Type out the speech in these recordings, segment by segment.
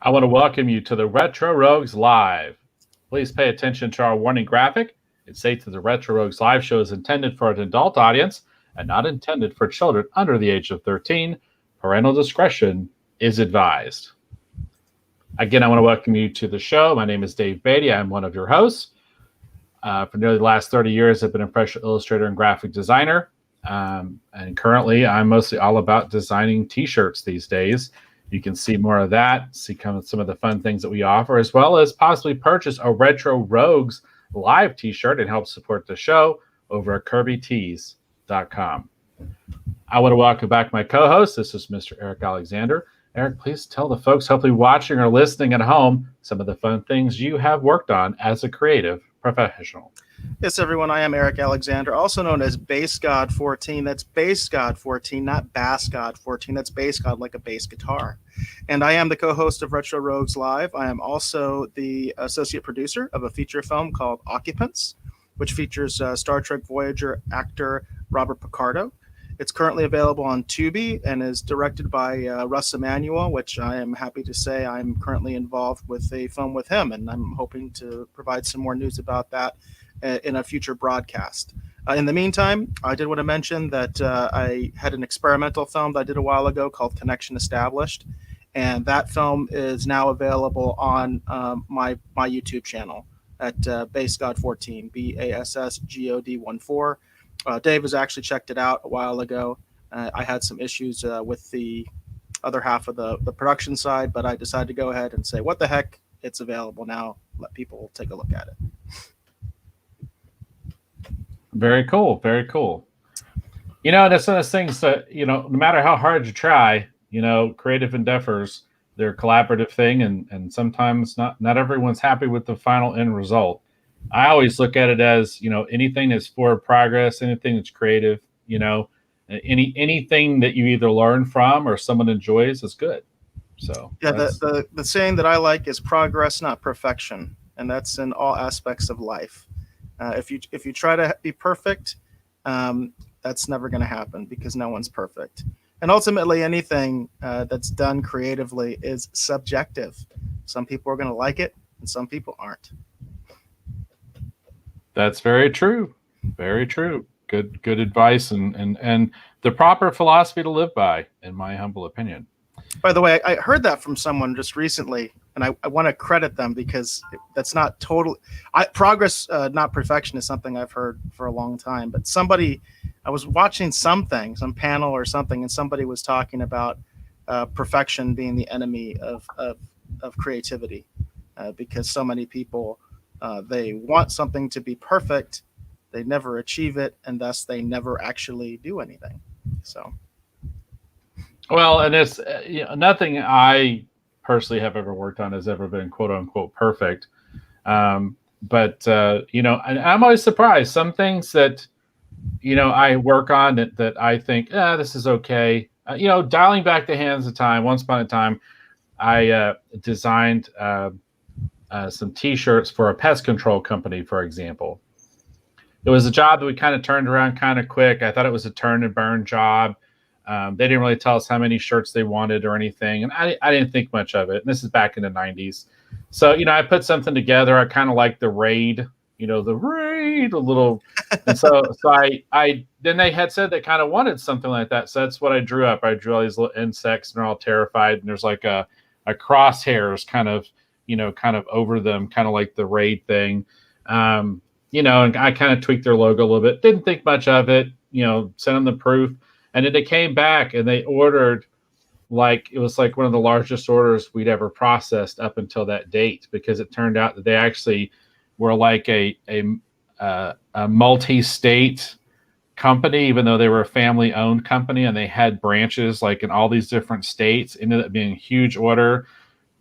I want to welcome you to the Retro Rogues Live. Please pay attention to our warning graphic. It states that the Retro Rogues Live show is intended for an adult audience and not intended for children under the age of 13. Parental discretion is advised. Again, I want to welcome you to the show. My name is Dave Beatty. I'm one of your hosts. For nearly the last 30 years, I've been a professional illustrator and graphic designer. And currently, I'm mostly all about designing T-shirts these days. You can see more of that, see some of the fun things that we offer, as well as possibly purchase a Retro Rogues Live T-shirt and help support the show over at KirbyTees.com. I want to welcome back my co-host. This is Mr. Eric Alexander. Eric, please tell the folks hopefully watching or listening at home some of the fun things you have worked on as a creative professional. Yes, everyone, I am Eric Alexander, also known as Bass God 14. That's Bass God 14, not Bass God 14. That's Bass God like a bass guitar. And I am the co-host of Retro Rogues Live. I am also the associate producer of a feature film called Occupants, which features Star Trek Voyager actor Robert Picardo. It's currently available on Tubi and is directed by Russ Emanuel, which I am happy to say I'm currently involved with a film with him, and I'm hoping to provide some more news about that in a future broadcast. In the meantime, I did want to mention that I had an experimental film that I did a while ago called Connection Established, and that film is now available on my YouTube channel at BassGod14, BASSGOD14. Dave has actually checked it out a while ago. I had some issues with the other half of the production side, but I decided to go ahead and say, what the heck, it's available now. Let people take a look at it. Very cool. Very cool. You know, that's one of those things that, no matter how hard you try, creative endeavors, they're a collaborative thing. And sometimes not everyone's happy with the final end result. I always look at it as, anything that's for progress, anything that's creative, anything that you either learn from or someone enjoys is good. So yeah, the saying that I like is progress, not perfection. And that's in all aspects of life. If you try to be perfect, that's never going to happen because no one's perfect. And ultimately, anything that's done creatively is subjective. Some people are going to like it, and some people aren't. That's very true. Very true. Good advice and the proper philosophy to live by, in my humble opinion. By the way, I heard that from someone just recently, and I want to credit them because that's not total. Progress, not perfection, is something I've heard for a long time. But I was watching some panel or something, and somebody was talking about perfection being the enemy of creativity, because so many people they want something to be perfect, they never achieve it, and thus they never actually do anything. So. Well, and it's nothing I personally have ever worked on has ever been quote unquote perfect. But and I'm always surprised. Some things that, I work on that I think, this is okay. Dialing back the hands of time, once upon a time, I designed some T-shirts for a pest control company, for example. It was a job that we kind of turned around kind of quick. I thought it was a turn and burn job. They didn't really tell us how many shirts they wanted or anything. And I didn't think much of it. And this is back in the 90s. So, I put something together. I kind of like the raid, a little. And so then they had said they kind of wanted something like that. So that's what I drew up. I drew all these little insects and they're all terrified. And there's like a crosshairs kind of over them, kind of like the raid thing. And I kind of tweaked their logo a little bit. Didn't think much of it, sent them the proof. And then they came back and they ordered, it was like one of the largest orders we'd ever processed up until that date, because it turned out that they actually were like a multi-state company, even though they were a family-owned company and they had branches like in all these different states. It ended up being a huge order.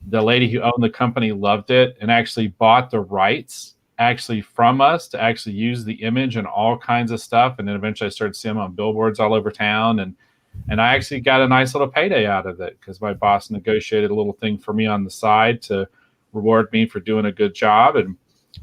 The lady who owned the company loved it and actually bought the rights actually from us to actually use the image and all kinds of stuff. And then eventually I started seeing them on billboards all over town. And I actually got a nice little payday out of it because my boss negotiated a little thing for me on the side to reward me for doing a good job. And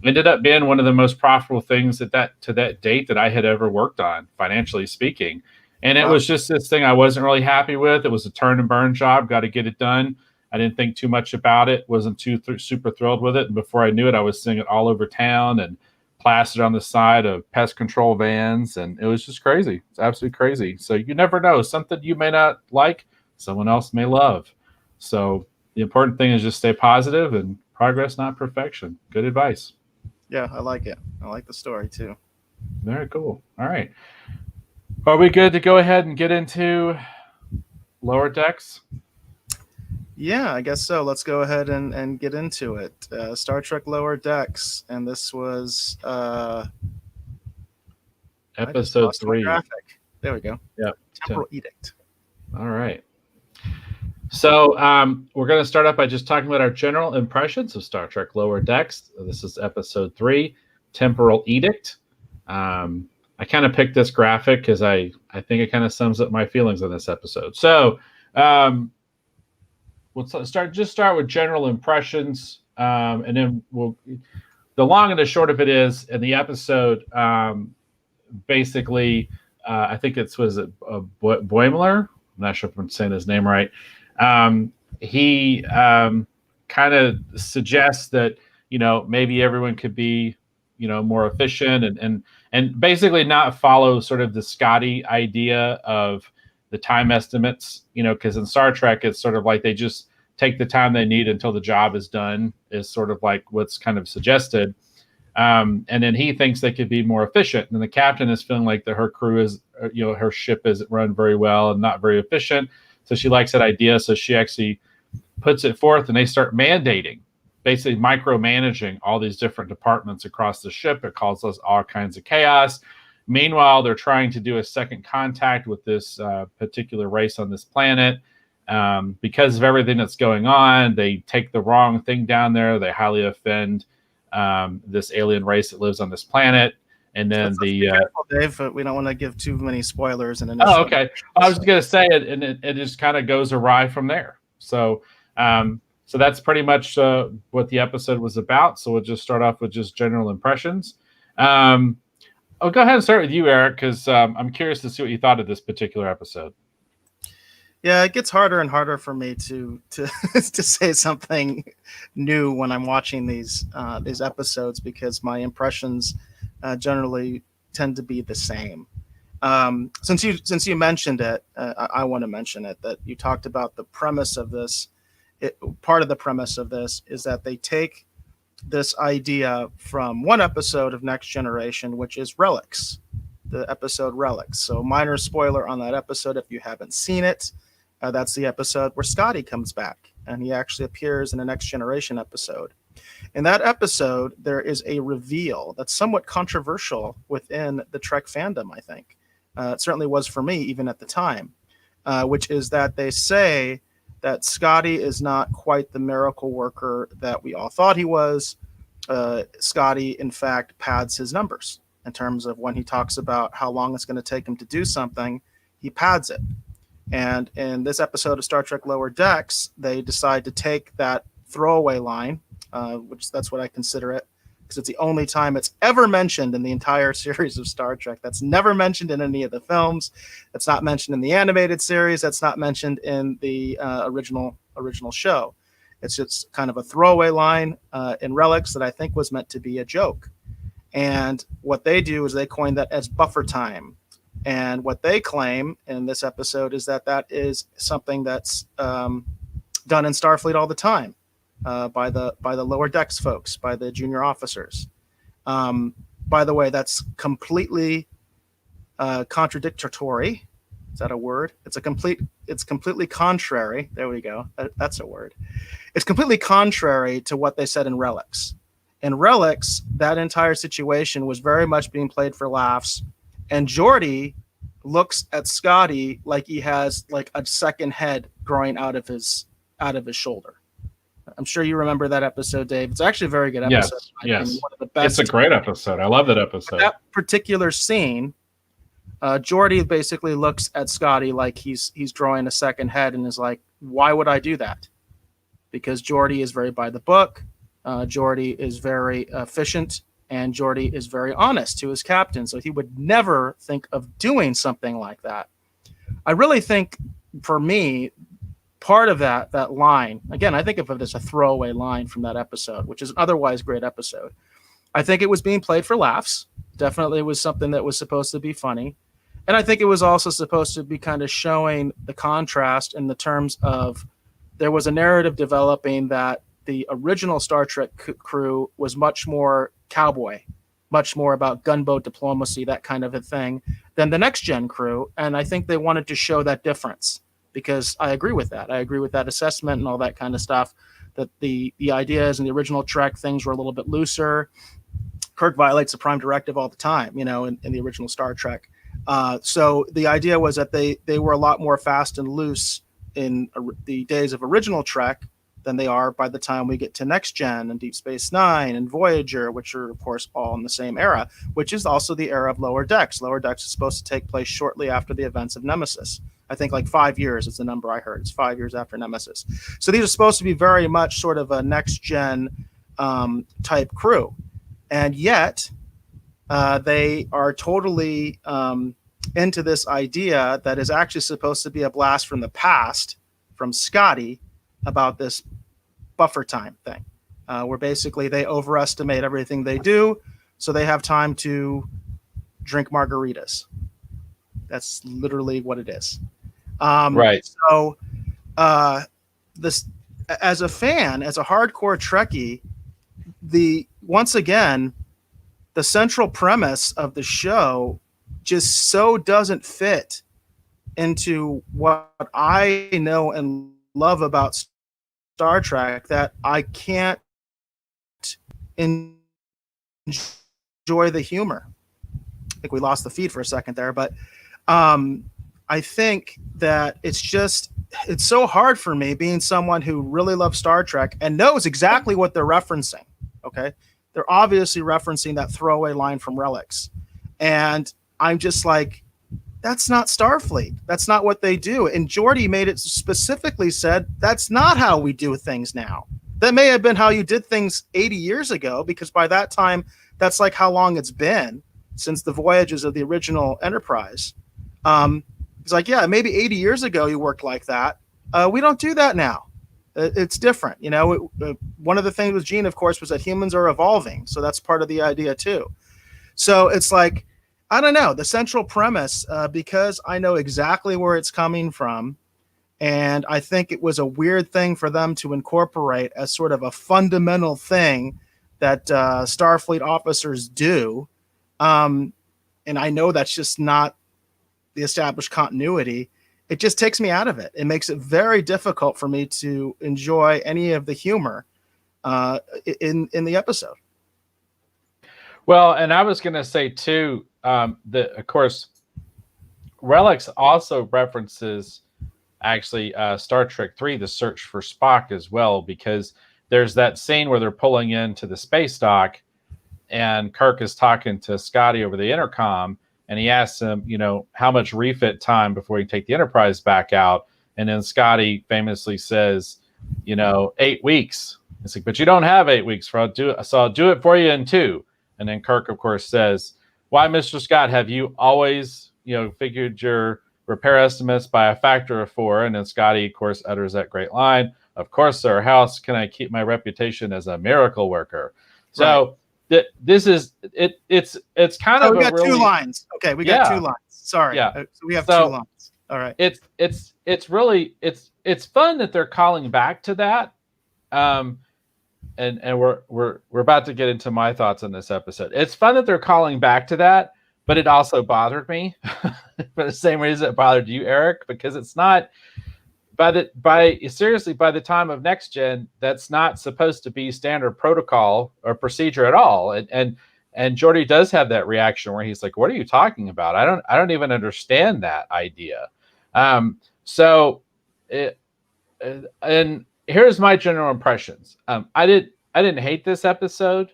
ended up being one of the most profitable things to that date that I had ever worked on, financially speaking. And it was just this thing I wasn't really happy with. It was a turn and burn job, got to get it done. I didn't think too much about it. Wasn't super thrilled with it. And before I knew it, I was seeing it all over town and plastered on the side of pest control vans, and it was just crazy. It's absolutely crazy. So you never know. Something you may not like, someone else may love. So the important thing is just stay positive, and progress, not perfection. Good advice. Yeah, I like it. I like the story too. Very cool. All right. Are we good to go ahead and get into Lower Decks? Yeah, I guess so. Let's go ahead and get into it. Star Trek Lower Decks, and this was episode 3. Graphic. There we go. Yeah. Temporal Edict. All right. So we're going to start off by just talking about our general impressions of Star Trek Lower Decks. This is episode 3, Temporal Edict. I kind of picked this graphic because I think it kind of sums up my feelings on this episode. So we'll start with general impressions, and then the long and the short of it is, in the episode, basically, I think was it Boimler? I'm not sure if I'm saying his name right. He kind of suggests that, maybe everyone could be, more efficient and basically not follow sort of the Scotty idea of the time estimates, because in Star Trek, it's sort of like they just take the time they need until the job is done, is sort of like what's kind of suggested. And then he thinks they could be more efficient. And the captain is feeling like her crew is, her ship isn't run very well and not very efficient. So she likes that idea. So she actually puts it forth, and they start mandating, basically micromanaging all these different departments across the ship. It causes all kinds of chaos. Meanwhile, they're trying to do a second contact with this particular race on this planet. Because of everything that's going on, they take the wrong thing down there. They highly offend this alien race that lives on this planet. And then careful, Dave, we don't want to give too many spoilers. Okay. I was just going to say it, and it just kind of goes awry from there. So that's pretty much what the episode was about. So we'll just start off with just general impressions. I'll go ahead and start with you, Eric, because I'm curious to see what you thought of this particular episode. Yeah, it gets harder and harder for me to to say something new when I'm watching these episodes, because my impressions generally tend to be the same. Since you mentioned it, I want to mention it, that you talked about the premise of this. Part of the premise of this is that they take this idea from one episode of Next Generation, which is Relics, the episode Relics. So minor spoiler on that episode if you haven't seen it. That's the episode where Scotty comes back, and he actually appears in a Next Generation episode. In that episode, there is a reveal that's somewhat controversial within the Trek fandom, I think. It certainly was for me, even at the time, which is that they say that Scotty is not quite the miracle worker that we all thought he was. Scotty, in fact, pads his numbers in terms of when he talks about how long it's going to take him to do something, he pads it. And in this episode of Star Trek Lower Decks, they decide to take that throwaway line, which that's what I consider it, because it's the only time it's ever mentioned in the entire series of Star Trek. That's never mentioned in any of the films. That's not mentioned in the animated series. That's not mentioned in the original show. It's just kind of a throwaway line in Relics that I think was meant to be a joke. And what they do is they coin that as buffer time. And what they claim in this episode is that is something that's done in Starfleet all the time by the lower decks folks, by the junior officers. By the way, that's completely contradictory. Is that a word? It's completely contrary. There we go. That's a word. It's completely contrary to what they said in Relics. In Relics, that entire situation was very much being played for laughs. And Geordi looks at Scotty like he has like a second head growing out of his shoulder. I'm sure you remember that episode, Dave. It's actually a very good episode. Yes. One of the best. It's a great episode. I love that episode. That particular scene, Geordi basically looks at Scotty like he's drawing a second head and is like, why would I do that? Because Geordi is very by the book. Geordi is very efficient. And Geordi is very honest to his captain, so he would never think of doing something like that. I really think, for me, part of that line, again, I think of it as a throwaway line from that episode, which is an otherwise great episode. I think it was being played for laughs. Definitely was something that was supposed to be funny. And I think it was also supposed to be kind of showing the contrast in the terms of there was a narrative developing that the original Star Trek crew was much more cowboy, much more about gunboat diplomacy, that kind of a thing, than the next gen crew. And I think they wanted to show that difference because I agree with that. I agree with that assessment and all that kind of stuff, that the ideas in the original Trek, things were a little bit looser. Kirk violates the Prime Directive all the time, in the original Star Trek. So the idea was that they were a lot more fast and loose in the days of original Trek than they are by the time we get to Next Gen and Deep Space Nine and Voyager, which are, of course, all in the same era, which is also the era of Lower Decks. Lower Decks is supposed to take place shortly after the events of Nemesis. I think like 5 years is the number I heard. It's 5 years after Nemesis. So these are supposed to be very much sort of a Next Gen type crew. And yet they are totally into this idea that is actually supposed to be a blast from the past from Scotty about this buffer time thing, where basically they overestimate everything they do, so they have time to drink margaritas. That's literally what it is. Right. So this, as a fan, as a hardcore Trekkie, once again, the central premise of the show just so doesn't fit into what I know and love about Star Trek that I can't enjoy the humor. I think we lost the feed for a second there, but I think that it's so hard for me, being someone who really loves Star Trek and knows exactly what they're referencing. Okay. They're obviously referencing that throwaway line from Relics. And I'm just like, that's not Starfleet. That's not what they do. And Geordi made it specifically said, that's not how we do things now. That may have been how you did things 80 years ago, because by that time, that's like how long it's been since the voyages of the original Enterprise. It's like, yeah, maybe 80 years ago you worked like that. We don't do that now. It's different. One of the things with Gene, of course, was that humans are evolving. So that's part of the idea too. So it's like, I don't know, the central premise, because I know exactly where it's coming from. And I think it was a weird thing for them to incorporate as sort of a fundamental thing that Starfleet officers do. And I know that's just not the established continuity. It just takes me out of it. It makes it very difficult for me to enjoy any of the humor in the episode. Well, and I was going to say too, that of course, Relics also references actually Star Trek 3, The Search for Spock as well, because there's that scene where they're pulling into the space dock and Kirk is talking to Scotty over the intercom. And he asks him, how much refit time before you take the Enterprise back out. And then Scotty famously says, 8 weeks. It's like, but you don't have 8 weeks. So I'll do it for you in 2. And then Kirk, of course, says, why, Mr. Scott, have you always, figured your repair estimates by a factor of 4? And then Scotty, of course, utters that great line, of course, sir, how else can I keep my reputation as a miracle worker? So... Right. This is it. It's kind of. We got 2 lines. Okay, we got 2 lines. Sorry. Yeah. So we have 2 lines. All right. It's really fun that they're calling back to that. And we're about to get into my thoughts on this episode. It's fun that they're calling back to that, but it also bothered me for the same reason it bothered you, Eric, because it's not. By the time of Next Gen, that's not supposed to be standard protocol or procedure at all. And Geordi does have that reaction where he's like, "What are you talking about? I don't even understand that idea." And here's my general impressions. I didn't hate this episode.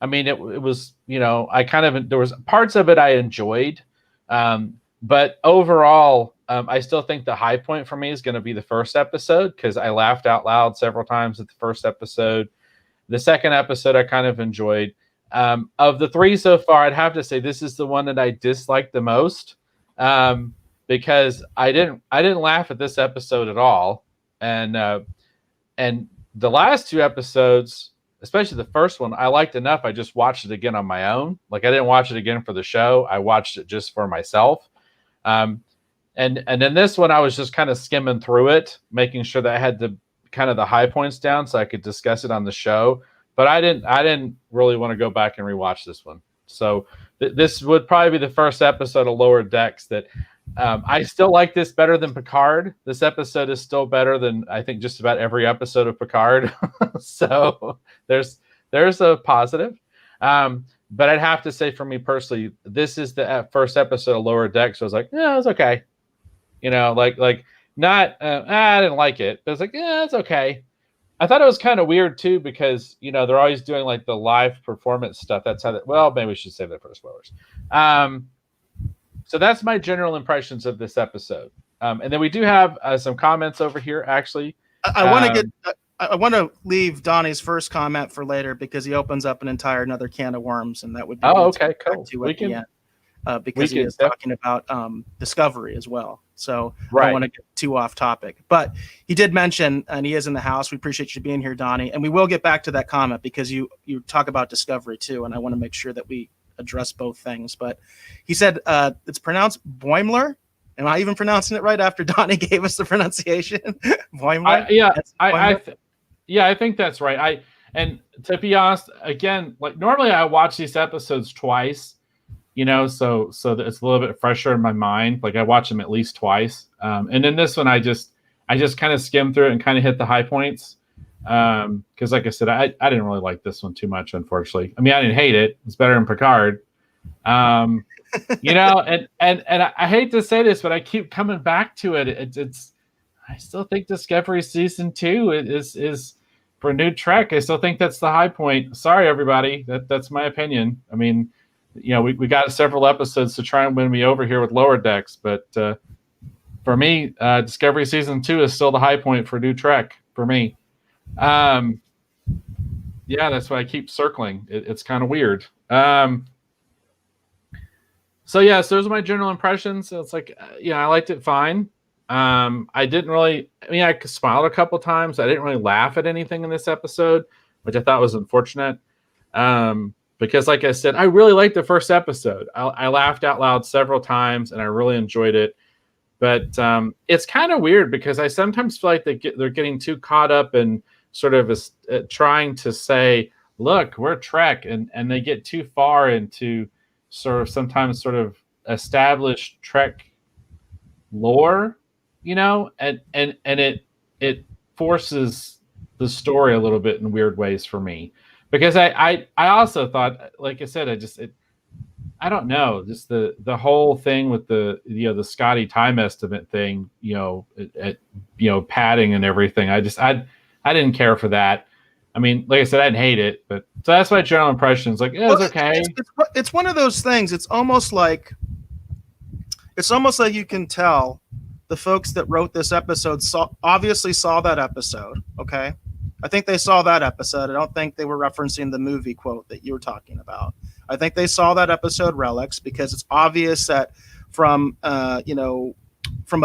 I mean, it was there was parts of it I enjoyed, but overall. I still think the high point for me is going to be the first episode because I laughed out loud several times at the first episode. The second episode I kind of enjoyed. Of the 3 so far, I'd have to say this is the one that I disliked the most because I didn't laugh at this episode at all. and the last two episodes, especially the first one, I liked enough. I just watched it again on my own. Like I didn't watch it again for the show. I watched it just for myself. And then this one, I was just kind of skimming through it, making sure that I had the kind of the high points down so I could discuss it on the show. But I didn't really want to go back and rewatch this one. So this would probably be the first episode of Lower Decks that I still like this better than Picard. This episode is still better than I think just about every episode of Picard. So there's a positive. But I'd have to say for me personally, this is the first episode of Lower Decks. So I was like, yeah, it's okay. Like not, I didn't like it, but it's like, yeah, it's okay. I thought it was kind of weird too, because, they're always doing like the live performance stuff. That's how well, maybe we should save that for spoilers. So that's my general impressions of this episode. And then we do have some comments over here, actually. I want to leave Donnie's first comment for later because he opens up an entire another can of worms, and that would be okay, cool. Because he is talking about Discovery as well. So right. I don't want to get too off topic, but he did mention, and he is in the house. We appreciate you being here, Donnie, and we will get back to that comment because you talk about Discovery too, and I want to make sure that we address both things. But he said it's pronounced Boimler. Am I even pronouncing it right after Donnie gave us the pronunciation? Boimler? I think that's right. And to be honest, again, like normally I watch these episodes twice, so that it's a little bit fresher in my mind. Like I watch them at least twice. And in this one, I just kind of skimmed through it and kind of hit the high points. Because like I said, I didn't really like this one too much, unfortunately. I mean, I didn't hate it. It's better than Picard. And I hate to say this, but I keep coming back to it. It's I still think Discovery season 2 is for New Trek. I still think that's the high point. Sorry, everybody. That's my opinion. I mean, we got several episodes to try and win me over here with Lower Decks, but for me, Discovery season 2 is still the high point for New Trek for me. That's why I keep circling. It's kind of weird. So those are my general impressions. So it's like, I liked it fine. I didn't really, I smiled a couple times. I didn't really laugh at anything in this episode, which I thought was unfortunate. Because like I said, I really liked the first episode. I laughed out loud several times and I really enjoyed it. But it's kind of weird because I sometimes feel like they're getting too caught up in sort of trying to say, look, we're Trek, and they get too far into sometimes established Trek lore, and it forces the story a little bit in weird ways for me. Because I also thought, like I said, I don't know, just the whole thing with the the Scotty time estimate thing, padding and everything. I didn't care for that. I mean, like I said, I didn't hate it, but so that's my general impression. It's like, it was okay. It's one of those things. It's almost like you can tell the folks that wrote this episode obviously saw that episode. Okay. I think they saw that episode. I don't think they were referencing the movie quote that you were talking about. I think they saw that episode Relics because it's obvious that from a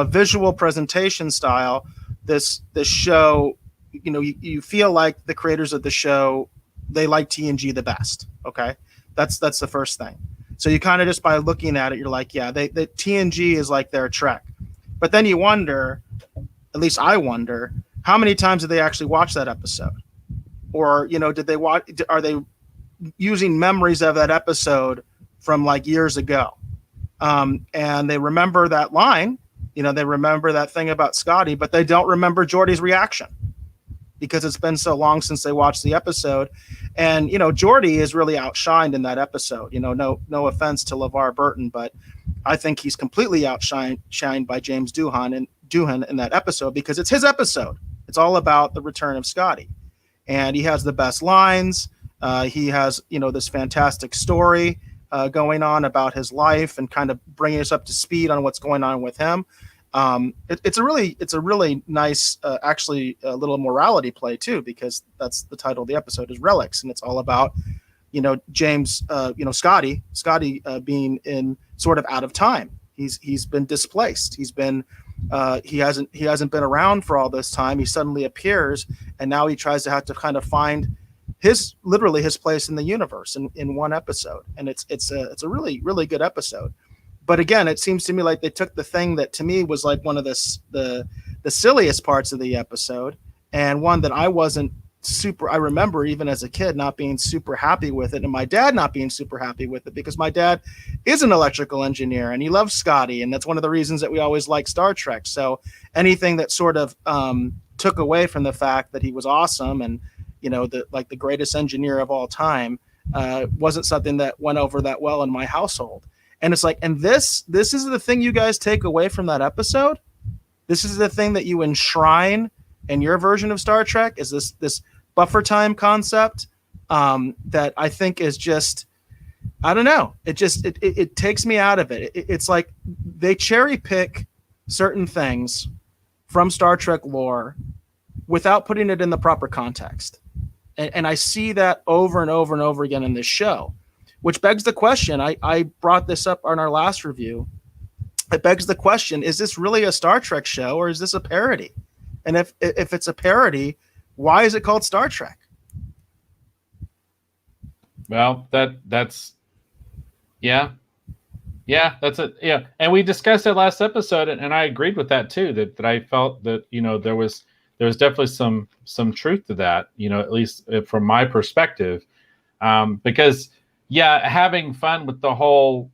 visual presentation style, this show, you feel like the creators of the show, they like TNG the best. Okay. That's the first thing. So you kind of just by looking at it, you're like, yeah, the TNG is like their Trek. But then you wonder, at least I wonder, how many times did they actually watch that episode? Or, did they watch? Are they using memories of that episode from like years ago? And they remember that line, they remember that thing about Scotty, but they don't remember Geordi's reaction because it's been so long since they watched the episode. And, Geordi is really outshined in that episode. No offense to LeVar Burton, but I think he's completely outshined by James Doohan in that episode because it's his episode. It's all about the return of Scotty, and he has the best lines. He has, this fantastic story going on about his life and kind of bringing us up to speed on what's going on with him. It's a really nice, actually a little morality play too, because that's the title of the episode is Relics. And it's all about, James, Scotty being in sort of out of time. He's been displaced. He's been He hasn't been around for all this time. He suddenly appears, and now he tries to have to kind of find his place in the universe in one episode. And it's a really, really good episode. But again, it seems to me like they took the thing that to me was like one of the silliest parts of the episode, and one that I wasn't super. I remember even as a kid not being super happy with it, and my dad not being super happy with it, because my dad is an electrical engineer and he loves Scotty, and that's one of the reasons that we always like Star Trek. So anything that sort of took away from the fact that he was awesome and the greatest engineer of all time wasn't something that went over that well in my household. And it's like, and this is the thing you guys take away from that episode. This is the thing that you enshrine in your version of Star Trek, is this buffer time concept that I think is just, I don't know. It takes me out of it. It's like they cherry pick certain things from Star Trek lore without putting it in the proper context. And I see that over and over and over again in this show, which begs the question. I brought this up on our last review. It begs the question, is this really a Star Trek show, or is this a parody? And if it's a parody, why is it called Star Trek? Well, that's that's it. Yeah, and we discussed it last episode, and I agreed with that too. That I felt that there was definitely some truth to that. At least from my perspective, because having fun with the whole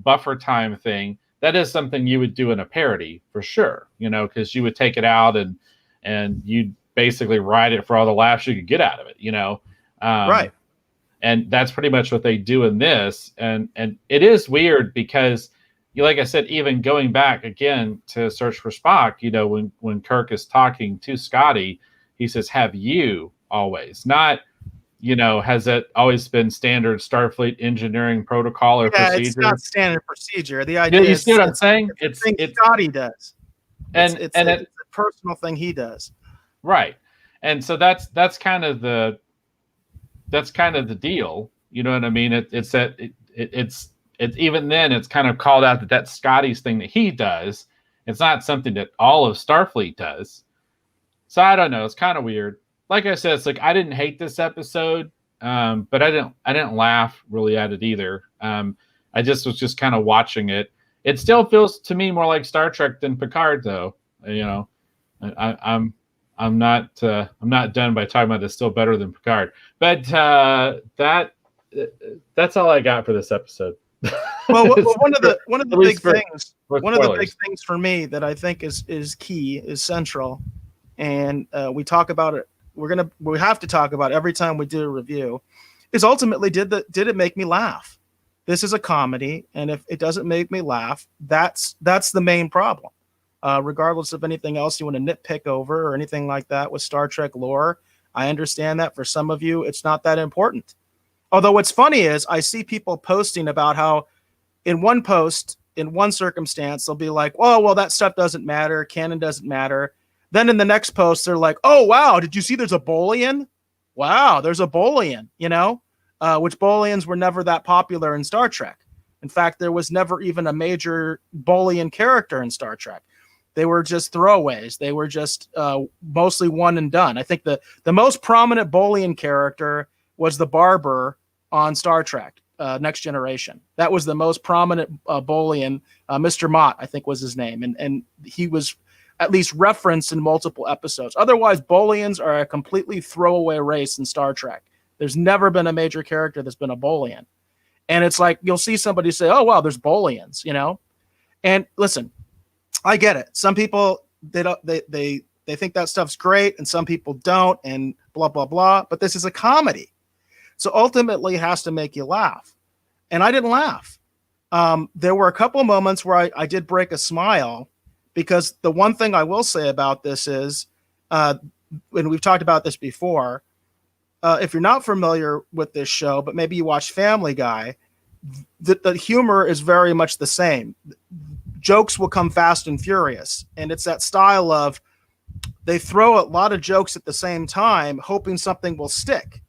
buffer time thing, that is something you would do in a parody for sure. Because you would take it out and you'd basically write it for all the laughs you could get out of it. Right. And that's pretty much what they do in this. And it is weird because, like I said, even going back again to Search for Spock, when Kirk is talking to Scotty, he says, "Have you always?" Not, has it always been standard Starfleet engineering protocol or procedure? It's not standard procedure. The idea you see what I'm saying? It's Scotty does. It's a personal thing he does. Right. And so that's kind of the deal. You know what I mean? It's even then it's kind of called out that that's Scotty's thing that he does. It's not something that all of Starfleet does. So I don't know. It's kind of weird. Like I said, it's like I didn't hate this episode, but I didn't laugh really at it either. I just was just kind of watching it. It still feels to me more like Star Trek than Picard, though. I'm not done by talking about it's still better than Picard. But that's all I got for this episode. Well, one of the big things for me that I think is key, is central, and we talk about it. We have to talk about it every time we do a review, is ultimately did it make me laugh? This is a comedy, and if it doesn't make me laugh, that's the main problem. Regardless of anything else you want to nitpick over or anything like that with Star Trek lore, I understand that for some of you it's not that important. Although what's funny is I see people posting about how in one post, in one circumstance, they'll be like, "Oh, well, that stuff doesn't matter. Canon doesn't matter." Then in the next post, they're like, "Oh, wow, did you see there's a Bolian? Wow, there's a Bolian," which Bolians were never that popular in Star Trek. In fact, there was never even a major Bolian character in Star Trek. They were just throwaways. They were just mostly one and done. I think the most prominent Bolian character was the barber on Star Trek, Next Generation. That was the most prominent Bolian. Mr. Mott, I think, was his name. And he was at least referenced in multiple episodes. Otherwise, Bolians are a completely throwaway race in Star Trek. There's never been a major character that's been a Bolian. And it's like, you'll see somebody say, "Oh, wow, there's Bolians," And listen, I get it. Some people, they think that stuff's great, and some people don't, and blah, blah, blah. But this is a comedy. So ultimately it has to make you laugh. And I didn't laugh. There were a couple of moments where I did break a smile, because the one thing I will say about this is, and we've talked about this before, if you're not familiar with this show, but maybe you watch Family Guy, the humor is very much the same. Jokes will come fast and furious. And it's that style of, they throw a lot of jokes at the same time, hoping something will stick.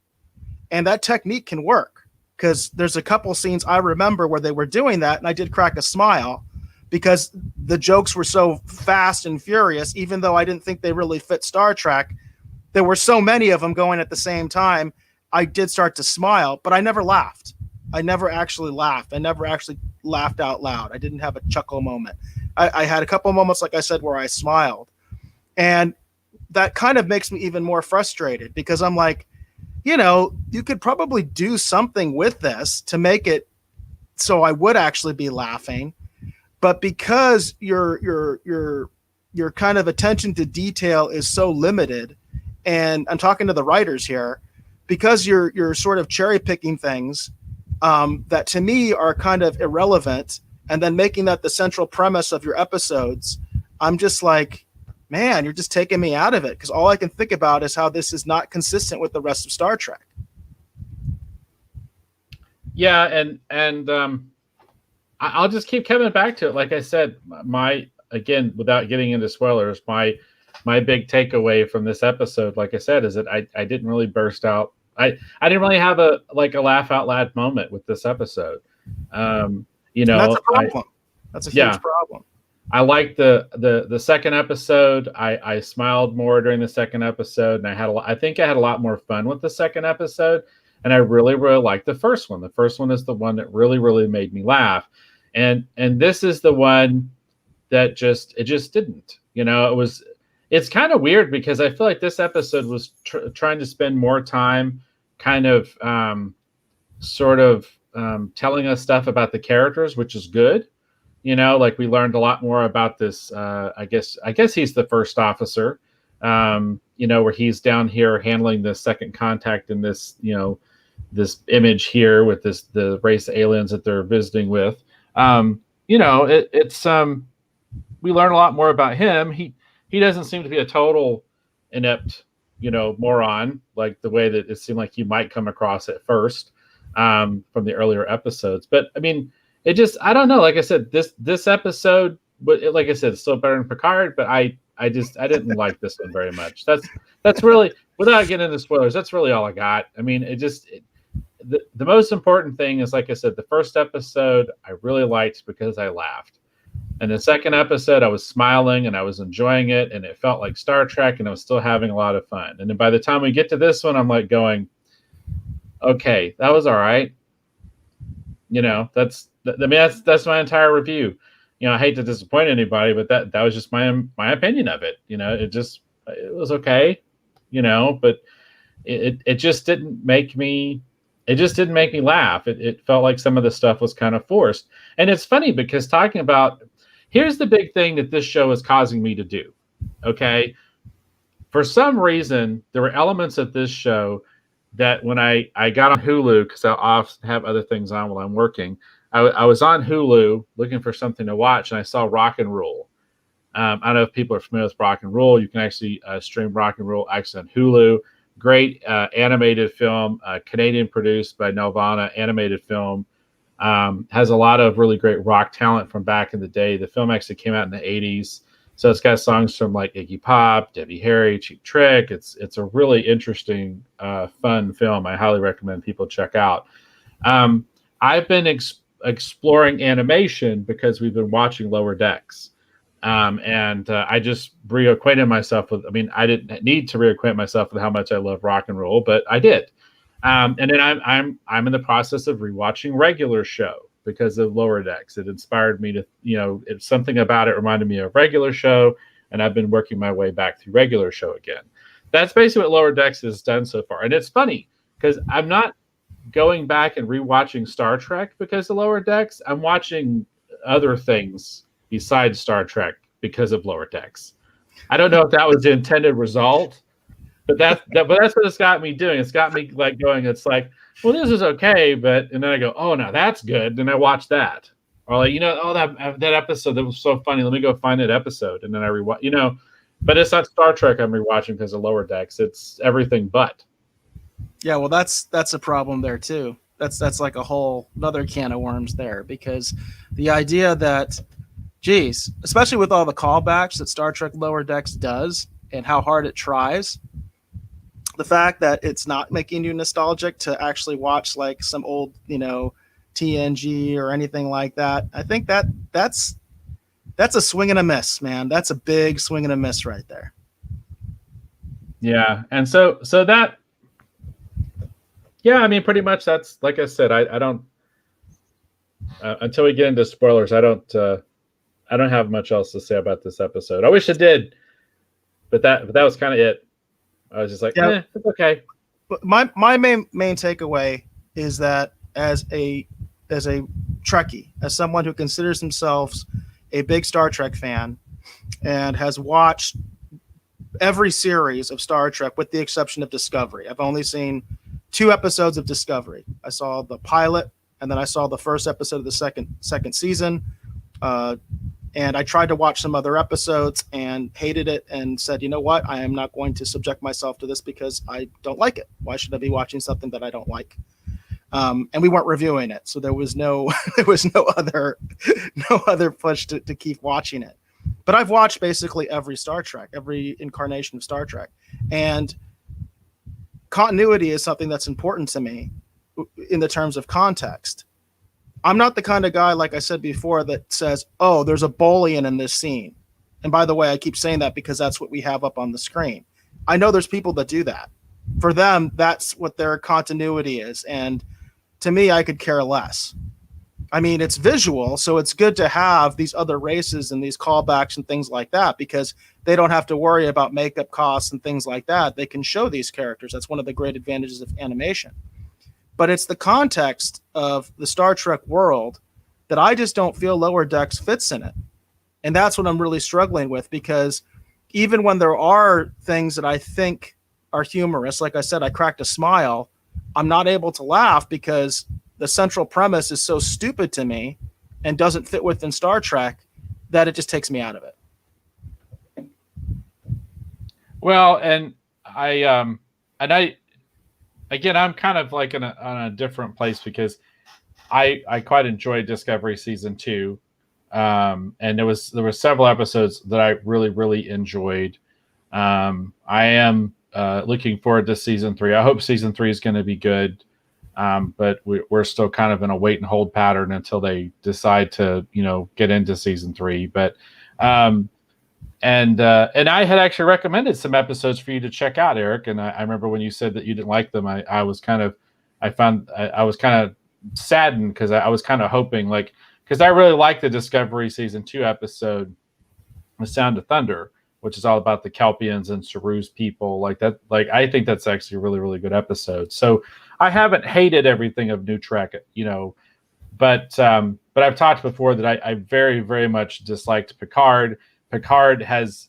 And that technique can work, because there's a couple scenes I remember where they were doing that, and I did crack a smile. because the jokes were so fast and furious, even though I didn't think they really fit Star Trek. There were so many of them going at the same time. I did start to smile, but I never laughed. I never actually laughed. I never actually laughed out loud. I didn't have a chuckle moment. I had a couple of moments, like I said, where I smiled. And that kind of makes me even more frustrated because I'm like, you could probably do something with this to make it so I would actually be laughing. But because your kind of attention to detail is so limited, and I'm talking to the writers here, because you're sort of cherry picking things that to me are kind of irrelevant, and then making that the central premise of your episodes, I'm just like, man, you're just taking me out of it, because all I can think about is how this is not consistent with the rest of Star Trek. Yeah, and I'll just keep coming back to it. Like I said, again, without getting into spoilers, my big takeaway from this episode, like I said, is that I didn't really burst out. I didn't really have a laugh out loud moment with this episode. And that's a problem. That's a huge problem. I liked the second episode. I smiled more during the second episode, and I think I had a lot more fun with the second episode. And I really, really liked the first one. The first one is the one that really, really made me laugh. And this is the one that just didn't. It's kind of weird because I feel like this episode was trying to spend more time kind of telling us stuff about the characters, which is good. Like we learned a lot more about this. I guess he's the first officer, where he's down here handling the second contact in this, this image here with the race of aliens that they're visiting with. We learn a lot more about him. He doesn't seem to be a total inept, moron, like the way that it seemed like he might come across at first from the earlier episodes. But I mean, I don't know. Like I said, this episode, but like I said, it's still better than Picard. But I didn't like this one very much. That's really, without getting into spoilers, that's really all I got. I mean, the most important thing is, like I said, the first episode I really liked because I laughed. And the second episode, I was smiling and I was enjoying it, and it felt like Star Trek, and I was still having a lot of fun. And then by the time we get to this one, I'm like going, okay, that was all right. That's my entire review. I hate to disappoint anybody, but that was just my opinion of it. It was okay, but it just didn't make me. It just didn't make me laugh. It felt like some of the stuff was kind of forced. And it's funny because here's the big thing that this show is causing me to do. Okay. For some reason, there were elements of this show that when I got on Hulu, because I often have other things on while I'm working, I was on Hulu looking for something to watch, and I saw Rock and Roll. I don't know if people are familiar with Rock and Roll. You can actually stream Rock and Roll actually on Hulu. Great animated film, Canadian produced by Nelvana, animated film. Has a lot of really great rock talent from back in the day. The film actually came out in the 80s. So it's got songs from like Iggy Pop, Debbie Harry, Cheap Trick. It's a really interesting, fun film. I highly recommend people check out. I've been exploring animation because we've been watching Lower Decks. And I just reacquainted myself with, I didn't need to reacquaint myself with how much I love Rock and Roll, but I did. And then I'm in the process of rewatching Regular Show because of Lower Decks. It inspired me to, it's something about it reminded me of Regular Show, and I've been working my way back through Regular Show again. That's basically what Lower Decks has done so far. And it's funny because I'm not going back and rewatching Star Trek because of Lower Decks. I'm watching other things besides Star Trek because of Lower Decks. I don't know if that was the intended result, but that's what it's got me doing. It's got me like going, it's like, well, this is okay, and then I go, oh, no, that's good. And I watch that. Or like, that episode that was so funny. Let me go find that episode. And then I rewatch, but it's not Star Trek I'm rewatching because of Lower Decks. It's everything but. Yeah, well, that's a problem there too. That's like a whole another can of worms there, because the idea that, geez, especially with all the callbacks that Star Trek Lower Decks does and how hard it tries, the fact that it's not making you nostalgic to actually watch like some old, TNG or anything like that, I think that's That's a swing and a miss, man. That's a big swing and a miss right there. Yeah, and so that, yeah, I mean, pretty much that's, like I said, I don't until we get into spoilers, I don't have much else to say about this episode. I wish I did, but that was kind of it. I was just like, Yeah. it's okay. But my main takeaway is that as a Trekkie, as someone who considers themselves a big Star Trek fan and has watched every series of Star Trek with the exception of Discovery. I've only seen 2 episodes of Discovery. I saw the pilot, and then I saw the first episode of the second season. And I tried to watch some other episodes and hated it and said, you know what? I am not going to subject myself to this because I don't like it. Why should I be watching something that I don't like? And we weren't reviewing it, so there was no other push to keep watching it. But I've watched basically every Star Trek, every incarnation of Star Trek, and continuity is something that's important to me in the terms of context. I'm not the kind of guy, like I said before, that says, oh, there's a Bolian in this scene. And by the way, I keep saying that because that's what we have up on the screen. I know there's people that do that. For them, that's what their continuity is. And to me, I could care less. I mean, it's visual, so it's good to have these other races and these callbacks and things like that because they don't have to worry about makeup costs and things like that. They can show these characters. That's one of the great advantages of animation. But it's the context of the Star Trek world that I just don't feel Lower Decks fits in it. And that's what I'm really struggling with because even when there are things that I think are humorous, like I said, I cracked a smile, I'm not able to laugh because the central premise is so stupid to me and doesn't fit within Star Trek that it just takes me out of it. Well, and I again, I'm kind of like on a different place because I quite enjoyed Discovery season 2, and there were several episodes that I really enjoyed. I am looking forward to season 3. I hope season 3 is going to be good. But we're still kind of in a wait and hold pattern until they decide to, get into season 3. But and I had actually recommended some episodes for you to check out, Eric. And I remember when you said that you didn't like them, I was kind of saddened because I was kind of hoping because I really liked the Discovery season 2 episode, The Sound of Thunder, which is all about the Kelpians and Saru's people like that. Like, I think that's actually a really good episode. So I haven't hated everything of New Trek, but I've talked before that I very much disliked Picard. Picard has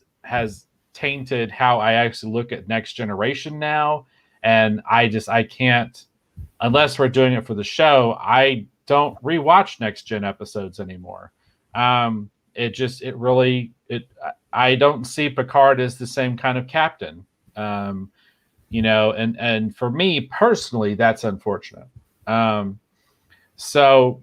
tainted how I actually look at Next Generation now, and I can't, unless we're doing it for the show, I don't rewatch Next Gen episodes anymore. I don't see Picard as the same kind of captain. And for me personally, that's unfortunate. So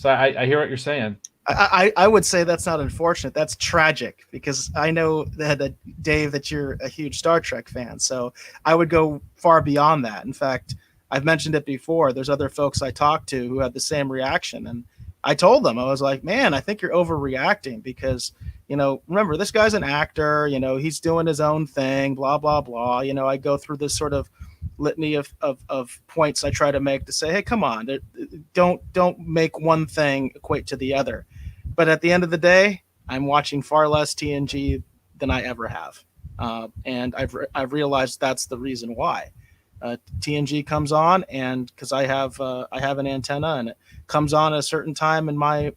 I hear what you're saying. I would say that's not unfortunate. That's tragic because I know that Dave, that you're a huge Star Trek fan. So I would go far beyond that. In fact, I've mentioned it before. There's other folks I talked to who had the same reaction. And I told them, I was like, man, I think you're overreacting because, remember, this guy's an actor, he's doing his own thing, blah, blah, blah. I go through this sort of litany of points I try to make to say, hey, come on, don't make one thing equate to the other. But at the end of the day, I'm watching far less TNG than I ever have. And I've realized that's the reason why. TNG comes on, and because I have an antenna, and it comes on at a certain time in my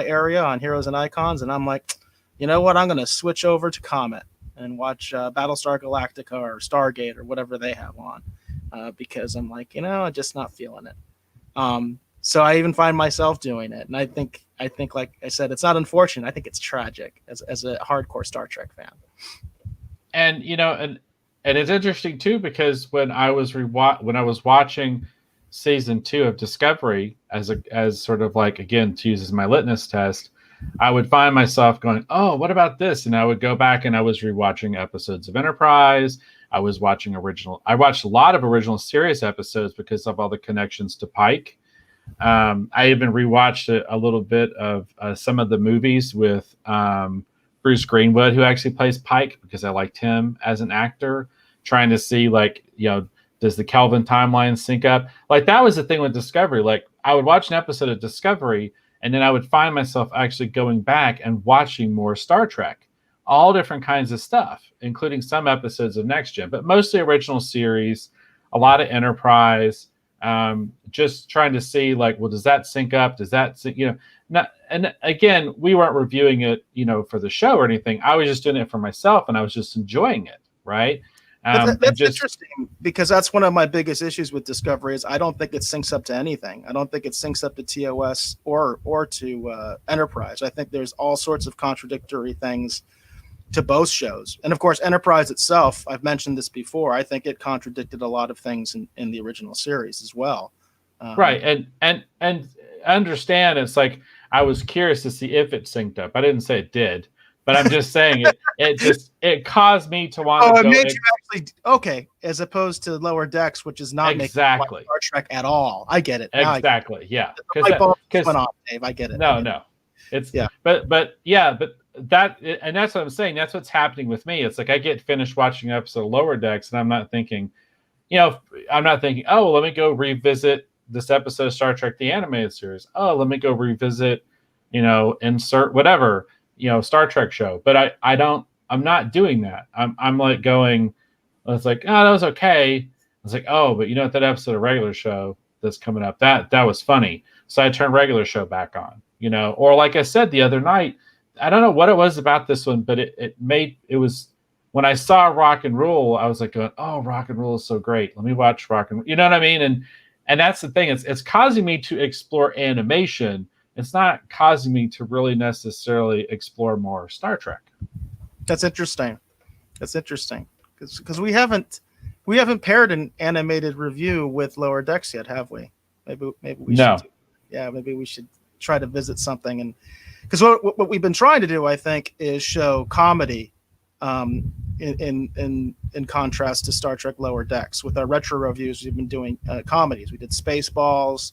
area on Heroes and Icons, and I'm like, you know what? I'm going to switch over to Comet and watch Battlestar Galactica or Stargate or whatever they have on, because I'm like, I'm just not feeling it. So I even find myself doing it, and I think, like I said, it's not unfortunate. I think it's tragic as a hardcore Star Trek fan. And and it's interesting too because when I was watching season 2 of Discovery as sort of like, again, to use as my litmus test, I would find myself going, oh, what about this? And I would go back and I was rewatching episodes of Enterprise. I watched a lot of original series episodes because of all the connections to Pike. I even rewatched a little bit of some of the movies with Bruce Greenwood, who actually plays Pike, because I liked him as an actor, trying to see, like, does the Kelvin timeline sync up? Like, that was the thing with Discovery. Like, I would watch an episode of Discovery, and then I would find myself actually going back and watching more Star Trek, all different kinds of stuff, including some episodes of Next Gen, but mostly original series, a lot of Enterprise, just trying to see, like, well, does that sync up? Does that sync, not, and again, we weren't reviewing it, for the show or anything. I was just doing it for myself, and I was just enjoying it. Right. That's interesting, because that's one of my biggest issues with Discovery is I don't think it syncs up to anything. I don't think it syncs up to TOS or to Enterprise. I think there's all sorts of contradictory things to both shows. And of course, Enterprise itself, I've mentioned this before, I think it contradicted a lot of things in the original series as well. Right. And understand, it's like, I was curious to see if it synced up. I didn't say it did, but I'm just saying it caused me to want to go. It made you actually, okay, as opposed to Lower Decks, which is not exactly Star Trek at all. I get it. Exactly. Yeah. Because went off, Dave. I get it. No. It's but that, and that's what I'm saying. That's what's happening with me. It's like I get finished watching an episode of Lower Decks, and I'm not thinking, oh, well, let me go revisit this episode of Star Trek the Animated Series. Oh, let me go revisit, insert whatever, Star Trek show. But I'm not doing that. I'm like going, it's like, oh, that was okay. It's like, oh, but that episode of regular show that's coming up, that was funny. So I turned regular show back on, or like I said the other night, I don't know what it was about this one, but it was, when I saw Rock and Roll, I was like going, oh, Rock and Roll is so great. Let me watch Rock and Roll. You know what I mean? And that's the thing. It's causing me to explore animation. It's not causing me to really necessarily explore more Star Trek. That's interesting. Because we haven't paired an animated review with Lower Decks yet, have we? Maybe we should. Yeah, maybe we should try to visit something. And because what we've been trying to do, I think, is show comedy in contrast to Star Trek Lower Decks. With our retro reviews, we've been doing comedies. We did Spaceballs,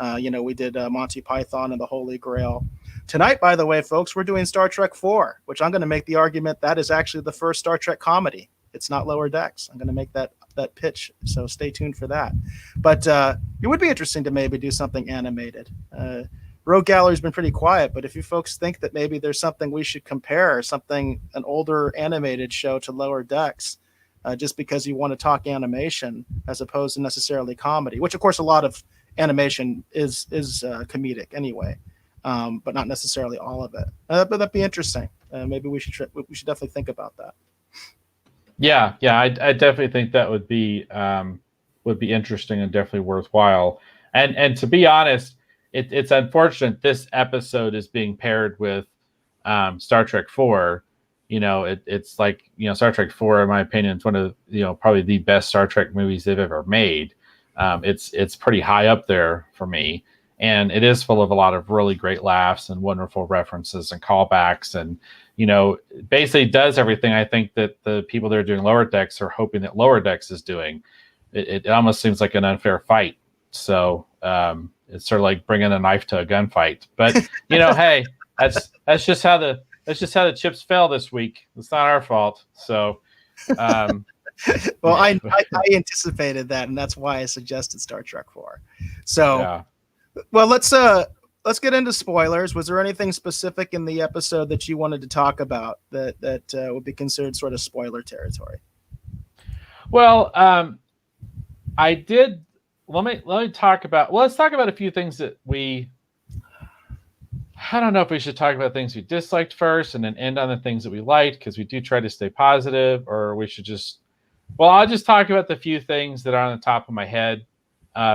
we did Monty Python and the Holy Grail. Tonight, by the way, folks, we're doing Star Trek 4, which I'm going to make the argument that is actually the first Star Trek comedy. It's not Lower Decks. I'm going to make that pitch, so stay tuned for that. But it would be interesting to maybe do something animated. Rogue Gallery's been pretty quiet, but if you folks think that maybe there's something we should compare, an older animated show to Lower Decks, just because you want to talk animation as opposed to necessarily comedy, which of course a lot of animation is comedic anyway, but not necessarily all of it. But that'd be interesting. Maybe we should definitely think about that. Yeah, I definitely think that would be interesting and definitely worthwhile. And to be honest, it's unfortunate this episode is being paired with Star Trek 4. It's like, Star Trek 4, in my opinion, is one of probably the best Star Trek movies they've ever made. It's pretty high up there for me, and it is full of a lot of really great laughs and wonderful references and callbacks, and basically does everything I think that the people that are doing Lower Decks are hoping that Lower Decks is doing. It almost seems like an unfair fight. So it's sort of like bringing a knife to a gunfight. But hey, that's just how the chips fell this week. It's not our fault. So, well, I anticipated that, and that's why I suggested Star Trek 4. So, yeah. Well, let's get into spoilers. Was there anything specific in the episode that you wanted to talk about that would be considered sort of spoiler territory? Well, I did. Let me talk about. Well, let's talk about a few things that I don't know if we should talk about things we disliked first and then end on the things that we liked, because we do try to stay positive, or we should just. Well, I'll just talk about the few things that are on the top of my head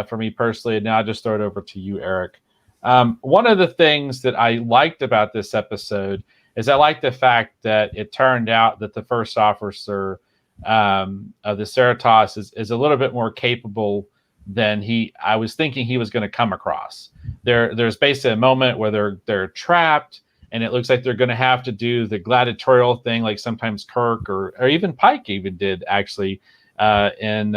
for me personally, and now I'll just throw it over to you, Eric. One of the things that I liked about this episode is I liked the fact that it turned out that the first officer of the Cerritos is a little bit more capable than I was thinking he was going to come across. There's basically a moment where they're trapped, and it looks like they're going to have to do the gladiatorial thing, like sometimes Kirk or even Pike even did actually in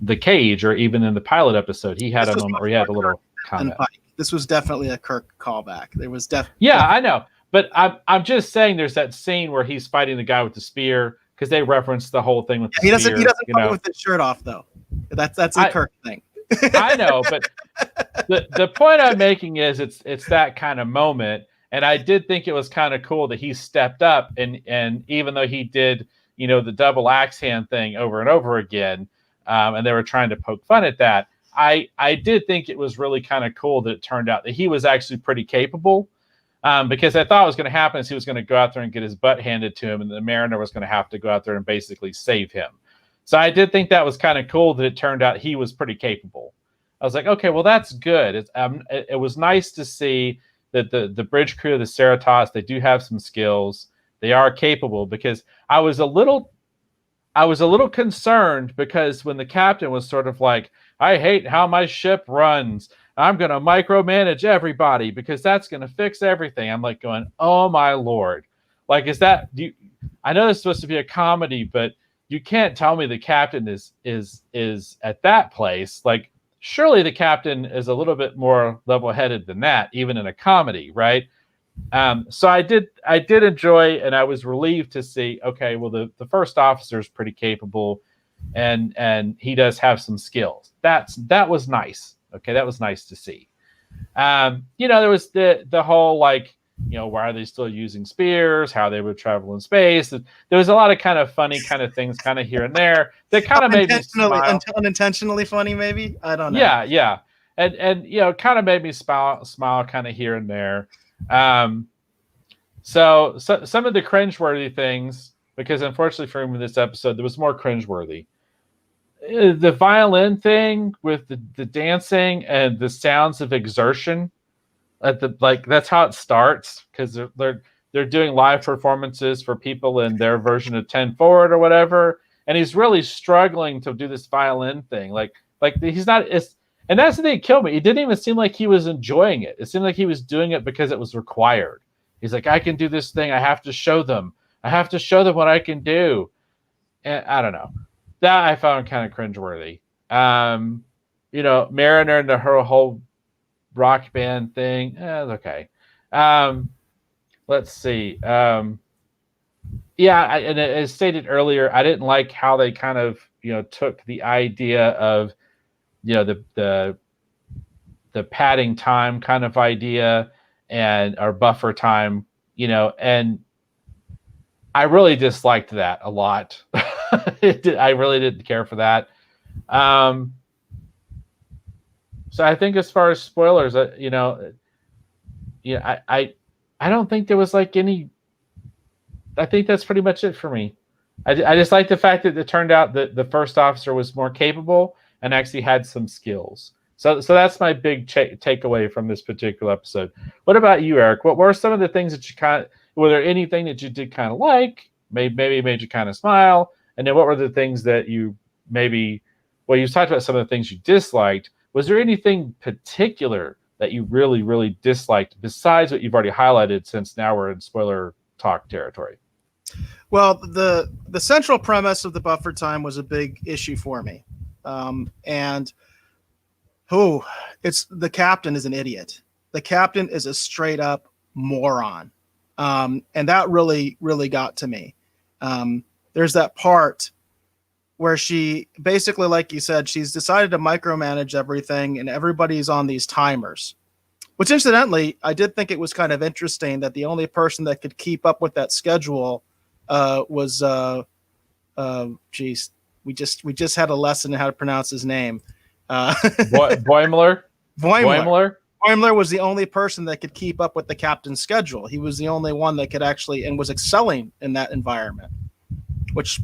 the cage, or even in the pilot episode. He had a moment where he had a little comment. Pike. This was definitely a Kirk callback. There was Yeah, I know. But I'm just saying there's that scene where he's fighting the guy with the spear, because they reference the whole thing with the spear. He doesn't fight with his shirt off, though. That's a Kirk thing. I know, but the point I'm making is it's that kind of moment. And I did think it was kind of cool that he stepped up, and even though he did, the double axe hand thing over and over again, and they were trying to poke fun at that, I did think it was really kind of cool that it turned out that he was actually pretty capable, because I thought what was going to happen is he was going to go out there and get his butt handed to him, and the Mariner was going to have to go out there and basically save him. So I did think that was kind of cool that it turned out he was pretty capable. I was like, okay, well, that's good. It was nice to see that the bridge crew of the Ceratops, they do have some skills. They are capable, because I was a little concerned, because when the captain was sort of like, I hate how my ship runs, I'm going to micromanage everybody because that's going to fix everything. I'm like going, oh my Lord. Like, I know it's supposed to be a comedy, but you can't tell me the captain is at that place. Like, surely the captain is a little bit more level-headed than that, even in a comedy, right? So I did enjoy, and I was relieved to see, okay, well, the first officer is pretty capable, and he does have some skills. That was nice. Okay, that was nice to see. There was the whole, like, why are they still using spears? How they would travel in space? There was a lot of kind of funny kind of things kind of here and there that kind of made me smile. Unintentionally funny, maybe? I don't know. Yeah. And kind of made me smile kind of here and there. So some of the cringeworthy things, because unfortunately for me in this episode, there was more cringeworthy. The violin thing with the dancing and the sounds of exertion. That's how it starts, because they're doing live performances for people in their version of 10 Forward or whatever, and he's really struggling to do this violin thing. Like he's not. And that's the thing that killed me. It didn't even seem like he was enjoying it. It seemed like he was doing it because it was required. He's like, I can do this thing. I have to show them. I have to show them what I can do. And I don't know. That I found kind of cringeworthy. Mariner and her whole rock band thing. Okay. Let's see. And as stated earlier, I didn't like how they kind of, took the idea of, the padding time kind of idea or buffer time, and I really disliked that a lot. I really didn't care for that. So I think as far as spoilers, I don't think there was like any. I think that's pretty much it for me. I just like the fact that it turned out that the first officer was more capable and actually had some skills. So that's my big takeaway from this particular episode. What about you, Eric? What were some of the things that were there anything that you did kind of like, maybe made you kind of smile? And then what were the things that you you talked about some of the things you disliked. Was there anything particular that you really, really disliked besides what you've already highlighted, since now we're in spoiler talk territory? Well, the central premise of the buffer time was a big issue for me. It's the captain is an idiot. The captain is a straight up moron. And that really, really got to me. There's that part where she basically, like you said, she's decided to micromanage everything, and everybody's on these timers. Which, incidentally, I did think it was kind of interesting that the only person that could keep up with that schedule was we just had a lesson in how to pronounce his name. Boimler. Boimler was the only person that could keep up with the captain's schedule. He was the only one that could actually and was excelling in that environment, which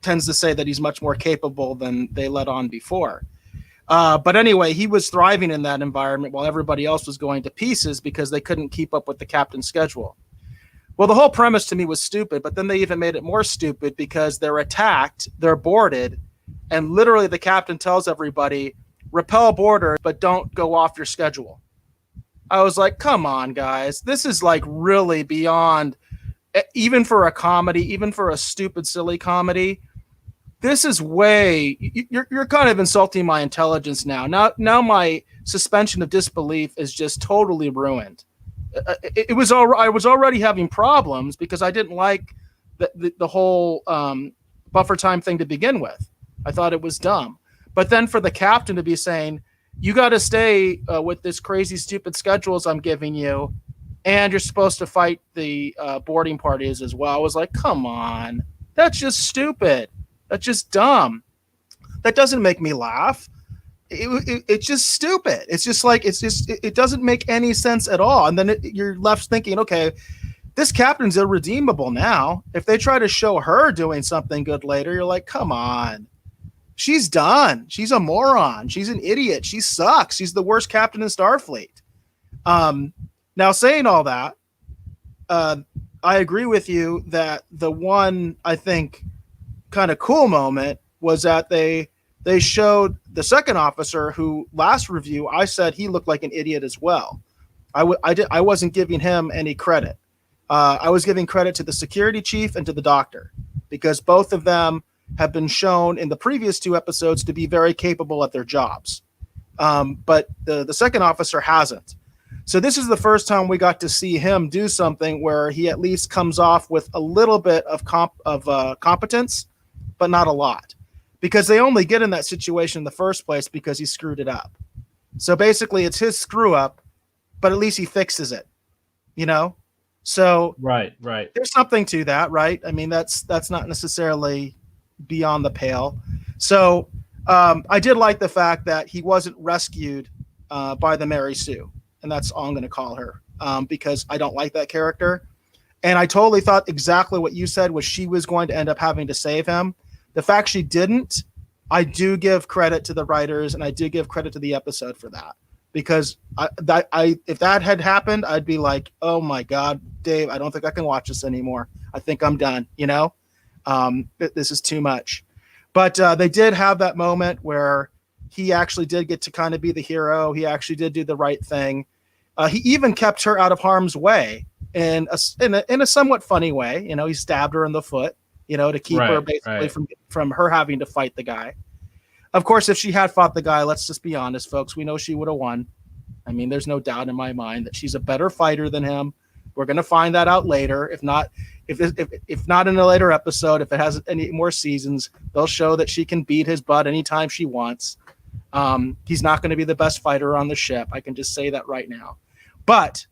tends to say that he's much more capable than they let on before. But anyway, he was thriving in that environment while everybody else was going to pieces because they couldn't keep up with the captain's schedule. Well, the whole premise to me was stupid, but then they even made it more stupid because they're attacked, they're boarded, and literally the captain tells everybody, repel boarders, but don't go off your schedule. I was like, come on, guys. This is like really beyond, even for a comedy, even for a stupid, silly comedy. this is way you're kind of insulting my intelligence now. Now my suspension of disbelief is just totally ruined. I was already having problems because I didn't like the whole buffer time thing to begin with. I thought it was dumb. But then for the captain to be saying, you got to stay with this crazy, stupid schedules I'm giving you, and you're supposed to fight the boarding parties as well. I was like, come on. That's just stupid. That's just dumb. That doesn't make me laugh. It's just stupid. It's just like, it doesn't make any sense at all. And then you're left thinking, okay, this captain's irredeemable now. If they try to show her doing something good later, you're like, come on. She's done. She's a moron. She's an idiot. She sucks. She's the worst captain in Starfleet. Now, saying all that, I agree with you that the one, I think, kind of cool moment was that they showed the second officer who last review, I said he looked like an idiot as well. I wasn't giving him any credit. I was giving credit to the security chief and to the doctor because both of them have been shown in the previous 2 episodes to be very capable at their jobs. But the second officer hasn't. So this is the first time we got to see him do something where he at least comes off with a little bit of competence, but not a lot. Because they only get in that situation in the first place because he screwed it up. So basically it's his screw up, but at least he fixes it, you know? So right. There's something to that, right? I mean, that's not necessarily beyond the pale. So I did like the fact that he wasn't rescued by the Mary Sue, and that's all I'm going to call her because I don't like that character. And I totally thought exactly what you said was she was going to end up having to save him. The fact she didn't, I do give credit to the writers and I do give credit to the episode for that. Because if that had happened, I'd be like, oh my God, Dave, I don't think I can watch this anymore. I think I'm done, you know? This is too much. But they did have that moment where he actually did get to kind of be the hero. He actually did do the right thing. He even kept her out of harm's way in a somewhat funny way. You know, he stabbed her in the foot, you know, to keep her basically from her having to fight the guy. Of course, if she had fought the guy, let's just be honest, folks, we know she would have won. I mean, there's no doubt in my mind that she's a better fighter than him. We're going to find that out later. If not in a later episode, if it has any more seasons, they'll show that she can beat his butt anytime she wants. He's not going to be the best fighter on the ship. I can just say that right now. But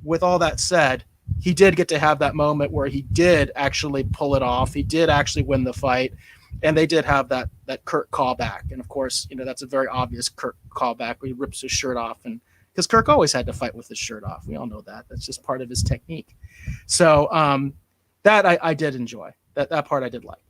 with all that said, he did get to have that moment where he did actually pull it off. He did actually win the fight. And they did have that Kirk callback. And of course, you know, that's a very obvious Kirk callback where he rips his shirt off. And because Kirk always had to fight with his shirt off. We all know that. That's just part of his technique. So that I did enjoy. That part I did like.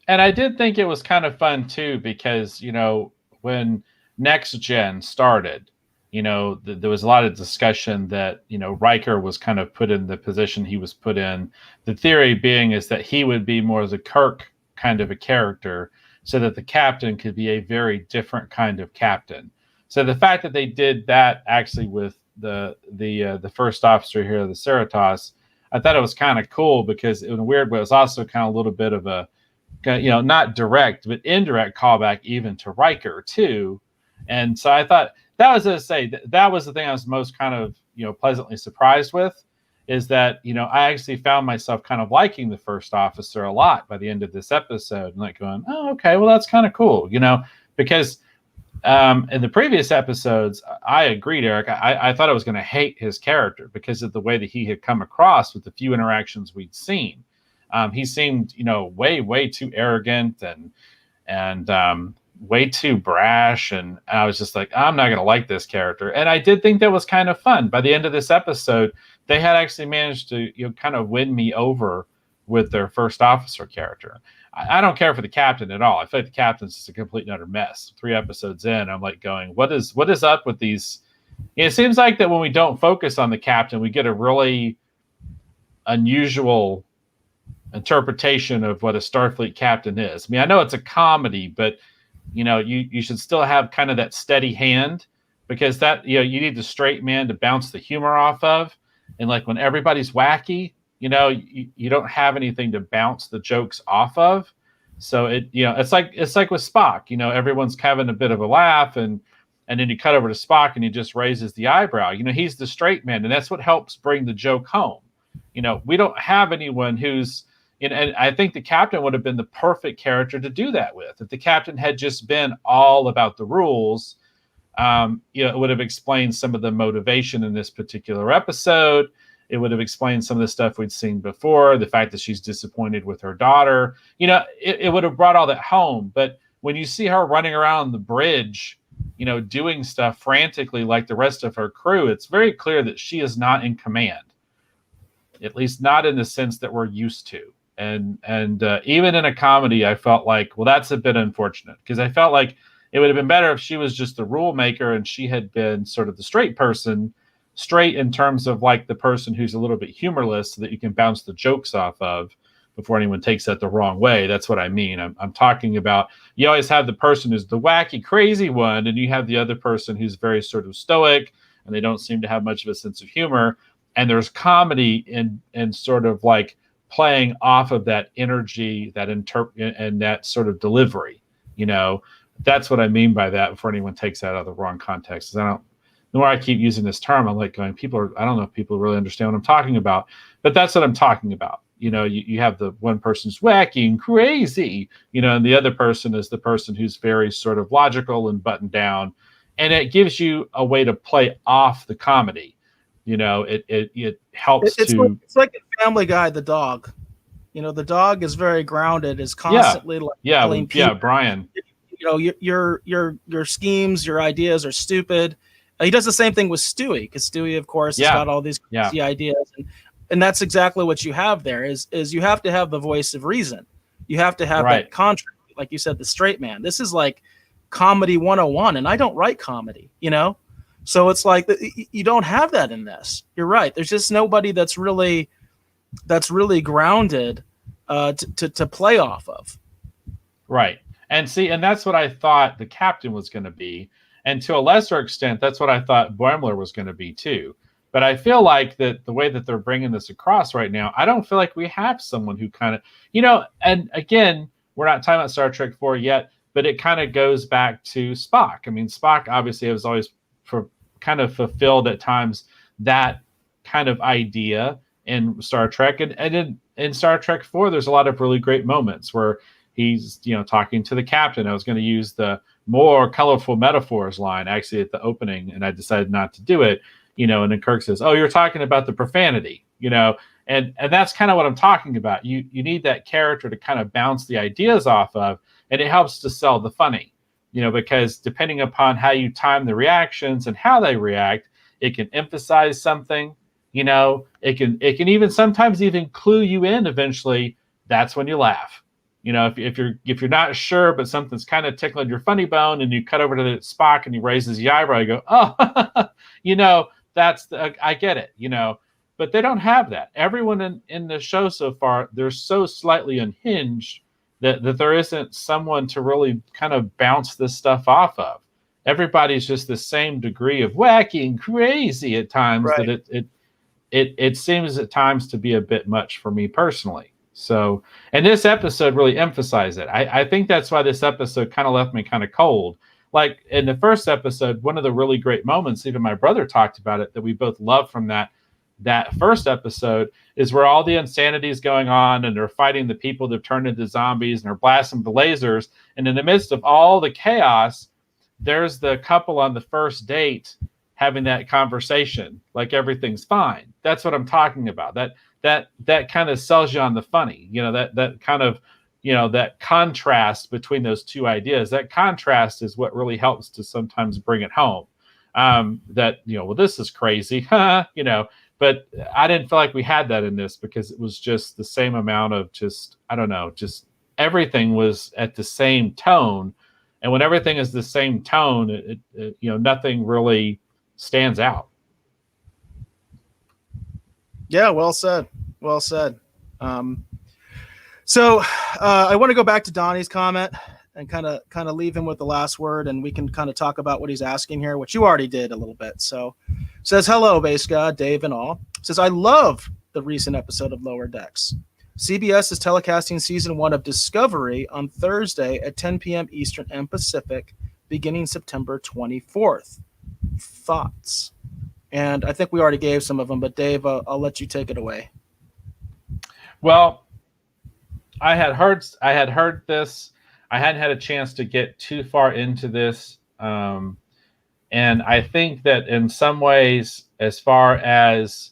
And I did think it was kind of fun too, because, you know, when Next Gen started, you know, there was a lot of discussion that, you know, Riker was kind of put in the position he was put in. The theory being is that he would be more as a Kirk kind of a character so that the captain could be a very different kind of captain. So the fact that they did that actually with the first officer here, the Cerritos, I thought it was kind of cool because in a weird way, it was also kind of a little bit of a, you know, not direct, but indirect callback even to Riker too. And so I thought that was to say that was the thing I was most kind of, you know, pleasantly surprised with, is that, you know, I actually found myself kind of liking the first officer a lot by the end of this episode, and like going, oh, okay, well, that's kind of cool, you know, because in the previous episodes, I agreed, Eric, I thought I was going to hate his character because of the way that he had come across with the few interactions we'd seen. He seemed, you know, way too arrogant and way too brash, and I was just like, I'm not going to like this character. And I did think that was kind of fun. By the end of this episode, they had actually managed to, you know, kind of win me over with their first officer character. I don't care for the captain at all. I feel like the captain's just a complete and utter mess. 3 episodes in, I'm like going, what is up with these? It seems like that when we don't focus on the captain, we get a really unusual interpretation of what a Starfleet captain is. I mean, I know it's a comedy, but you know, you should still have kind of that steady hand, because that, you know, you need the straight man to bounce the humor off of. And like when everybody's wacky, you know, you don't have anything to bounce the jokes off of. So it's like with Spock. Everyone's having a bit of a laugh, and then you cut over to Spock, and he just raises the eyebrow. He's the straight man, and that's what helps bring the joke home. We don't have anyone who's, and I think the captain would have been the perfect character to do that with. If the captain had just been all about the rules, it would have explained some of the motivation in this particular episode. It would have explained some of the stuff we'd seen before, the fact that she's disappointed with her daughter. It would have brought all that home. But when you see her running around the bridge, doing stuff frantically like the rest of her crew, it's very clear that she is not in command, at least not in the sense that we're used to. And even in a comedy, I felt like, well, that's a bit unfortunate, because I felt like it would have been better if she was just the rule maker and she had been sort of the straight person, straight in terms of like the person who's a little bit humorless, so that you can bounce the jokes off of before anyone takes that the wrong way. That's what I mean. I'm talking about, you always have the person who's the wacky, crazy one, and you have the other person who's very sort of stoic, and they don't seem to have much of a sense of humor. And there's comedy in sort of like playing off of that energy, and that sort of delivery. That's what I mean by that, before anyone takes that out of the wrong context. The more I keep using this term, I'm like going, I don't know if people really understand what I'm talking about, but that's what I'm talking about. You have the one person's wacky and crazy, and the other person is the person who's very sort of logical and buttoned down. And it gives you a way to play off the comedy. It helps it's like in Family Guy, the dog. The dog is very grounded, is constantly Brian. Your schemes, your ideas are stupid. He does the same thing with Stewie, because Stewie, of course, has got all these crazy ideas, and that's exactly what you have there. Is you have to have the voice of reason. You have to have that contrast, like you said, the straight man. This is like comedy 101, and I don't write comedy, so it's like you don't have that in this. You're right. There's just nobody that's really grounded to play off of. Right. And that's what I thought the captain was going to be. And to a lesser extent, that's what I thought Boimler was going to be too. But I feel like that the way that they're bringing this across right now, I don't feel like we have someone who kind of, and again, we're not talking about Star Trek 4 yet, but it kind of goes back to Spock. I mean, Spock obviously has always kind of fulfilled at times that kind of idea in Star Trek. And in Star Trek 4, there's a lot of really great moments where he's, talking to the captain. I was going to use the more colorful metaphors line actually at the opening, and I decided not to do it, and then Kirk says, "Oh, you're talking about the profanity," and that's kind of what I'm talking about. You need that character to kind of bounce the ideas off of, and it helps to sell the funny, because depending upon how you time the reactions and how they react, it can emphasize something, it can even sometimes even clue you in eventually. That's when you laugh. If you're not sure, but something's kind of tickling your funny bone, and you cut over to the Spock and he raises the eyebrow, you go, "Oh, I get it," But they don't have that. Everyone in the show so far, they're so slightly unhinged that there isn't someone to really kind of bounce this stuff off of. Everybody's just the same degree of wacky and crazy at times, that it seems at times to be a bit much for me personally. So, and this episode really emphasized it. I think that's why this episode kind of left me kind of cold. Like in the first episode, one of the really great moments, even my brother talked about it, that we both loved from that first episode, is where all the insanity is going on, and they're fighting the people that have turned into zombies, and they're blasting the lasers. And in the midst of all the chaos, there's the couple on the first date having that conversation, like everything's fine. That's what I'm talking about. That kind of sells you on the funny, that kind of, that contrast between those two ideas. That contrast is what really helps to sometimes bring it home. Well, this is crazy, but I didn't feel like we had that in this, because it was just the same amount of just everything was at the same tone. And when everything is the same tone, it nothing really stands out. Yeah, well said. Well said. So I want to go back to Donnie's comment and kind of leave him with the last word, and we can kind of talk about what he's asking here, which you already did a little bit. So says, "Hello, Base God, Dave and all." Says, "I love the recent episode of Lower Decks. CBS is telecasting season 1 of Discovery on Thursday at 10 p.m. Eastern and Pacific, beginning September 24th. Thoughts? And I think we already gave some of them, but Dave, I'll let you take it away. Well, I had heard this. I hadn't had a chance to get too far into this. And I think that in some ways, as far as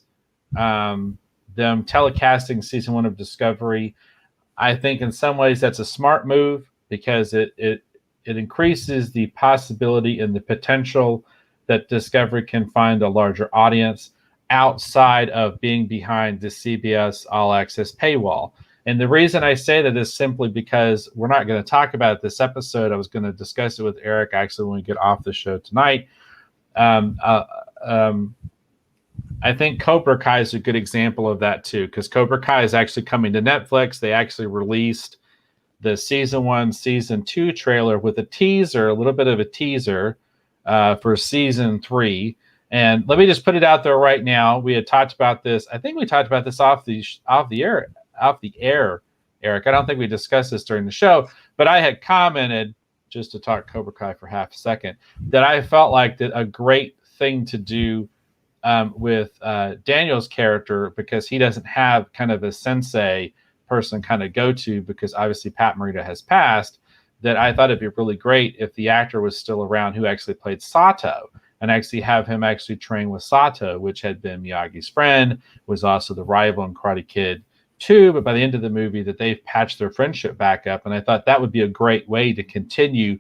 them telecasting season 1 of Discovery, I think in some ways that's a smart move because it increases the possibility and the potential that Discovery can find a larger audience outside of being behind the CBS All Access paywall. And the reason I say that is simply because we're not going to talk about it this episode. I was going to discuss it with Eric actually when we get off the show tonight. I think Cobra Kai is a good example of that too, because Cobra Kai is actually coming to Netflix. They actually released the season 1, season 2 trailer with a little bit of a teaser for season 3. And let me just put it out there right now. We had talked about this. I think we talked about this off the air, Eric. I don't think we discussed this during the show, but I had commented, just to talk Cobra Kai for half a second, that I felt like that a great thing to do with Daniel's character, because he doesn't have kind of a sensei person kind of go to, because obviously Pat Morita has passed, that I thought it'd be really great if the actor was still around who actually played Sato, and actually have him actually train with Sato, which had been Miyagi's friend, was also the rival in Karate Kid 2, but by the end of the movie that they've patched their friendship back up. And I thought that would be a great way to continue,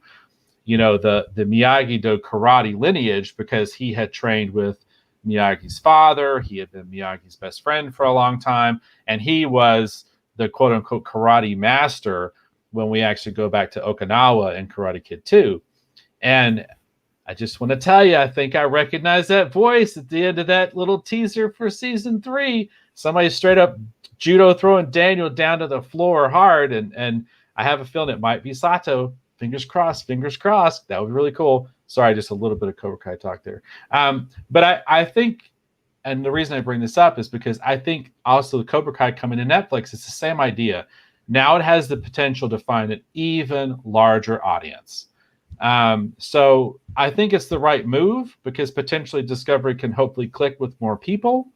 the Miyagi-Do karate lineage, because he had trained with Miyagi's father. He had been Miyagi's best friend for a long time, and he was the quote-unquote karate master when we actually go back to Okinawa in Karate Kid 2. And I just want to tell you, I think I recognize that voice at the end of that little teaser for season 3. Somebody straight up judo throwing Daniel down to the floor hard, and I have a feeling it might be Sato. Fingers crossed. That would be really cool. Sorry, just a little bit of Cobra Kai talk there. But I think, and the reason I bring this up is because I think also the Cobra Kai coming to Netflix, it's the same idea. Now it has the potential to find an even larger audience. So I think it's the right move, because potentially Discovery can hopefully click with more people.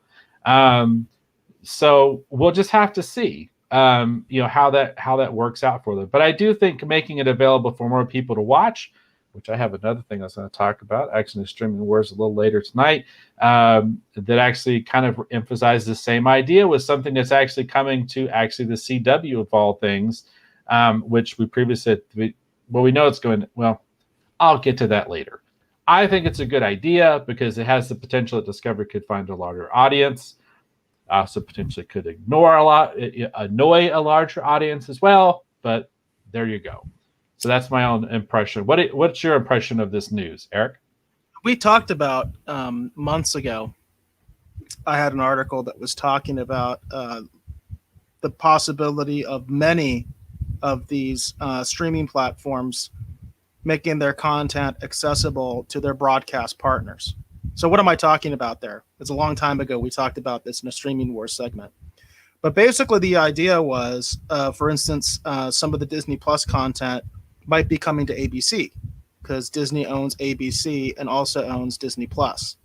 So we'll just have to see, how that works out for them. But I do think making it available for more people to watch, which I have another thing I was going to talk about, actually in Streaming Wars a little later tonight, that actually kind of emphasizes the same idea with something that's actually coming to actually the CW of all things, which we previously said, we know it's going, well, I'll get to that later. I think it's a good idea because it has the potential that Discovery could find a larger audience. Also potentially could annoy a larger audience as well, but there you go. So that's my own impression. What's your impression of this news, Eric? We talked about months ago. I had an article that was talking about the possibility of many of these streaming platforms making their content accessible to their broadcast partners. So what am I talking about there? It's a long time ago. We talked about this in a Streaming Wars segment. But basically the idea was, for instance, some of the Disney Plus content might be coming to ABC, because Disney owns ABC and also owns Disney Plus.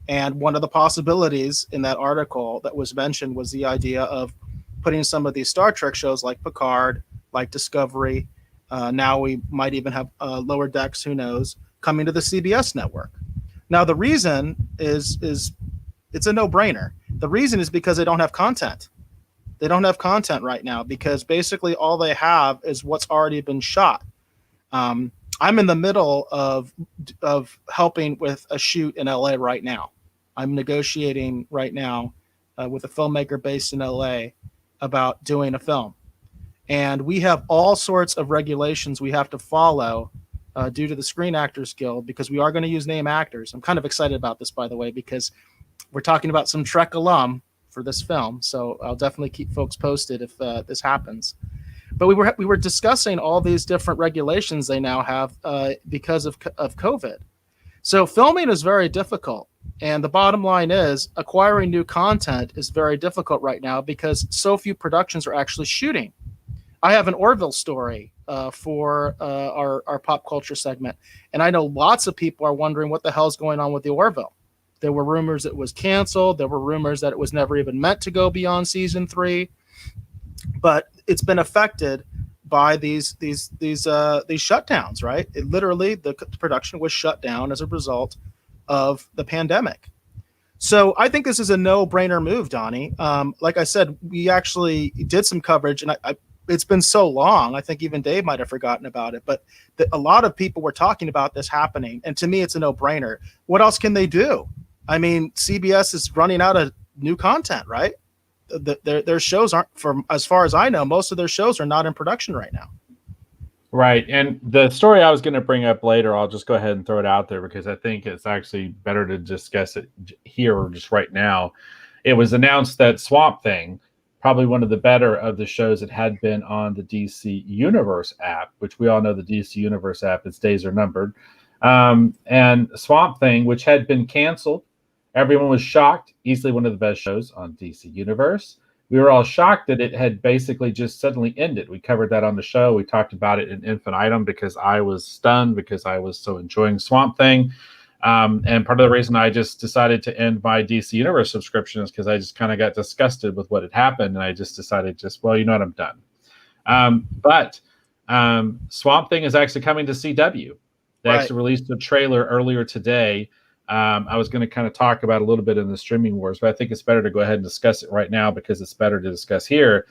And one of the possibilities in that article that was mentioned was the idea of putting some of these Star Trek shows like Picard, like Discovery, now we might even have Lower Decks, who knows, coming to the CBS network. Now, the reason is it's a no-brainer. The reason is because they don't have content. They don't have content right now because basically all they have is what's already been shot. I'm in the middle of helping with a shoot in LA right now. I'm negotiating right now with a filmmaker based in LA about doing a film. And we have all sorts of regulations we have to follow due to the Screen Actors Guild, because we are going to use name actors. I'm kind of excited about this, by the way, because we're talking about some Trek alum for this film. So I'll definitely keep folks posted if this happens. But we were discussing all these different regulations they now have because of COVID. So filming is very difficult. And the bottom line is acquiring new content is very difficult right now because so few productions are actually shooting. I have an Orville story for our pop culture segment. And I know lots of people are wondering what the hell's going on with the Orville. There were rumors it was canceled. There were rumors that it was never even meant to go beyond season 3. But it's been affected by these shutdowns, right? It literally, the production was shut down as a result of the pandemic. So I think this is a no-brainer move, Donnie. Like I said, we actually did some coverage, and it's been so long. I think even Dave might have forgotten about it, but a lot of people were talking about this happening, and to me, it's a no-brainer. What else can they do? I mean, CBS is running out of new content, right? Their shows aren't, from as far as I know, most of their shows are not in production right now. Right. And the story I was going to bring up later, I'll just go ahead and throw it out there because I think it's actually better to discuss it here or just right now. It was announced that Swamp Thing, probably one of the better of the shows that had been on the DC Universe app, which we all know the DC Universe app, its days are numbered. And Swamp Thing, which had been canceled, everyone was shocked, easily one of the best shows on DC Universe. We were all shocked that it had basically just suddenly ended. We covered that on the show. We talked about it in infinitum because I was stunned because I was so enjoying Swamp Thing. And part of the reason I just decided to end my DC Universe subscription is because I just kind of got disgusted with what had happened. And I just decided well, you know what, I'm done. But Swamp Thing is actually coming to CW. They actually released a trailer earlier today. I was going to kind of talk about a little bit in the streaming wars, but I think it's better to go ahead and discuss it right now because it's better to discuss here.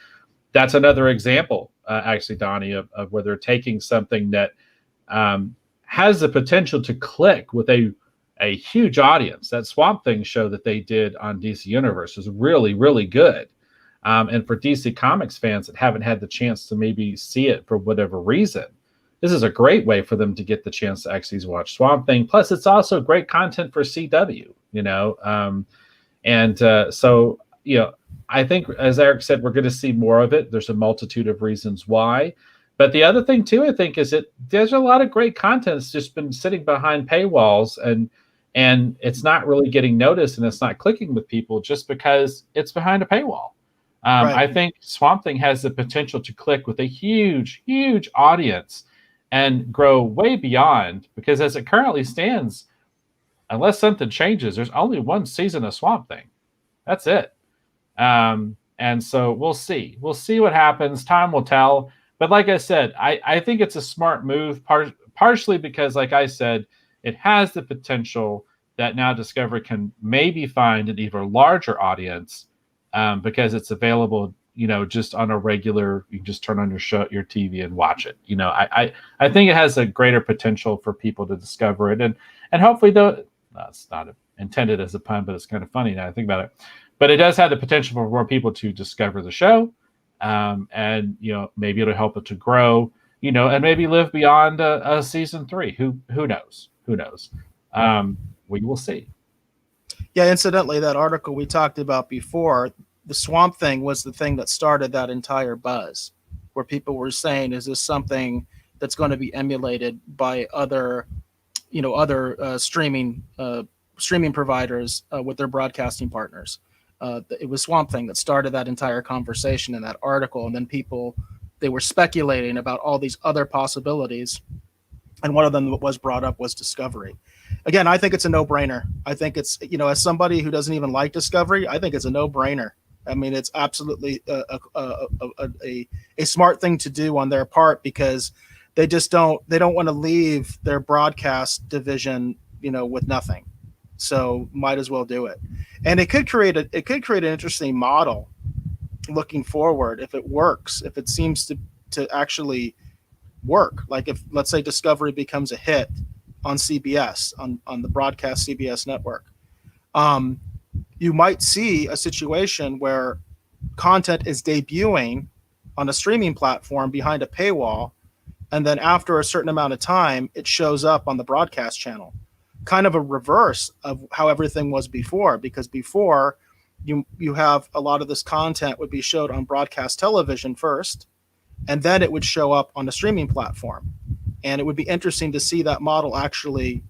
That's another example, actually, Donnie, of where they're taking something that has the potential to click with a huge audience. That Swamp Thing show that they did on DC Universe is really, really good. And for DC Comics fans that haven't had the chance to maybe see it for whatever reason, this is a great way for them to get the chance to actually watch Swamp Thing. Plus, it's also great content for CW, you know. So, you know, I think, as Eric said, we're going to see more of it. There's a multitude of reasons why. But the other thing, too, I think, is that there's a lot of great content that's just been sitting behind paywalls, and it's not really getting noticed, and it's not clicking with people just because it's behind a paywall. I think Swamp Thing has the potential to click with a huge, huge audience and grow way beyond, because as it currently stands, unless something changes, there's only one season of Swamp Thing. That's it. And so we'll see. We'll see what happens. Time will tell. But like I said, I think it's a smart move, partially because, like I said, it has the potential that now Discovery can maybe find an even larger audience because it's available, you know, just on a regular, you can just turn on your TV and watch it. You know, I think it has a greater potential for people to discover it. And hopefully, though, that's not intended as a pun, but it's kind of funny now I think about it. But it does have the potential for more people to discover the show. And, you know, maybe it'll help it to grow, you know, and maybe live beyond a season 3. Who knows? Who knows? We will see. Yeah, incidentally, that article we talked about before, the Swamp Thing was the thing that started that entire buzz, where people were saying, is this something that's going to be emulated by other streaming providers with their broadcasting partners? It was Swamp Thing that started that entire conversation in that article. And then they were speculating about all these other possibilities. And one of them that was brought up was Discovery. Again, I think it's a no-brainer. I think it's, you know, as somebody who doesn't even like Discovery, I think it's a no-brainer. I mean, it's absolutely a smart thing to do on their part, because they don't want to leave their broadcast division, you know, with nothing. So might as well do it. And it could create an interesting model looking forward if it works, if it seems to actually work. Like if, let's say, Discovery becomes a hit on CBS, on the broadcast CBS network, you might see a situation where content is debuting on a streaming platform behind a paywall, and then after a certain amount of time, it shows up on the broadcast channel. Kind of a reverse of how everything was before, because before you have a lot of this content would be showed on broadcast television first, and then it would show up on the streaming platform. And it would be interesting to see that model actually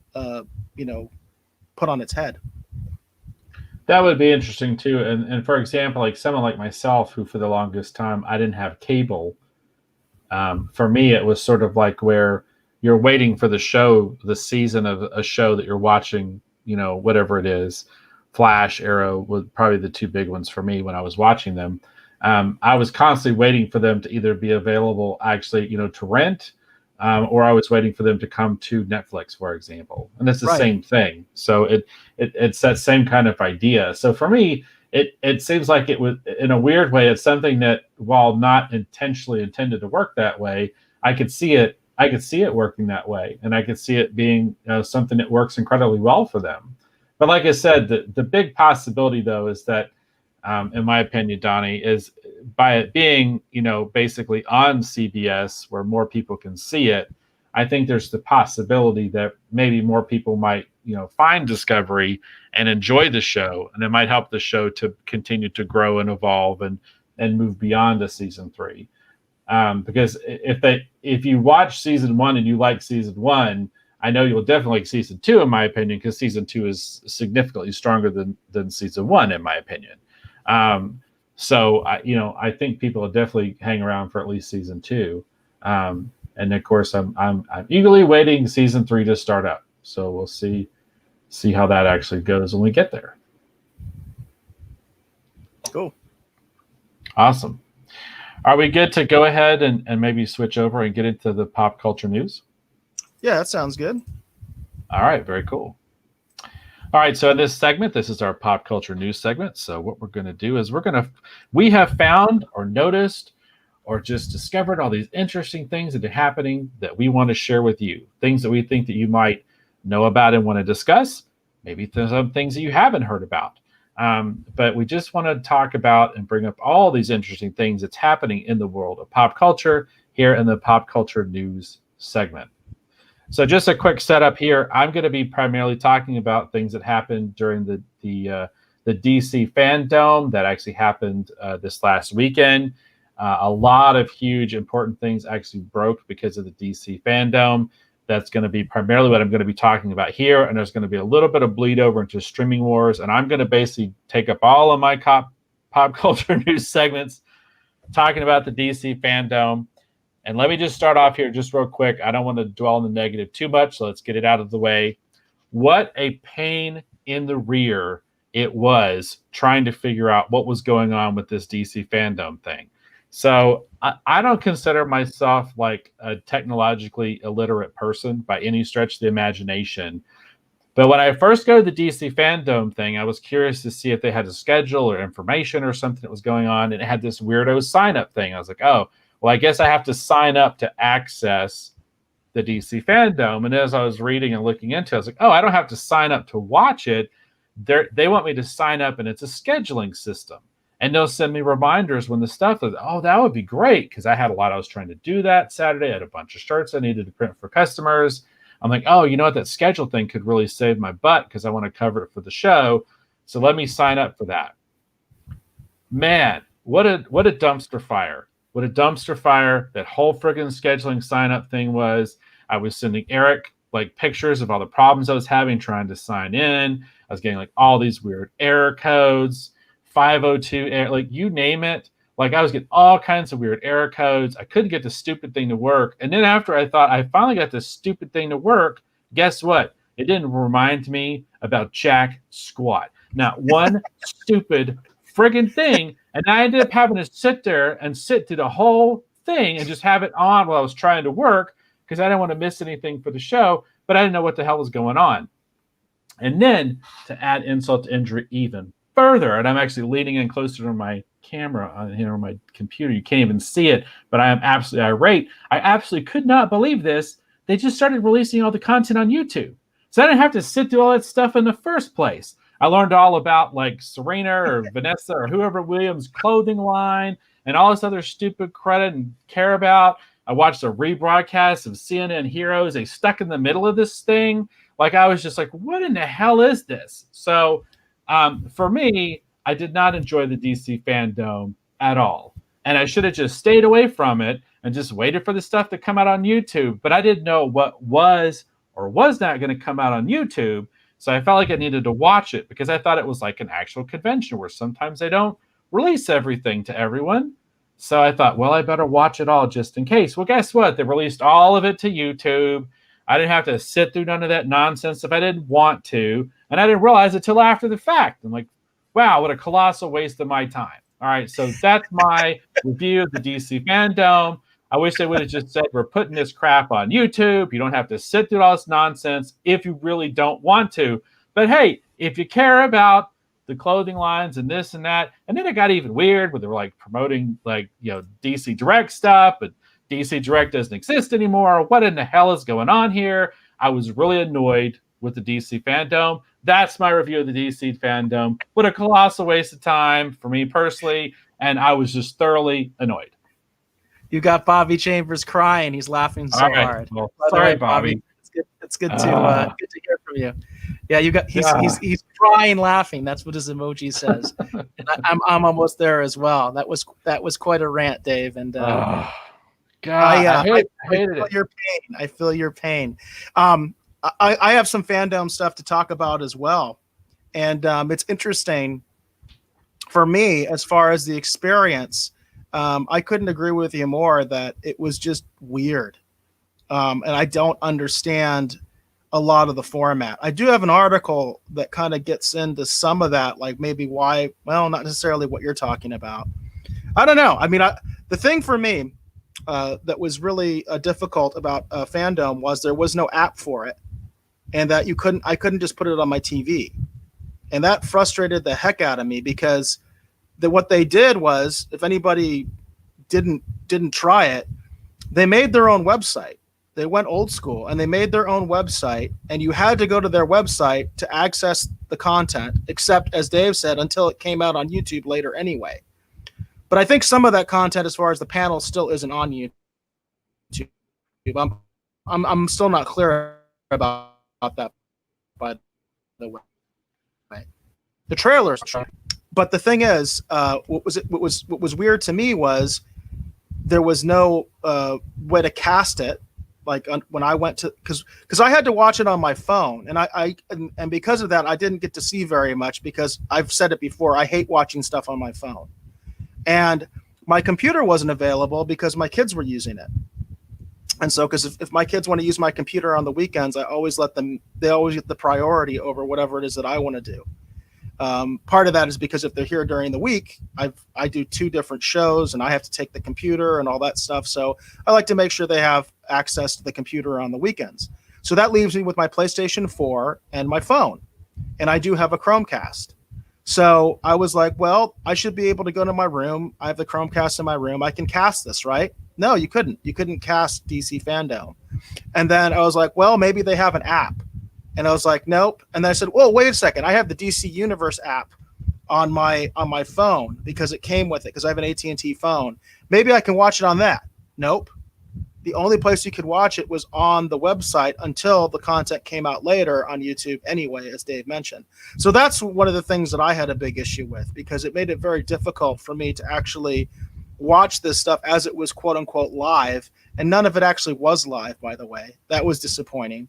put on its head. That would be interesting too. And for example, like someone like myself, who for the longest time I didn't have cable. For me, it was sort of like where you're waiting for the season of a show that you're watching. Whatever it is, Flash, Arrow was probably the two big ones for me when I was watching them. I was constantly waiting for them to either be available, actually, to rent, or I was waiting for them to come to Netflix, for example. And it's the Right. same thing. So it's that same kind of idea. So for me, it seems like it was, in a weird way, it's something that, while not intentionally intended to work that way, I could see it working that way, and I could see it being something that works incredibly well for them. But like I said, the big possibility though is that, in my opinion, Donnie, is by it being basically on CBS where more people can see it. I think there's the possibility that maybe more people might find Discovery and enjoy the show, and it might help the show to continue to grow and evolve and move beyond a season 3. Because if you watch season 1 and you like season 1, I know you'll definitely like season 2, in my opinion, because season 2 is significantly stronger than season 1, in my opinion. So I think people will definitely hang around for at least season 2. And of course, I'm eagerly waiting season 3 to start up. So we'll see how that actually goes when we get there. Cool. Awesome. Are we good to go ahead and maybe switch over and get into the pop culture news? Yeah, that sounds good. All right, very cool. All right, so in this segment, this is our pop culture news segment. So what we're going to do is we have found or noticed or just discovered all these interesting things that are happening that we want to share with you. Things that we think that you might know about and want to discuss. Maybe some things that you haven't heard about. But we just want to talk about and bring up all these interesting things that's happening in the world of pop culture here in the pop culture news segment. So just a quick setup here. I'm going to be primarily talking about things that happened during the DC Fandom that actually happened this last weekend. A lot of huge important things actually broke because of the DC Fandom. That's going to be primarily what I'm going to be talking about here. And there's going to be a little bit of bleed over into streaming wars. And I'm going to basically take up all of my pop culture news segments talking about the DC Fandom. And let me just start off here just real quick. I don't want to dwell on the negative too much, so let's get it out of the way. What a pain in the rear it was trying to figure out what was going on with this DC Fandom thing. So I don't consider myself like a technologically illiterate person by any stretch of the imagination. But when I first go to the DC Fandom thing, I was curious to see if they had a schedule or information or something that was going on. And it had this weirdo sign-up thing. I was like, oh, well, I guess I have to sign up to access the DC Fandom. And as I was reading and looking into it, I was like, oh, I don't have to sign up to watch it. They want me to sign up, and it's a scheduling system. And they'll send me reminders when the stuff is, oh, that would be great. Because I was trying to do that Saturday. I had a bunch of shirts I needed to print for customers. I'm like, oh, you know what? That schedule thing could really save my butt because I want to cover it for the show. So let me sign up for that. Man, what a dumpster fire. What a dumpster fire that whole friggin' scheduling sign-up thing was. I was sending Eric like pictures of all the problems I was having trying to sign in. I was getting like all these weird error codes, 502 error, like you name it. Like I was getting all kinds of weird error codes. I couldn't get the stupid thing to work. And then after I thought I finally got this stupid thing to work, guess what? It didn't remind me about jack squat. Not one stupid friggin' thing. And I ended up having to sit there and sit through the whole thing and just have it on while I was trying to work because I didn't want to miss anything for the show, but I didn't know what the hell was going on. And then to add insult to injury even further, and I'm actually leaning in closer to my camera on here on my computer. You can't even see it, but I am absolutely irate. I absolutely could not believe this. They just started releasing all the content on YouTube. So I didn't have to sit through all that stuff in the first place. I learned all about like Serena or Vanessa or whoever Williams' clothing line and all this other stupid credit and care about. I watched a rebroadcast of CNN Heroes. They stuck in the middle of this thing. Like I was just like, what in the hell is this? So for me, I did not enjoy the DC Fandom at all. And I should have just stayed away from it and just waited for the stuff to come out on YouTube. But I didn't know what was or was not going to come out on YouTube. So I felt like I needed to watch it because I thought it was like an actual convention where sometimes they don't release everything to everyone. So I thought, well, I better watch it all just in case. Well, guess what? They released all of it to YouTube. I didn't have to sit through none of that nonsense if I didn't want to. And I didn't realize it till after the fact. I'm like, wow, what a colossal waste of my time. All right, so that's my review of the DC fandom. I wish they would have just said, we're putting this crap on YouTube. You don't have to sit through all this nonsense if you really don't want to. But hey, if you care about the clothing lines and this and that, and then it got even weird where they were like promoting like, DC Direct stuff, but DC Direct doesn't exist anymore. What in the hell is going on here? I was really annoyed with the DC fandom. That's my review of the DC fandom. What a colossal waste of time for me personally, and I was just thoroughly annoyed. You got Bobby Chambers crying. He's laughing so hard. Well, sorry, Bobby. It's good to hear from you. Yeah, he's crying, laughing. That's what his emoji says. And I'm almost there as well. That was quite a rant, Dave. And God, I feel your pain. I feel your pain. I have some fandom stuff to talk about as well, and it's interesting for me as far as the experience. I couldn't agree with you more that it was just weird. And I don't understand a lot of the format. I do have an article that kind of gets into some of that, like maybe why, well, not necessarily what you're talking about. I don't know. I mean, the thing for me that was really difficult about fandom was there was no app for it, and that I couldn't just put it on my TV. And that frustrated the heck out of me because what they did was, if anybody didn't try it, they made their own website. They went old school and they made their own website, and you had to go to their website to access the content, except, as Dave said, until it came out on YouTube later anyway. But I think some of that content, as far as the panel, still isn't on YouTube. I'm still not clear about that, by the way. The trailers, but the thing is, what was weird to me was there was no way to cast it. Like when I went to, because I had to watch it on my phone, and because of that, I didn't get to see very much because I've said it before. I hate watching stuff on my phone, and my computer wasn't available because my kids were using it. And so, because if my kids want to use my computer on the weekends, I always let them. They always get the priority over whatever it is that I want to do. Part of that is because if they're here during the week, I do 2 different shows and I have to take the computer and all that stuff. So I like to make sure they have access to the computer on the weekends. So that leaves me with my PlayStation 4 and my phone. And I do have a Chromecast. So I was like, well, I should be able to go to my room. I have the Chromecast in my room. I can cast this, right? No, you couldn't. You couldn't cast DC Fandom. And then I was like, well, maybe they have an app. And I was like, nope. And then I said, well, wait a second. I have the DC Universe app on my phone because it came with it because I have an AT&T phone. Maybe I can watch it on that. Nope. The only place you could watch it was on the website until the content came out later on YouTube anyway, as Dave mentioned. So that's one of the things that I had a big issue with because it made it very difficult for me to actually watch this stuff as it was quote unquote live. And none of it actually was live, by the way. That was disappointing.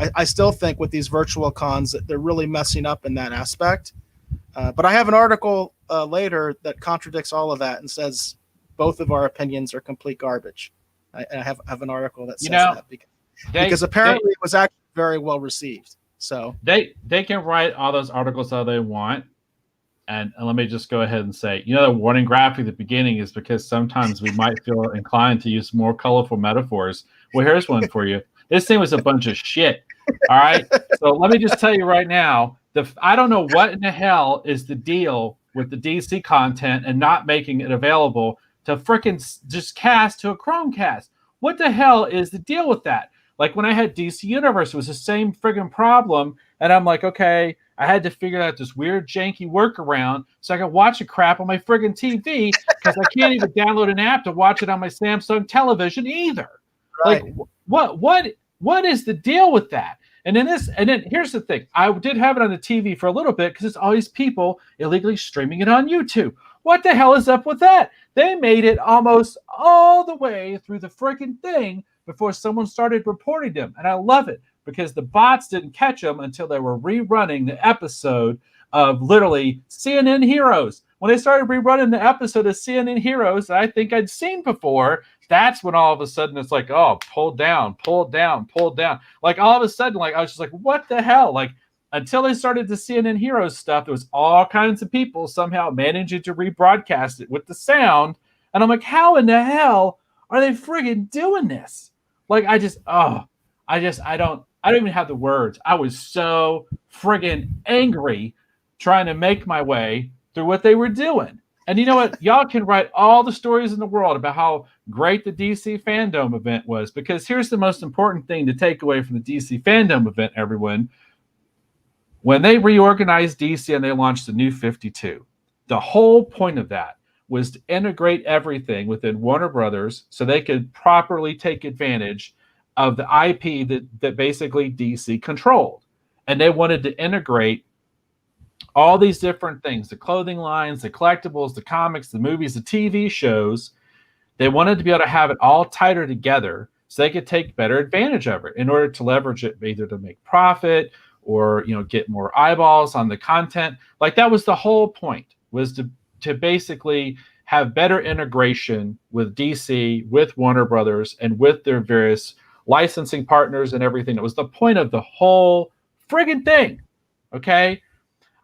I still think with these virtual cons that they're really messing up in that aspect. But I have an article later that contradicts all of that and says both of our opinions are complete garbage. I have an article that says that because apparently it was actually very well received. So they can write all those articles how they want. And let me just go ahead and say, the warning graphic at the beginning is because sometimes we might feel inclined to use more colorful metaphors. Well, here's one for you. This thing was a bunch of shit. All right. So let me just tell you right now, I don't know what in the hell is the deal with the DC content and not making it available to frickin' just cast to a Chromecast. What the hell is the deal with that? Like when I had DC Universe, it was the same friggin' problem. And I'm like, okay, I had to figure out this weird janky workaround so I could watch a crap on my friggin' TV because I can't even download an app to watch it on my Samsung television either. Right. Like what is the deal with that? And then here's the thing. I did have it on the TV for a little bit because it's always people illegally streaming it on YouTube. What the hell is up with that? They made it almost all the way through the freaking thing before someone started reporting them. And I love it because the bots didn't catch them until they were rerunning the episode of literally CNN Heroes. When they started rerunning the episode of CNN Heroes that I think I'd seen before, that's when all of a sudden it's like, oh, pulled down, pulled down, pulled down. Like all of a sudden, like I was just like, what the hell? Like until they started the CNN Heroes stuff, there was all kinds of people somehow managing to rebroadcast it with the sound. And I'm like, how in the hell are they friggin' doing this? Like I don't even have the words. I was so friggin' angry trying to make my way through what they were doing. And you know what? Y'all can write all the stories in the world about how great the DC Fandom event was, because here's the most important thing to take away from the DC Fandom event, everyone. When they reorganized DC and they launched the New 52, the whole point of that was to integrate everything within Warner Brothers so they could properly take advantage of the IP that basically DC controlled. And they wanted to integrate all these different things, the clothing lines, the collectibles, the comics, the movies, the TV shows. They wanted to be able to have it all tighter together so they could take better advantage of it in order to leverage it either to make profit or get more eyeballs on the content. Like that was the whole point, was to basically have better integration with DC, with Warner Brothers, and with their various licensing partners and everything. It was the point of the whole friggin' thing. Okay?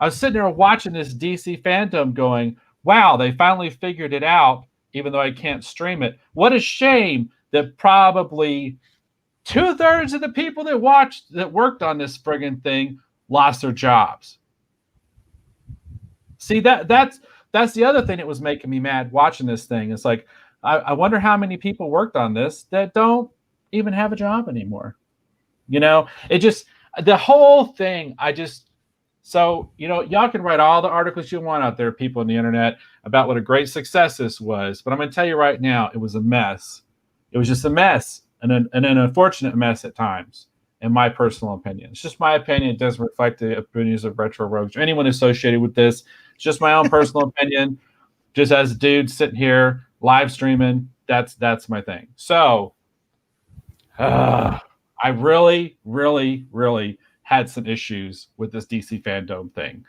I was sitting there watching this DC Fandom going, wow, they finally figured it out, even though I can't stream it. What a shame that probably 2/3 of the people that worked on this friggin' thing lost their jobs. See, that's the other thing that was making me mad watching this thing. It's like, I wonder how many people worked on this that don't even have a job anymore. It just, the whole thing, so, y'all can write all the articles you want out there, people on the internet, about what a great success this was. But I'm going to tell you right now, it was a mess. It was just a mess, and an unfortunate mess at times, in my personal opinion. It's just my opinion. It doesn't reflect the opinions of Retro Rogues or anyone associated with this. It's just my own personal opinion. Just as a dude sitting here live streaming, that's my thing. So, I really, really, really had some issues with this DC Fandom thing.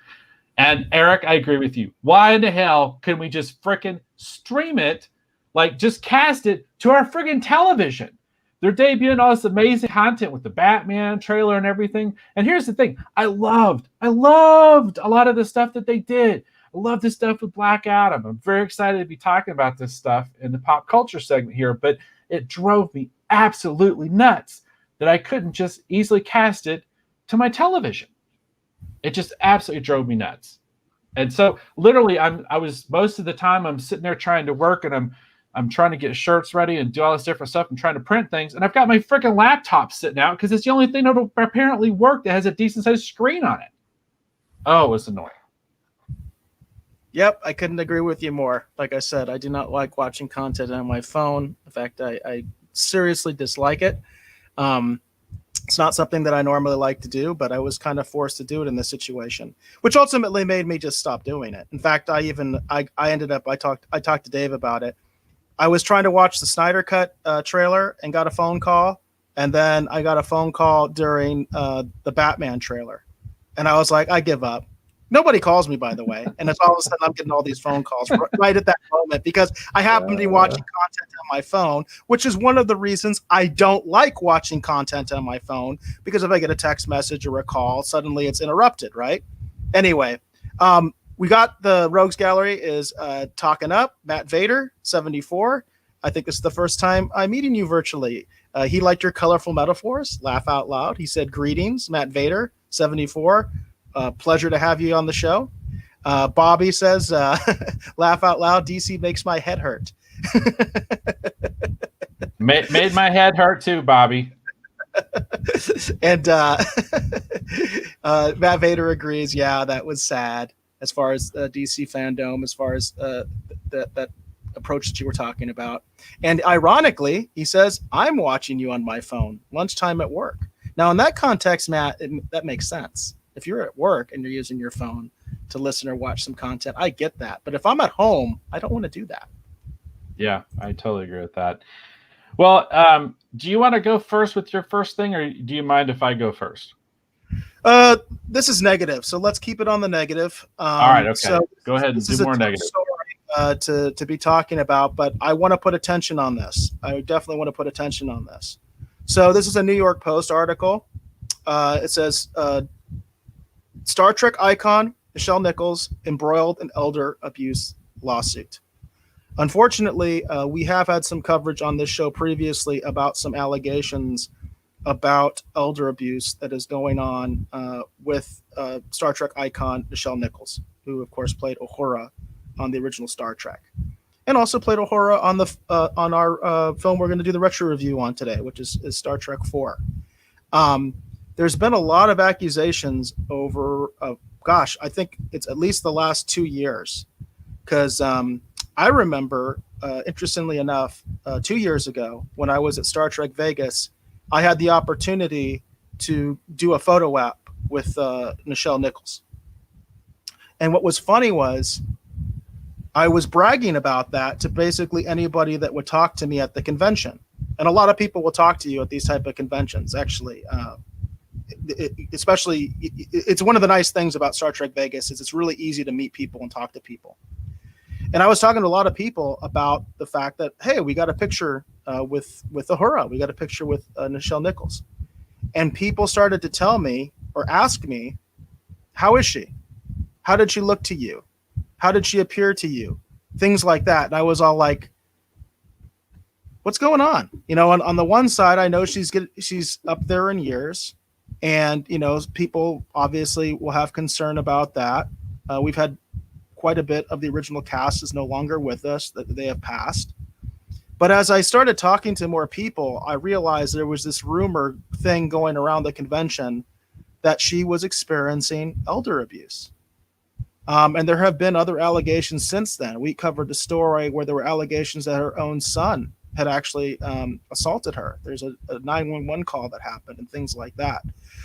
And Eric, I agree with you. Why in the hell couldn't we just frickin' stream it? Like, just cast it to our friggin' television. They're debuting all this amazing content with the Batman trailer and everything. And here's the thing. I loved a lot of the stuff that they did. I love this stuff with Black Adam. I'm very excited to be talking about this stuff in the pop culture segment here, but it drove me absolutely nuts that I couldn't just easily cast it to my television. It just absolutely drove me nuts. And so literally I was most of the time I'm sitting there trying to work, and I'm trying to get shirts ready and do all this different stuff and trying to print things. And I've got my freaking laptop sitting out because it's the only thing that will apparently work that has a decent sized screen on it. Oh, it was annoying. Yep, I couldn't agree with you more. Like I said, I do not like watching content on my phone. In fact, I seriously dislike it. It's not something that I normally like to do, but I was kind of forced to do it in this situation, which ultimately made me just stop doing it. In fact, I talked to Dave about it. I was trying to watch the Snyder Cut trailer and got a phone call, and then I got a phone call during the Batman trailer, and I was like, I give up. Nobody calls me, by the way, and it's all of a sudden I'm getting all these phone calls right at that moment because I happen to be watching content on my phone, which is one of the reasons I don't like watching content on my phone, because if I get a text message or a call, suddenly it's interrupted, right? Anyway, we got the Rogues Gallery is talking up. Matt Vader, 74. I think this is the first time I'm meeting you virtually. He liked your colorful metaphors. Laugh out loud. He said, greetings, Matt Vader, 74. Pleasure to have you on the show. Bobby says, laugh out loud. DC makes my head hurt. Made my head hurt too, Bobby. And Matt Vader agrees. Yeah, that was sad as far as DC Fandom, as far as that approach that you were talking about. And ironically, he says, I'm watching you on my phone, lunchtime at work. Now, in that context, Matt, that makes sense. If you're at work and you're using your phone to listen or watch some content. I get that. But if I'm at home, I don't want to do that. Yeah, I totally agree with that. Well, do you want to go first with your first thing, or do you mind if I go first? This is negative, so let's keep it on the negative. All right, okay. So Go ahead and this do is a more tough negative. story to be talking about, but I want to put attention on this. I definitely want to put attention on this. So this is a New York Post article. It says Star Trek icon Nichelle Nichols embroiled in elder abuse lawsuit. Unfortunately, we have had some coverage on this show previously about some allegations about elder abuse that is going on with Star Trek icon Nichelle Nichols, who of course played Uhura on the original Star Trek, and also played Uhura on the on our film we're going to do the retro review on today, which is Star Trek 4. There's been a lot of accusations over, gosh, I think it's at least the last 2 years, because I remember, interestingly enough, 2 years ago when I was at Star Trek Vegas, I had the opportunity to do a photo op with Nichelle Nichols. And what was funny was I was bragging about that to basically anybody that would talk to me at the convention. And a lot of people will talk to you at these type of conventions, actually. Especially, it's one of the nice things about Star Trek Vegas is it's really easy to meet people and talk to people. And I was talking to a lot of people about the fact that, hey, we got a picture with Uhura. We got a picture with Nichelle Nichols. And people started to tell me or ask me, how is she? How did she look to you? How did she appear to you? Things like that. And I was all like, what's going on? You know, on the one side, I know she's up there in years. And, you know, people obviously will have concern about that. We've had quite a bit of the original cast is no longer with us, that they have passed. But as I started talking to more people, I realized there was this rumor thing going around the convention that she was experiencing elder abuse. And there have been other allegations since then. We covered the story where there were allegations that her own son had actually assaulted her. There's a 911 call that happened and things like that.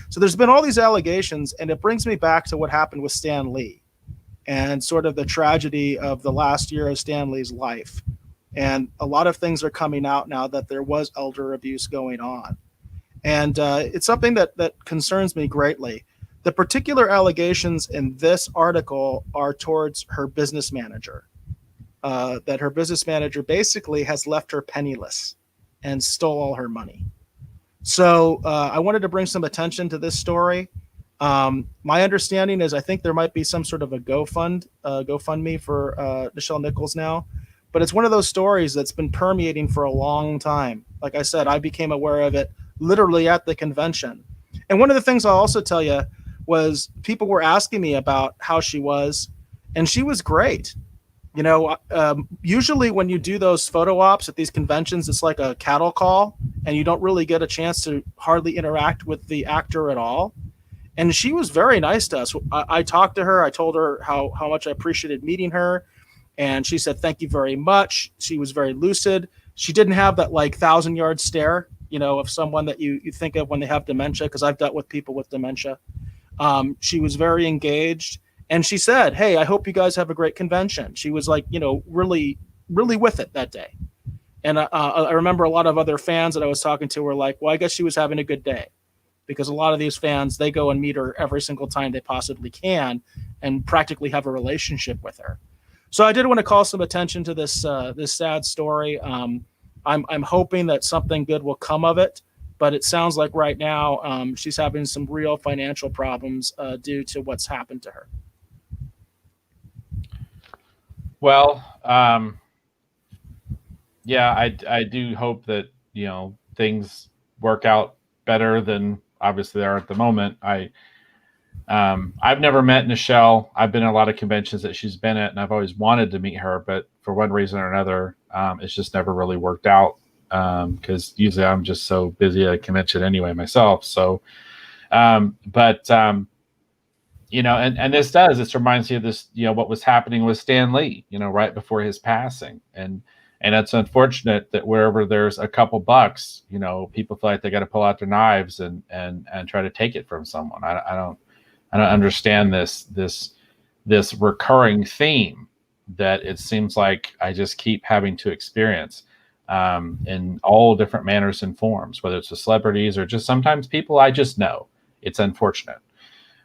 So there's been all these allegations, and it brings me back to what happened with Stan Lee and sort of the tragedy of the last year of Stan Lee's life. And a lot of things are coming out now that there was elder abuse going on. And it's something that concerns me greatly. The particular allegations in this article are towards her business manager, that her business manager basically has left her penniless and stole all her money. So I wanted to bring some attention to this story. My understanding is I think there might be some sort of a GoFundMe for Nichelle Nichols now, but it's one of those stories that's been permeating for a long time. Like I said, I became aware of it literally at the convention. And one of the things I'll also tell you was people were asking me about how she was, and she was great. You know, usually when you do those photo ops at these conventions, it's like a cattle call, and you don't really get a chance to hardly interact with the actor at all. And she was very nice to us. I talked to her. I told her how much I appreciated meeting her. And she said, thank you very much. She was very lucid. She didn't have that like 1,000-yard stare, you know, of someone that you think of when they have dementia, because I've dealt with people with dementia. She was very engaged. And she said, hey, I hope you guys have a great convention. She was like, you know, really, really with it that day. And I remember a lot of other fans that I was talking to were like, well, I guess she was having a good day. Because a lot of these fans, they go and meet her every single time they possibly can and practically have a relationship with her. So I did want to call some attention to this this sad story. I'm hoping that something good will come of it, but it sounds like right now she's having some real financial problems due to what's happened to her. Well, yeah, I do hope that, you know, things work out better than obviously they are at the moment. I've never met Nichelle. I've been at a lot of conventions that she's been at, and I've always wanted to meet her, but for one reason or another, it's just never really worked out. Because usually I'm just so busy at a convention anyway myself. So, you know, and this reminds me of this, you know, what was happening with Stan Lee, you know, right before his passing. And it's unfortunate that wherever there's a couple bucks, you know, people feel like they got to pull out their knives and try to take it from someone. I don't understand this this recurring theme that it seems like I just keep having to experience in all different manners and forms, whether it's with celebrities or just sometimes people I just know. It's unfortunate.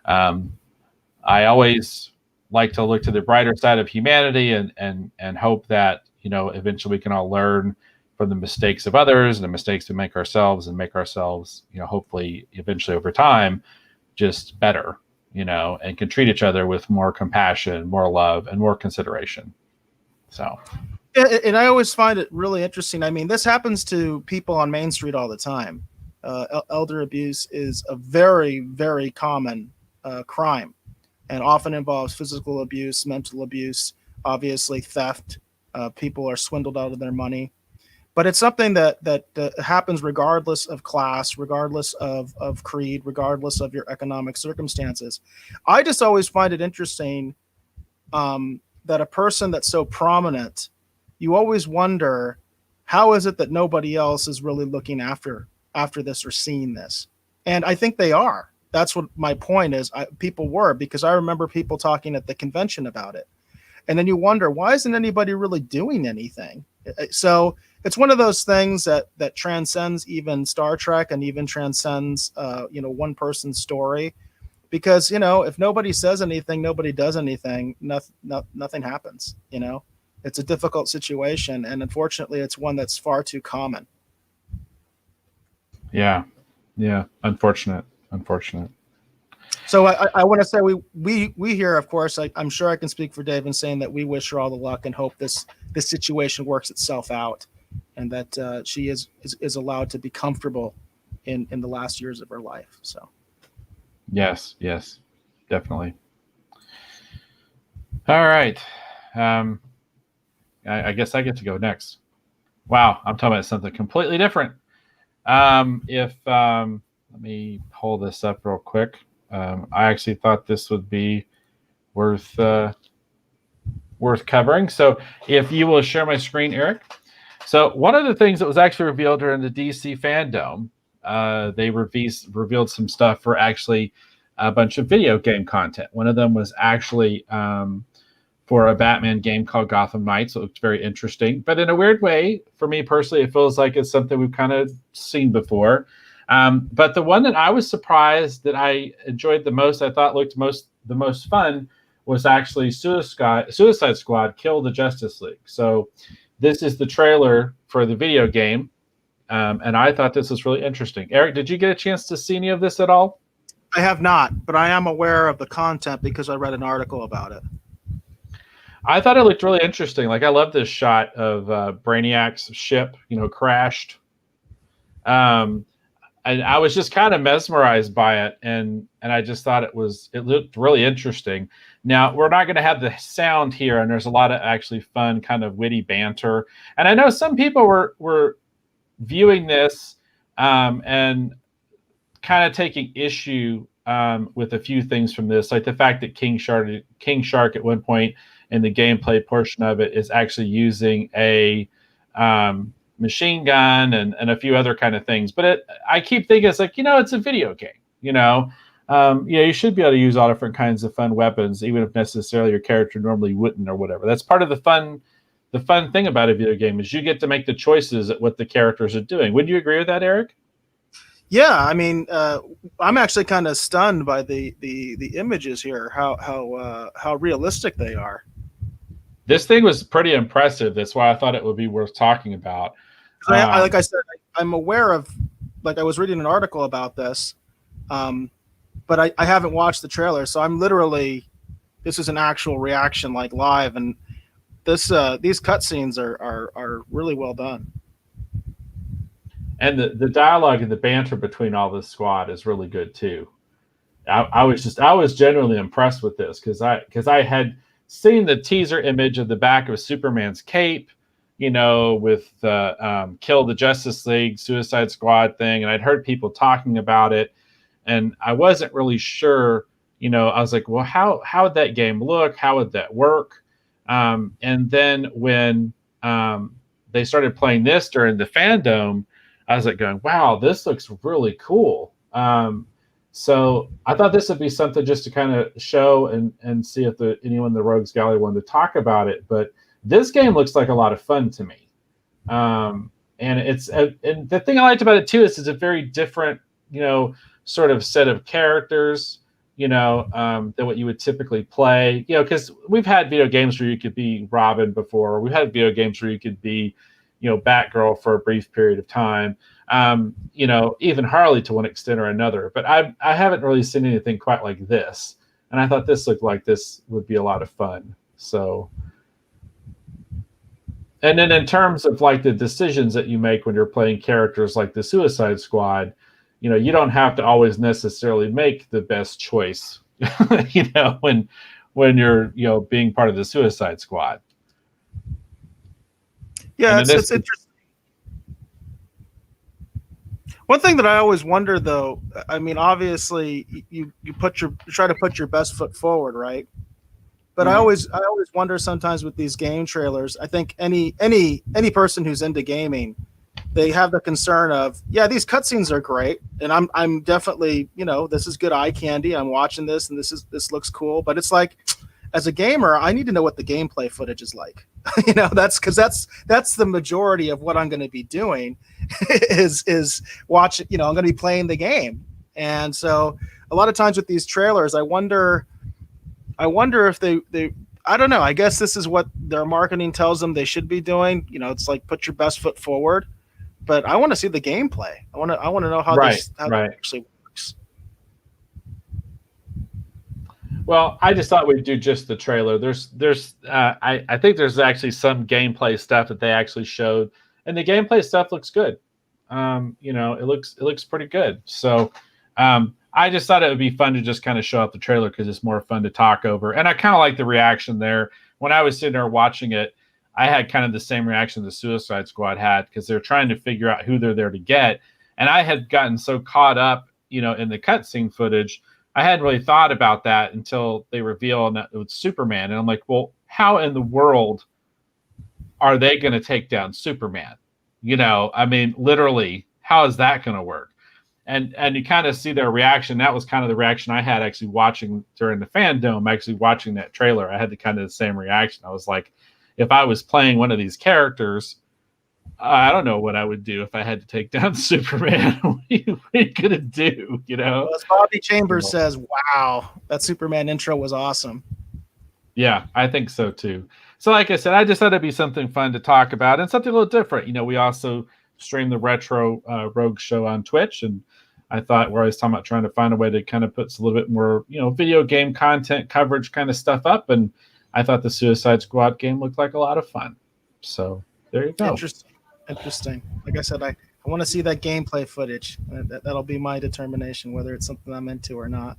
I always like to look to the brighter side of humanity and hope that, eventually we can all learn from the mistakes of others and the mistakes we make ourselves, and make ourselves, hopefully eventually over time, just better, and can treat each other with more compassion, more love, and more consideration. So. And I always find it really interesting. I mean, this happens to people on Main Street all the time. Elder abuse is a very, very common crime, and often involves physical abuse, mental abuse, obviously theft. People are swindled out of their money. But it's something that happens regardless of class, regardless of creed, regardless of your economic circumstances. I just always find it interesting that a person that's so prominent, you always wonder, how is it that nobody else is really looking after this or seeing this? And I think they are. That's what my point is. People were, because I remember people talking at the convention about it. And then you wonder, why isn't anybody really doing anything? So it's one of those things that transcends even Star Trek, and even transcends, one person's story. Because, if nobody says anything, nobody does anything, nothing happens, It's a difficult situation, and unfortunately, it's one that's far too common. Yeah. Unfortunate. So I want to say we here, of course, I'm sure I can speak for Dave in saying that we wish her all the luck and hope this situation works itself out, and that she is allowed to be comfortable in the last years of her life. So. Yes, definitely. All right. I guess I get to go next. Wow, I'm talking about something completely different. Let me pull this up real quick. I actually thought this would be worth covering. So if you will share my screen, Eric. So one of the things that was actually revealed during the DC Fandom, they revealed some stuff for actually a bunch of video game content. One of them was actually for a Batman game called Gotham Knights. It looked very interesting. But in a weird way, for me personally, it feels like it's something we've kind of seen before. But the one that I was surprised that I enjoyed the most, I thought looked the most fun, was actually Suicide Squad Kill the Justice League. So this is the trailer for the video game. And I thought this was really interesting. Eric, did you get a chance to see any of this at all? I have not, but I am aware of the content because I read an article about it. I thought it looked really interesting. Like, I love this shot of Brainiac's ship, crashed. And I was just kind of mesmerized by it, and I just thought it looked really interesting. Now, we're not going to have the sound here, and there's a lot of actually fun kind of witty banter. And I know some people were viewing this and kind of taking issue with a few things from this, like the fact that King Shark at one point in the gameplay portion of it is actually using a machine gun and a few other kind of things. But I keep thinking, it's like, it's a video game, you should be able to use all different kinds of fun weapons, even if necessarily your character normally wouldn't or whatever. That's part of the fun thing about a video game, is you get to make the choices at what the characters are doing. Would you agree with that, Eric? Yeah, I mean, I'm actually kind of stunned by the images here, how realistic they are. This thing was pretty impressive. That's why I thought it would be worth talking about. Like I said, I'm aware of, like, I was reading an article about this, but I haven't watched the trailer, so I'm literally, this is an actual reaction, like live, and these cutscenes are really well done. And the dialogue and the banter between all this squad is really good too. I was genuinely impressed with this because I had seen the teaser image of the back of Superman's cape, with the Kill the Justice League, Suicide Squad thing, and I'd heard people talking about it, and I wasn't really sure. I was like, well, how would that game look? How would that work? And then when they started playing this during the fandom, I was like going, wow, this looks really cool. So I thought this would be something just to kind of show and see if anyone in the Rogues Gallery wanted to talk about it. But this game looks like a lot of fun to me. And and the thing I liked about it too is it's a very different, sort of set of characters, than what you would typically play, because we've had video games where you could be Robin before. We've had video games where you could be, Batgirl for a brief period of time. Even Harley to one extent or another. But I haven't really seen anything quite like this. And I thought this looked like this would be a lot of fun. So, and then in terms of like the decisions that you make when you're playing characters like the Suicide Squad, you don't have to always necessarily make the best choice, when you're, being part of the Suicide Squad. Yeah, it's interesting. One thing that I always wonder, though, I mean, obviously, you try to put your best foot forward, right? But I always wonder sometimes with these game trailers. I think any person who's into gaming, they have the concern of, yeah, these cutscenes are great, and I'm definitely, this is good eye candy. I'm watching this, and this looks cool. But it's like, as a gamer, I need to know what the gameplay footage is like. That's because that's the majority of what I'm going to be doing is watching. I'm going to be playing the game, and so a lot of times with these trailers, I wonder if they I don't know. I guess this is what their marketing tells them they should be doing. It's like put your best foot forward, but I want to see the gameplay. I want to know how this actually works. Well, I just thought we'd do just the trailer. I think there's actually some gameplay stuff that they actually showed, and the gameplay stuff looks good. It looks pretty good. So, I just thought it would be fun to just kind of show up the trailer because it's more fun to talk over. And I kind of like the reaction there. When I was sitting there watching it, I had kind of the same reaction the Suicide Squad had because they're trying to figure out who they're there to get. And I had gotten so caught up, in the cutscene footage, I hadn't really thought about that until they reveal that it was Superman. And I'm like, well, how in the world are they going to take down Superman? I mean, literally, how is that going to work? And you kind of see their reaction. That was kind of the reaction I had actually watching during the fandom, actually watching that trailer. I had the kind of the same reaction. I was like, if I was playing one of these characters, I don't know what I would do if I had to take down Superman. What are you going to do, Well, as Bobby Chambers says, wow, that Superman intro was awesome. Yeah, I think so too. So like I said, I just thought it'd be something fun to talk about and something a little different. We also stream the Retro Rogue show on Twitch, and I thought we're always talking about trying to find a way to kind of put a little bit more, video game content coverage kind of stuff up. And I thought the Suicide Squad game looked like a lot of fun. So there you go. Interesting. Like I said, I want to see that gameplay footage. That'll be my determination whether it's something I'm into or not.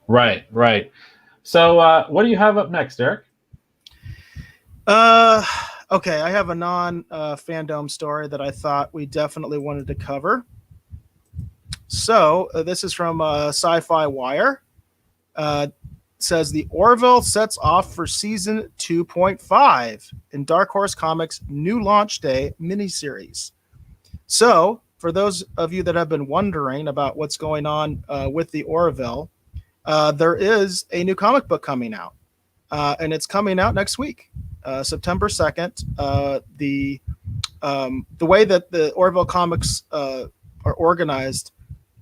Right. So what do you have up next, Eric? Okay, I have a non-fandom story that I thought we definitely wanted to cover. So this is from Sci-Fi Wire. Says the Orville sets off for season 2.5 in Dark Horse Comics' new launch day miniseries. So, for those of you that have been wondering about what's going on with the Orville, there is a new comic book coming out, and it's coming out next week, September 2nd. The way that the Orville comics are organized,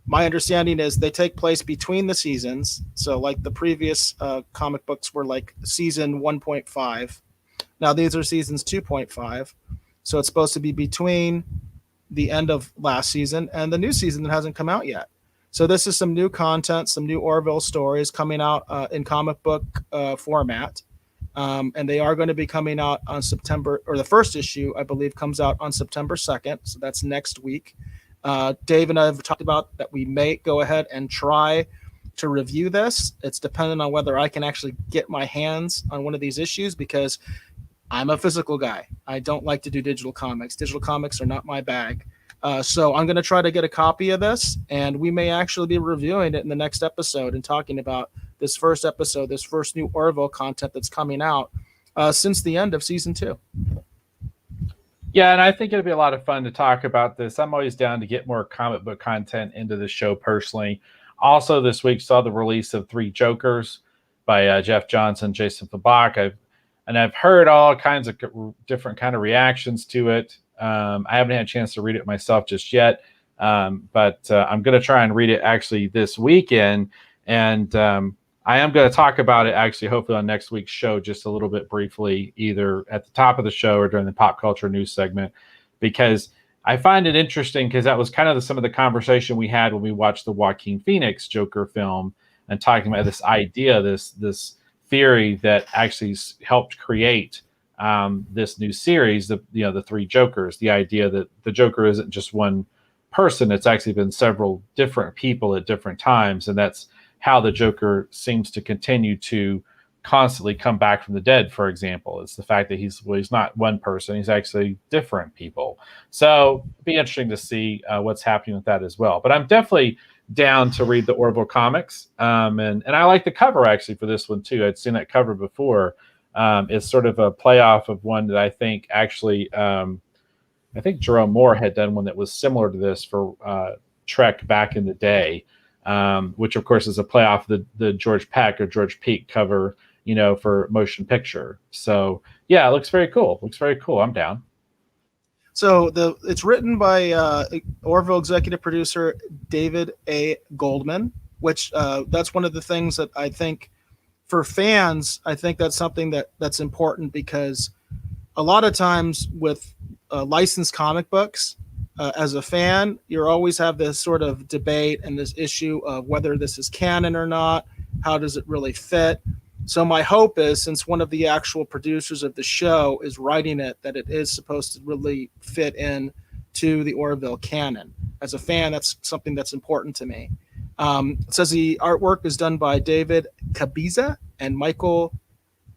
my understanding is they take place between the seasons. So like the previous comic books were like season 1.5. Now these are seasons 2.5. So it's supposed to be between the end of last season and the new season that hasn't come out yet. So this is some new content, some new Orville stories coming out in comic book format. And they are going to be coming out on September, or the first issue, I believe, comes out on September 2nd. So that's next week. Dave and I have talked about that we may go ahead and try to review this. It's dependent on whether I can actually get my hands on one of these issues because I'm a physical guy. I don't like to do digital comics. Digital comics are not my bag. So I'm going to try to get a copy of this, and we may actually be reviewing it in the next episode and talking about this first episode, this first new Orville content that's coming out since the end of season 2. Yeah, and I think it'll be a lot of fun to talk about this. I'm always down to get more comic book content into the show personally. Also, this week saw the release of Three Jokers by Jeff Johnson, Jason Fabak. I've heard all kinds of different kind of reactions to it. I haven't had a chance to read it myself just yet, but I'm going to try and read it actually this weekend. And I am going to talk about it actually, hopefully on next week's show, just a little bit briefly, either at the top of the show or during the pop culture news segment, because I find it interesting because that was kind of some of the conversation we had when we watched the Joaquin Phoenix Joker film and talking about this idea, this theory that actually helped create this new series, the Three Jokers, the idea that the Joker isn't just one person; it's actually been several different people at different times, and that's how the Joker seems to continue to constantly come back from the dead, for example. It's the fact that he's not one person, he's actually different people. So it'd be interesting to see what's happening with that as well. But I'm definitely down to read the Orville comics. And I like the cover actually for this one too. I'd seen that cover before. It's sort of a playoff of one that I think actually, I think Jerome Moore had done one that was similar to this for Trek back in the day. Which of course is a playoff of the George Peck or George Peak cover, for motion picture. So yeah, it looks very cool. I'm down. So it's written by Orville executive producer David A. Goldman, which that's one of the things that I think for fans, I think that's something that's important, because a lot of times with licensed comic books, as a fan, you always have this sort of debate and this issue of whether this is canon or not. How does it really fit? So my hope is, since one of the actual producers of the show is writing it, that it is supposed to really fit in to the Orville canon. As a fan, that's something that's important to me. It says the artwork is done by David Cabiza and Michael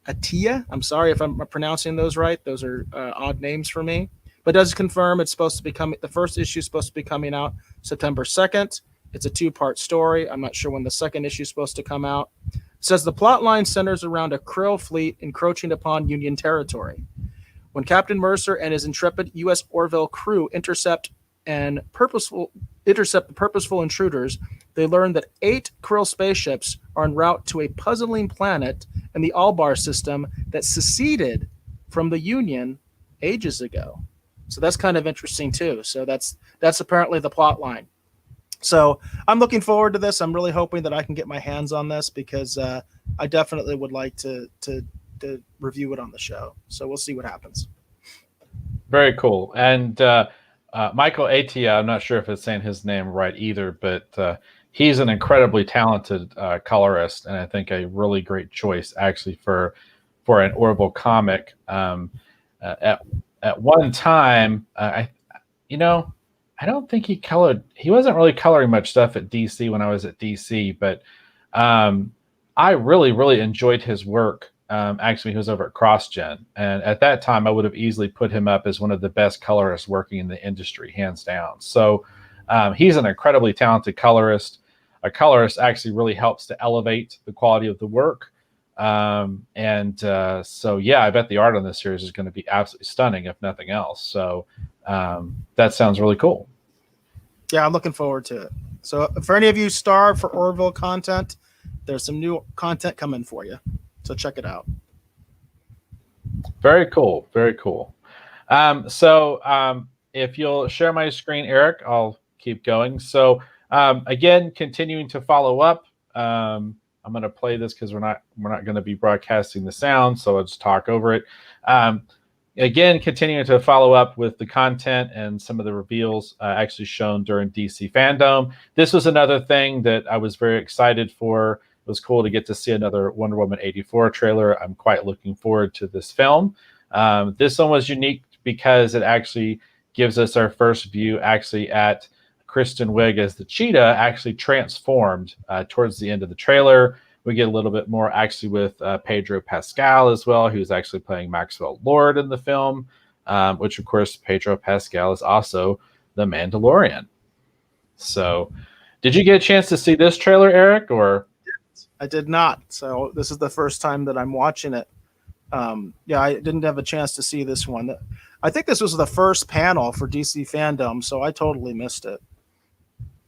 Atia. I'm sorry if I'm pronouncing those right. Those are odd names for me. But does confirm it's supposed to be coming. The first issue is supposed to be coming out September 2nd. It's a 2-part story. I'm not sure when the second issue is supposed to come out. It says the plot line centers around a Krill fleet encroaching upon Union territory. When Captain Mercer and his intrepid U.S. Orville crew intercept the purposeful intruders, they learn that 8 Krill spaceships are en route to a puzzling planet in the Albar system that seceded from the Union ages ago. So that's kind of interesting too. So that's apparently the plot line. So I'm looking forward to this. I'm really hoping that I can get my hands on this, because I definitely would like to review it on the show. So we'll see what happens. Very cool. And Michael Atia, I'm not sure if it's saying his name right either, but he's an incredibly talented colorist, and I think a really great choice actually for an Orville comic. At one time, I don't think he colored. He wasn't really coloring much stuff at DC when I was at DC, but I really, really enjoyed his work. Actually, he was over at CrossGen, and at that time, I would have easily put him up as one of the best colorists working in the industry, hands down. So he's an incredibly talented colorist. A colorist actually really helps to elevate the quality of the work. So yeah, I bet the art on this series is going to be absolutely stunning, if nothing else. So that sounds really cool. Yeah, I'm looking forward to it. So for any of you starved for Orville content, there's some new content coming for you. So check it out. Very cool. If you'll share my screen, Eric, I'll keep going. So again, continuing to follow up. I'm going to play this because we're not going to be broadcasting the sound, so I'll just talk over it. Again, continuing to follow up with the content and some of the reveals actually shown during DC Fandom. This was another thing that I was very excited for. It was cool to get to see another Wonder Woman 84 trailer. I'm quite looking forward to this film. This one was unique because it actually gives us our first view actually at Kristen Wiig as the cheetah actually transformed towards the end of the trailer. We get a little bit more actually with Pedro Pascal as well, who's actually playing Maxwell Lord in the film, which of course Pedro Pascal is also the Mandalorian. So did you get a chance to see this trailer, Eric? Or I did not. So this is the first time that I'm watching it. Yeah, I didn't have a chance to see this one. I think this was the first panel for DC Fandom, so I totally missed it.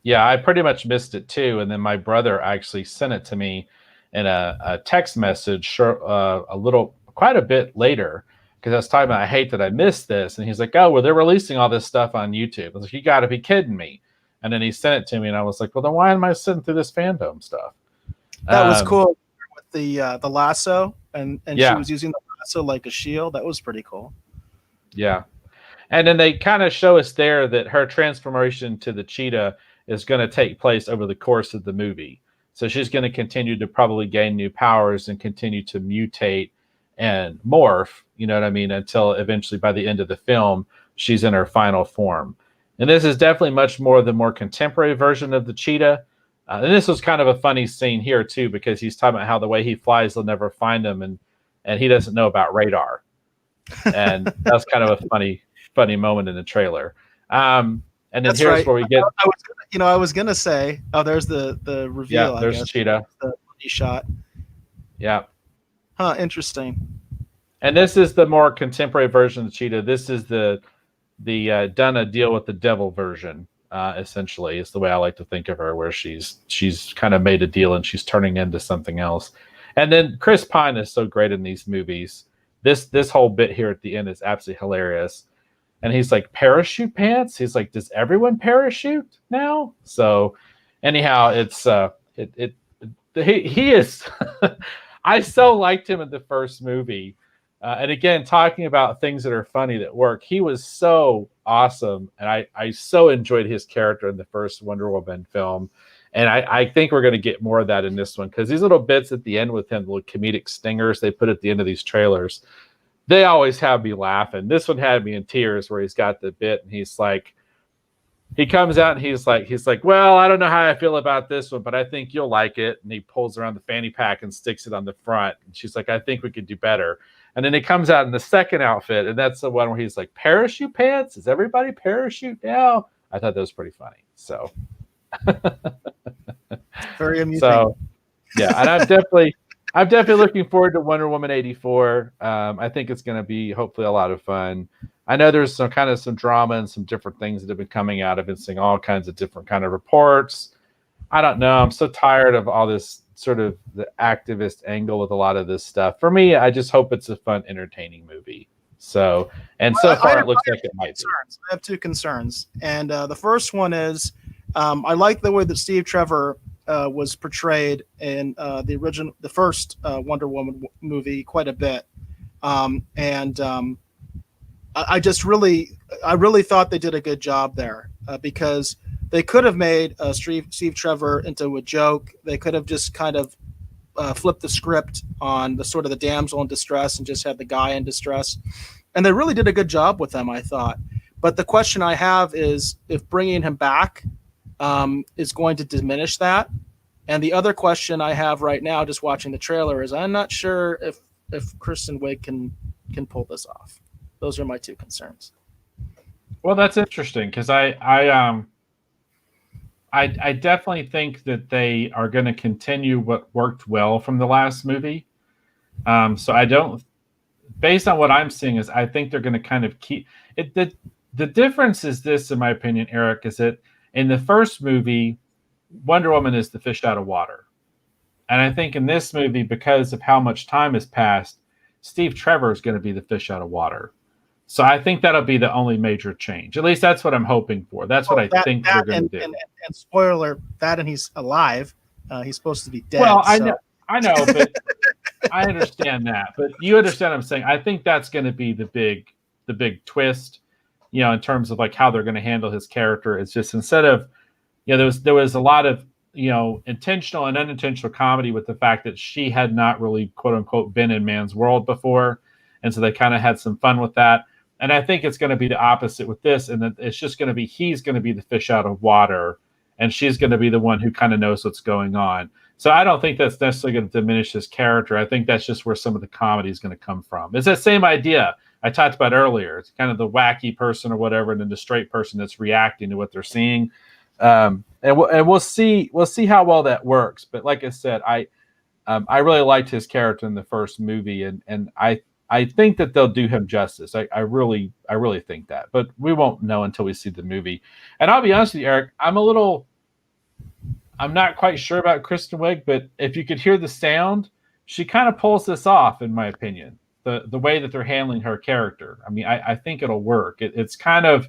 Yeah, I pretty much missed it too. And then my brother actually sent it to me in a text message quite a bit later, because I was talking about, I hate that I missed this. And he's like, oh, well, they're releasing all this stuff on YouTube. I was like, you got to be kidding me. And then he sent it to me, and I was like, well, then why am I sitting through this fandom stuff? That was cool with the lasso, and yeah. she was using the lasso like a shield. That was pretty cool. Yeah. And then they kind of show us there that her transformation to the cheetah is going to take place over the course of the movie. So she's going to continue to probably gain new powers and continue to mutate and morph, you know what I mean, until eventually by the end of the film, she's in her final form. And this is definitely much more the more contemporary version of the cheetah. And this was kind of a funny scene here, too, because he's talking about how the way he flies, they'll never find him. And he doesn't know about radar. And that's kind of a funny moment in the trailer. And then That's here's right. where we get. I was gonna say, oh, there's the reveal. Yeah, there's I guess, cheetah. The shot. Yeah. Huh. Interesting. And this is the more contemporary version of the cheetah. This is the done a deal with the devil version. Essentially, is the way I like to think of her, where she's kind of made a deal and she's turning into something else. And then Chris Pine is so great in these movies. This whole bit here at the end is absolutely hilarious. And he's like, parachute pants? He's like, does everyone parachute now? So anyhow, it's he is I so liked him in the first movie. And again, talking about things that are funny that work, he was so awesome. And I so enjoyed his character in the first Wonder Woman film. And I think we're going to get more of that in this one, because these little bits at the end with him, little comedic stingers they put at the end of these trailers, they always have me laughing. This one had me in tears, where he's got the bit and he's like, he comes out and he's like, well, I don't know how I feel about this one, but I think you'll like it. And he pulls around the fanny pack and sticks it on the front. And she's like, I think we could do better. And then he comes out in the second outfit, and that's the one where he's like, parachute pants? Is everybody parachute now? I thought that was pretty funny. So very amusing. So yeah, and I'm definitely looking forward to Wonder Woman 84. I think it's going to be hopefully a lot of fun. I know there's some drama and some different things that have been coming out. I've been seeing all kinds of different kind of reports. I don't know. I'm so tired of all this sort of the activist angle with a lot of this stuff. For me, I just hope it's a fun, entertaining movie. So, and so far it looks like it might be. I have two concerns. And the first one is I like the way that Steve Trevor was portrayed in the first Wonder Woman movie quite a bit. I really thought they did a good job there because they could have made Steve Trevor into a joke. They could have just kind of flipped the script on the sort of the damsel in distress and just had the guy in distress. And they really did a good job with them, I thought. But the question I have is if bringing him back is going to diminish that. And the other question I have right now, just watching the trailer, is I'm not sure if Kristen Wiig can pull this off. Those are my two concerns. Well, that's interesting, because I definitely think that they are going to continue what worked well from the last movie. So I don't, based on what I'm seeing, is I think they're going to kind of keep it. The difference is this, in my opinion, Eric, is that in the first movie, Wonder Woman is the fish out of water. And I think in this movie, because of how much time has passed, Steve Trevor is going to be the fish out of water. So I think that'll be the only major change. At least that's what I'm hoping for. That's what I think they're going to do. And spoiler, that and he's alive. He's supposed to be dead. Well, I know, but I understand that. But you understand what I'm saying. I think that's going to be the big twist, in terms of like how they're going to handle his character. It's just, instead of, there was a lot of, intentional and unintentional comedy with the fact that she had not really, quote unquote, been in man's world before. And so they kind of had some fun with that. And I think it's going to be the opposite with this. And that it's just going to be, he's going to be the fish out of water, and she's going to be the one who kind of knows what's going on. So I don't think that's necessarily going to diminish his character. I think that's just where some of the comedy is going to come from. It's that same idea I talked about earlier. It's kind of the wacky person or whatever, and then the straight person that's reacting to what they're seeing. And we'll see how well that works. But like I said, I really liked his character in the first movie, and I think that they'll do him justice. I really think that, but we won't know until we see the movie. And I'll be honest with you, Eric, I'm not quite sure about Kristen Wiig, but if you could hear the sound, she kind of pulls this off, in my opinion. The way that they're handling her character. I mean, I think it'll work. It's kind of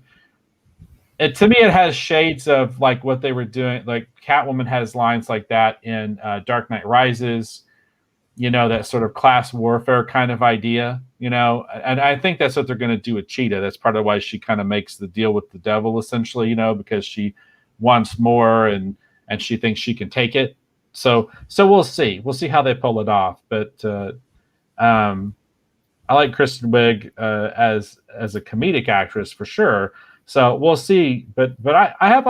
to me, it has shades of like what they were doing. Like Catwoman has lines like that in Dark Knight Rises. That sort of class warfare kind of idea. And I think that's what they're going to do with Cheetah. That's part of why she kind of makes the deal with the devil, essentially. Because she wants more and she thinks she can take it. So we'll see. We'll see how they pull it off. But I like Kristen Wiig as a comedic actress for sure. So we'll see. But I have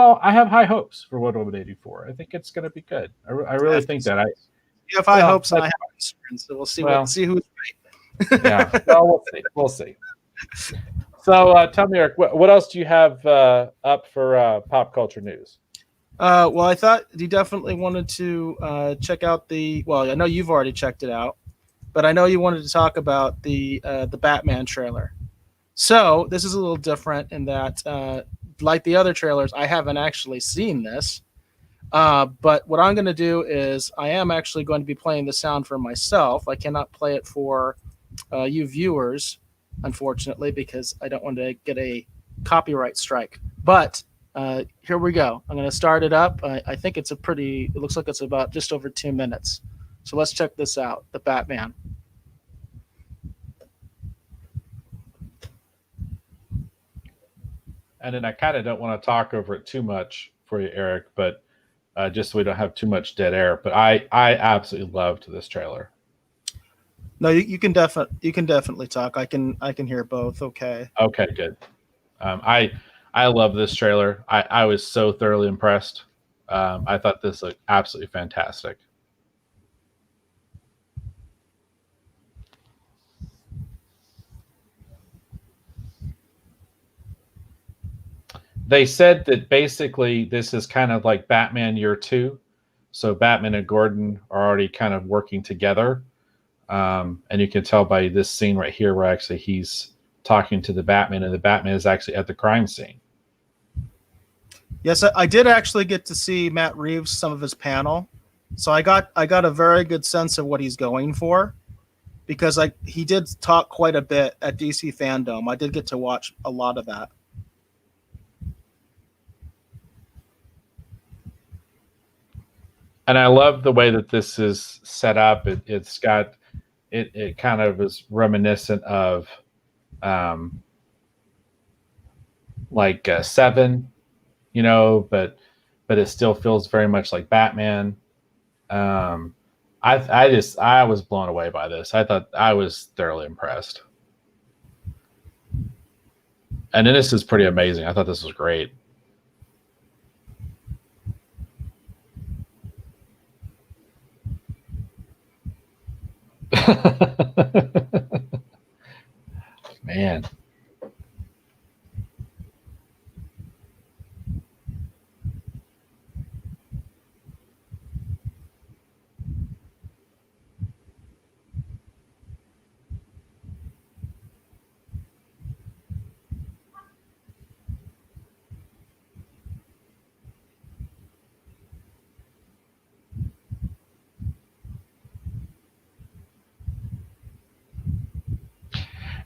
high hopes for Wonder Woman 84. I think it's going to be good. I really think that. You have high hopes, and I have concerns. So we'll see. We'll see who's right. Yeah. Well, we'll see. So tell me, Eric, what else do you have up for pop culture news? Well, I thought you definitely wanted to check out I know you've already checked it out, but I know you wanted to talk about the Batman trailer. So this is a little different in that, like the other trailers, I haven't actually seen this. But what I'm going to do is I am actually going to be playing the sound for myself. I cannot play it for you viewers, unfortunately, because I don't want to get a copyright strike. But here we go. I'm going to start it up. I think it looks like it's about just over 2 minutes. So let's check this out, the Batman. And then I kind of don't want to talk over it too much for you, Eric, but just so we don't have too much dead air. But I absolutely loved this trailer. No, you can definitely talk. I can hear both. Okay. Okay, good. I love this trailer. I was so thoroughly impressed. I thought this looked absolutely fantastic. They said that basically this is kind of like Batman Year 2. So Batman and Gordon are already kind of working together. And you can tell by this scene right here where actually he's talking to the Batman and the Batman is actually at the crime scene. Yes, I did actually get to see Matt Reeves, some of his panel. So I got a very good sense of what he's going for, because he did talk quite a bit at DC Fandom. I did get to watch a lot of that. And I love the way that this is set up. It's got it kind of is reminiscent of like Seven, but it still feels very much like Batman. I was blown away by this. I thought I was thoroughly impressed. And then this is pretty amazing. I thought this was great. Man.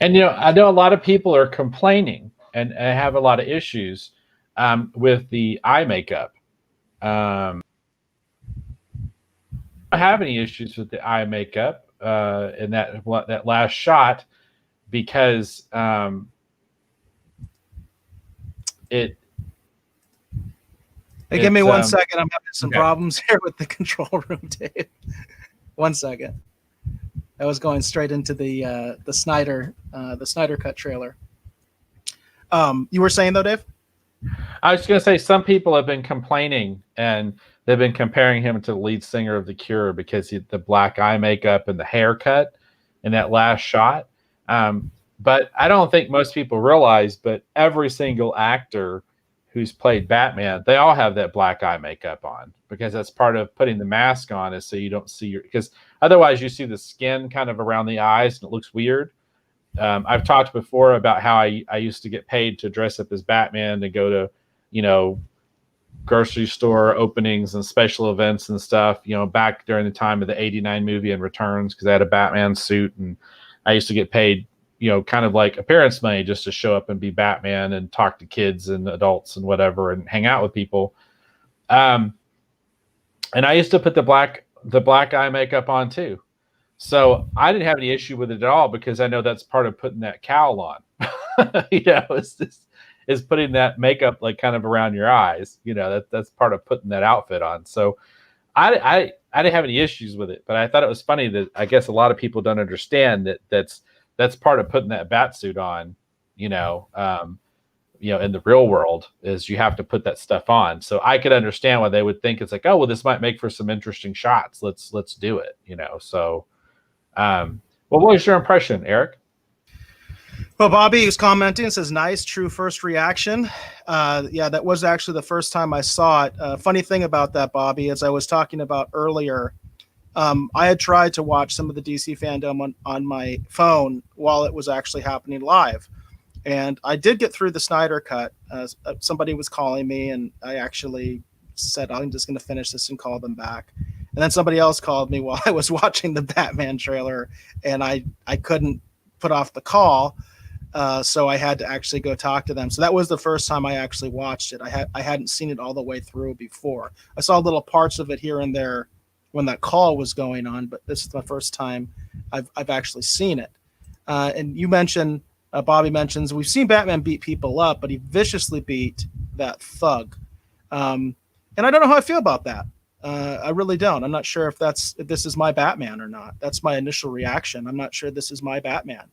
And I know a lot of people are complaining and have a lot of issues with the eye makeup. I don't have any issues with the eye makeup in that last shot, because Hey, give me 1 second. I'm having some problems here with the control room, Dave. 1 second. I was going straight into the Snyder Cut trailer. You were saying though, Dave? I was going to say some people have been complaining and they've been comparing him to the lead singer of The Cure because the black eye makeup and the haircut in that last shot. But I don't think most people realize, but every single actor who's played Batman, they all have that black eye makeup on, because that's part of putting the mask on, is so you don't see because otherwise you see the skin kind of around the eyes and it looks weird. I've talked before about how I used to get paid to dress up as Batman to go to, you know, grocery store openings and special events and stuff, you know, back during the time of the 89 movie and Returns, because I had a Batman suit, and I used to get paid, you know, kind of like appearance money just to show up and be Batman and talk to kids and adults and whatever and hang out with people. And I used to put the black eye makeup on too. So I didn't have any issue with it at all, because I know that's part of putting that cowl on. You know, is putting that makeup like kind of around your eyes. You know, that's part of putting that outfit on. So I didn't have any issues with it, but I thought it was funny that I guess a lot of people don't understand that that's part of putting that bat suit on. You know, in the real world, is you have to put that stuff on. So I could understand why they would think it's like, oh, well, this might make for some interesting shots. Let's do it. You know, so. What was your impression, Eric? Well, Bobby is commenting, says, nice, true first reaction. Yeah, that was actually the first time I saw it. Funny thing about that, Bobby, as I was talking about earlier, I had tried to watch some of the DC fandom on my phone while it was actually happening live. And I did get through the Snyder cut. Somebody was calling me, and I actually said, I'm just going to finish this and call them back. And then somebody else called me while I was watching the Batman trailer, and I couldn't put off the call. So I had to actually go talk to them. So that was the first time I actually watched it. I hadn't seen it all the way through before. I saw little parts of it here and there when that call was going on, but this is the first time I've actually seen it. And you mentioned, Bobby mentions, we've seen Batman beat people up, but he viciously beat that thug. And I don't know how I feel about that. I really don't. I'm not sure if this is my Batman or not. That's my initial reaction. I'm not sure this is my Batman.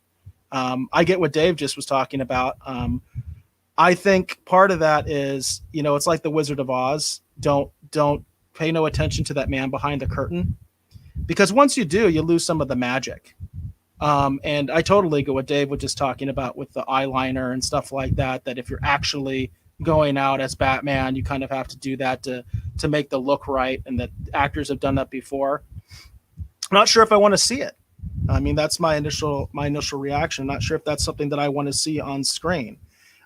I get what Dave just was talking about. I think part of that is, you know, it's like the Wizard of Oz. Don't pay no attention to that man behind the curtain, because once you do, you lose some of the magic. And I totally get what Dave was just talking about with the eyeliner and stuff like that, that if you're actually going out as Batman, you kind of have to do that to make the look right, and that actors have done that before. I'm not sure if I want to see it. I mean, that's my initial reaction. I'm not sure if that's something that I want to see on screen.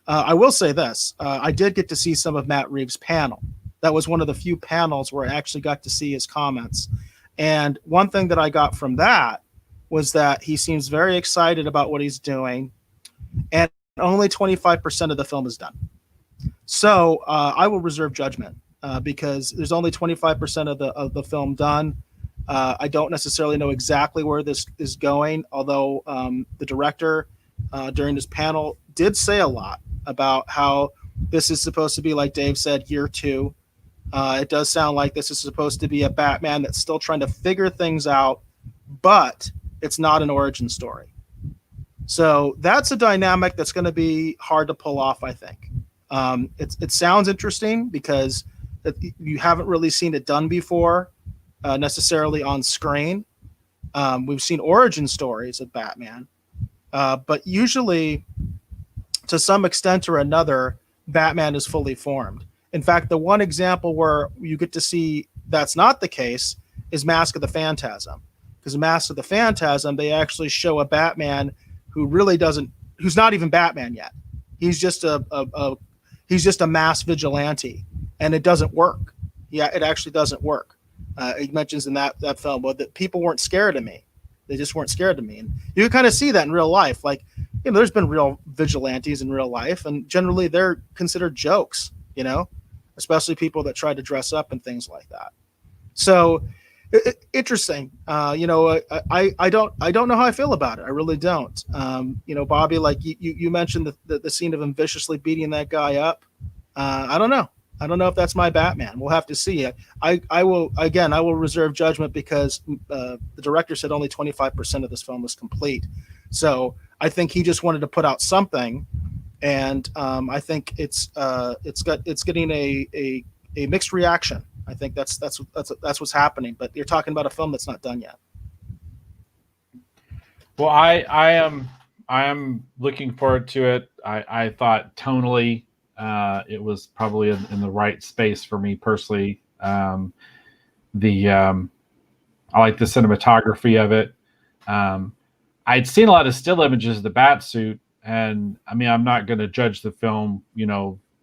I will say this. I did get to see some of Matt Reeves' panel. That was one of the few panels where I actually got to see his comments. And one thing that I got from that was that he seems very excited about what he's doing, and only 25% of the film is done. So I will reserve judgment because there's only 25% of the film done. I don't necessarily know exactly where this is going, although the director during this panel did say a lot about how this is supposed to be, like Dave said, year two. It does sound like this is supposed to be a Batman that's still trying to figure things out, but it's not an origin story. So that's a dynamic that's going to be hard to pull off, I think. It sounds interesting because you haven't really seen it done before, necessarily on screen. We've seen origin stories of Batman, but usually, to some extent or another, Batman is fully formed. In fact, the one example where you get to see that's not the case is Mask of the Phantasm. Because Mask of the Phantasm, they actually show a Batman who really who's not even Batman yet. He's just a mass vigilante, and it doesn't work. Yeah, it actually doesn't work. He mentions in that film, well, that people weren't scared of me. They just weren't scared of me. And you can kind of see that in real life. Like, you know, there's been real vigilantes in real life, and generally they're considered jokes, you know, especially people that try to dress up and things like that. So interesting. You know, I don't know how I feel about it. I really don't. You know, Bobby, like you mentioned the scene of him viciously beating that guy up. I don't know. I don't know if that's my Batman. We'll have to see. I will reserve judgment because the director said only 25% of this film was complete. So I think he just wanted to put out something, and I think it's getting a mixed reaction. I think that's what's happening. But you're talking about a film that's not done yet. Well, I am looking forward to it. I thought tonally it was probably in the right space for me personally. I like the cinematography of it. I'd seen a lot of still images of the bat suit, and I mean, I'm not going to judge the film,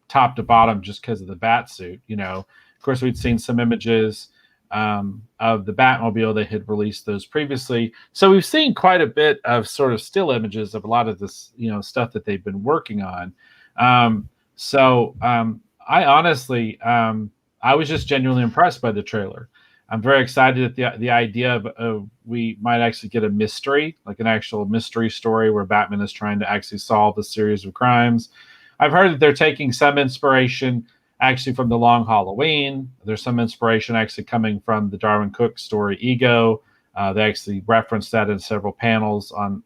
top to bottom just because of the bat suit. Of course, we'd seen some images of the Batmobile. They had released those previously, so we've seen quite a bit of sort of still images of a lot of this, stuff that they've been working on. I honestly, I was just genuinely impressed by the trailer. I'm very excited at the idea of we might actually get a mystery, like an actual mystery story where Batman is trying to actually solve a series of crimes. I've heard that they're taking some inspiration actually from The Long Halloween. There's some inspiration actually coming from the Darwin Cook story Ego. They actually referenced that in several panels on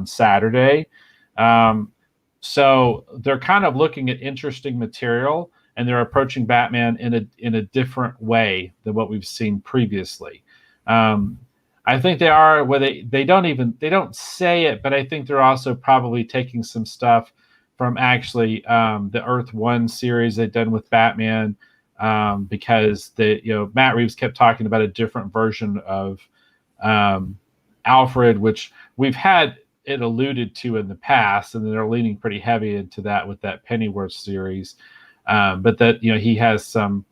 Saturday. So they're kind of looking at interesting material, and they're approaching Batman in a different way than what we've seen previously. I think they are where they don't say it, but I think they're also probably taking some stuff from actually the Earth One series they've done with Batman, because Matt Reeves kept talking about a different version of Alfred, which we've had it alluded to in the past, and they're leaning pretty heavy into that with that Pennyworth series. But that he has some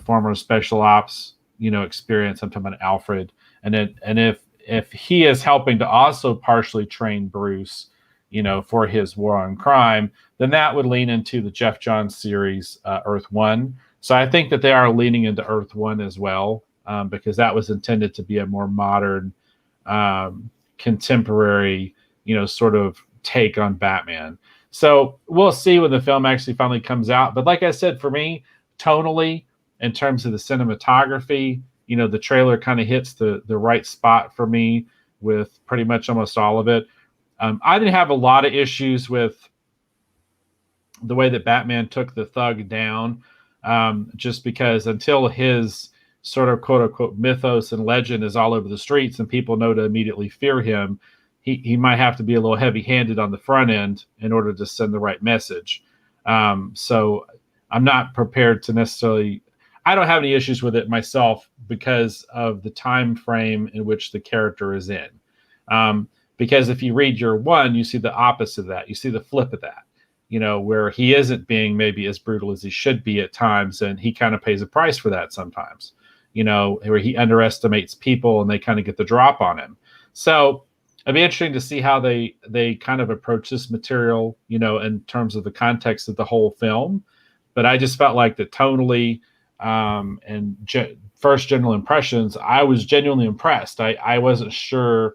former special ops experience. I'm talking about Alfred, and if he is helping to also partially train Bruce, for his war on crime, then that would lean into the Jeff Johns series, Earth One. So I think that they are leaning into Earth One as well, because that was intended to be a more modern, contemporary, sort of take on Batman. So we'll see when the film actually finally comes out. But like I said, for me, tonally, in terms of the cinematography, the trailer kind of hits the right spot for me with pretty much almost all of it. I didn't have a lot of issues with the way that Batman took the thug down, just because until his sort of quote unquote mythos and legend is all over the streets and people know to immediately fear him, he might have to be a little heavy-handed on the front end in order to send the right message. So I'm not prepared to necessarily. I don't have any issues with it myself because of the time frame in which the character is in. Because if you read Year One, you see the opposite of that. You see the flip of that, where he isn't being maybe as brutal as he should be at times, and he kind of pays a price for that sometimes. Where he underestimates people and they kind of get the drop on him. So it'd be interesting to see how they kind of approach this material, in terms of the context of the whole film. But I just felt like that tonally, and first general impressions, I was genuinely impressed. I wasn't sure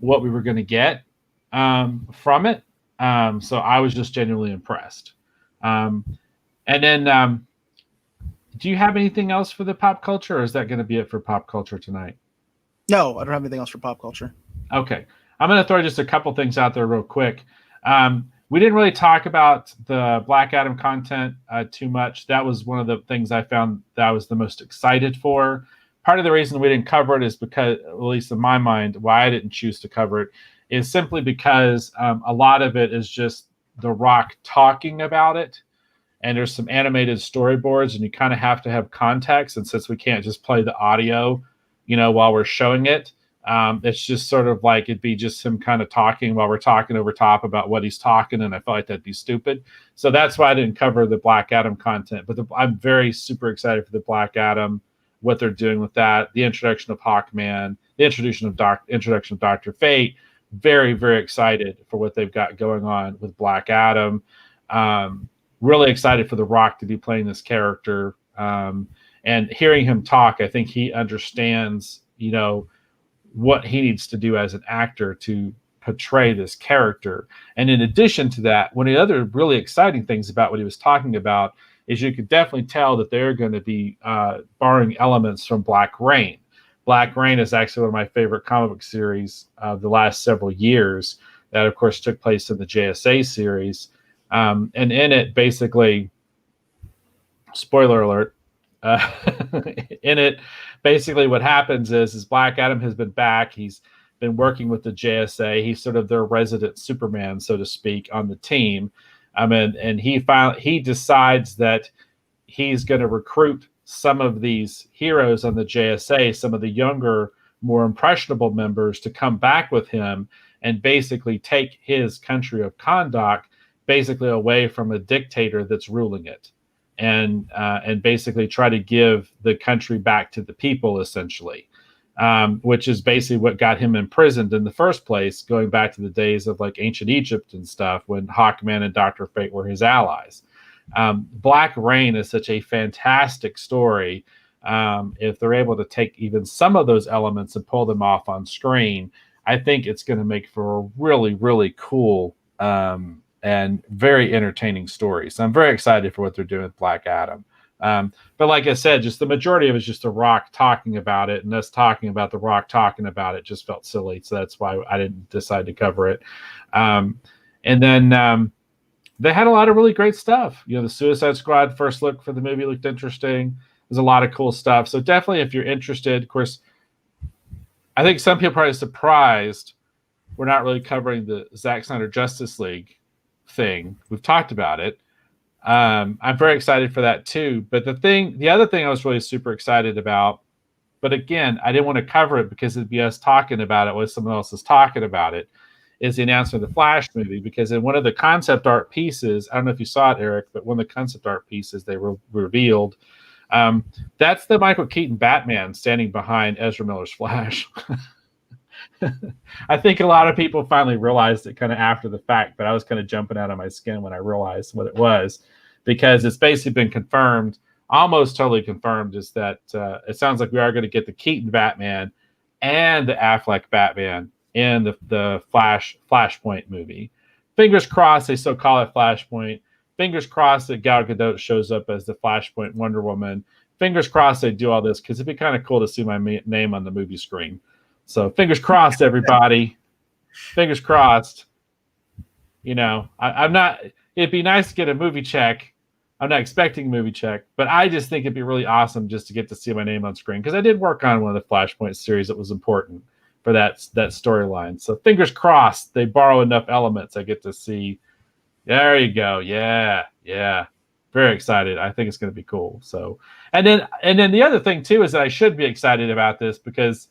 what we were going to get from it. So I was just genuinely impressed. And then, do you have anything else for the pop culture, or is that going to be it for pop culture tonight? No, I don't have anything else for pop culture. Okay. I'm going to throw just a couple things out there real quick. We didn't really talk about the Black Adam content too much. That was one of the things I found that I was the most excited for. Part of the reason we didn't cover it is because, at least in my mind, why I didn't choose to cover it is simply because a lot of it is just The Rock talking about it. And there's some animated storyboards, and you kind of have to have context. And since we can't just play the audio, while we're showing it, it's just sort of like it'd be just him kind of talking while we're talking over top about what he's talking. And I felt like that'd be stupid. So that's why I didn't cover the Black Adam content. But I'm very super excited for the Black Adam, what they're doing with that, the introduction of Hawkman, the introduction of Dr. Fate. Very, very excited for what they've got going on with Black Adam. Really excited for The Rock to be playing this character. And hearing him talk, I think he understands, what he needs to do as an actor to portray this character. And in addition to that, one of the other really exciting things about what he was talking about is you could definitely tell that they're going to be borrowing elements from Black Rain. Black Rain is actually one of my favorite comic book series of the last several years. That, of course, took place in the JSA series. And in it, basically, spoiler alert, in it, basically what happens is Black Adam has been back. He's been working with the JSA. He's sort of their resident Superman, so to speak, on the team. And he decides that he's going to recruit some of these heroes on the JSA, some of the younger more impressionable members to come back with him and basically take his country of Kahndaq basically away from a dictator that's ruling it, and basically try to give the country back to the people, essentially, which is basically what got him imprisoned in the first place, going back to the days of like ancient Egypt and stuff, when Hawkman and Dr. Fate were his allies. Black Rain is such a fantastic story. If they're able to take even some of those elements and pull them off on screen, I think it's going to make for a really, really cool and very entertaining story. So I'm very excited for what they're doing with Black Adam. But like I said, just the majority of it is just The Rock talking about it, and us talking about The Rock talking about it just felt silly. So that's why I didn't decide to cover it. And then they had a lot of really great stuff. You know, the Suicide Squad first look for the movie looked interesting. There's a lot of cool stuff. So definitely, if you're interested, of course, I think some people are probably surprised we're not really covering the Zack Snyder Justice League thing. We've talked about it. I'm very excited for that too. But the other thing I was really super excited about, but again, I didn't want to cover it because it'd be us talking about it when someone else is talking about it, is the announcement of the Flash movie. Because in one of the concept art pieces, I don't know if you saw it, Eric, but one of the concept art pieces they revealed, that's the Michael Keaton Batman standing behind Ezra Miller's Flash. I think a lot of people finally realized it kind of after the fact, but I was kind of jumping out of my skin when I realized what it was, because it's basically been confirmed, almost totally confirmed, is that it sounds like we are going to get the Keaton Batman and the Affleck Batman in the Flashpoint movie. Fingers crossed they still call it Flashpoint. Fingers crossed that Gal Gadot shows up as the Flashpoint Wonder Woman. Fingers crossed they do all this, because it'd be kind of cool to see my name on the movie screen. So fingers crossed, everybody. Fingers crossed. You know, I'm not. It'd be nice to get a movie check. I'm not expecting a movie check, but I just think it'd be really awesome just to get to see my name on screen, because I did work on one of the Flashpoint series that was important for that storyline. So fingers crossed they borrow enough elements I get to see. There you go. Yeah. Very excited. I think it's going to be cool. So, and then the other thing too is that I should be excited about this, because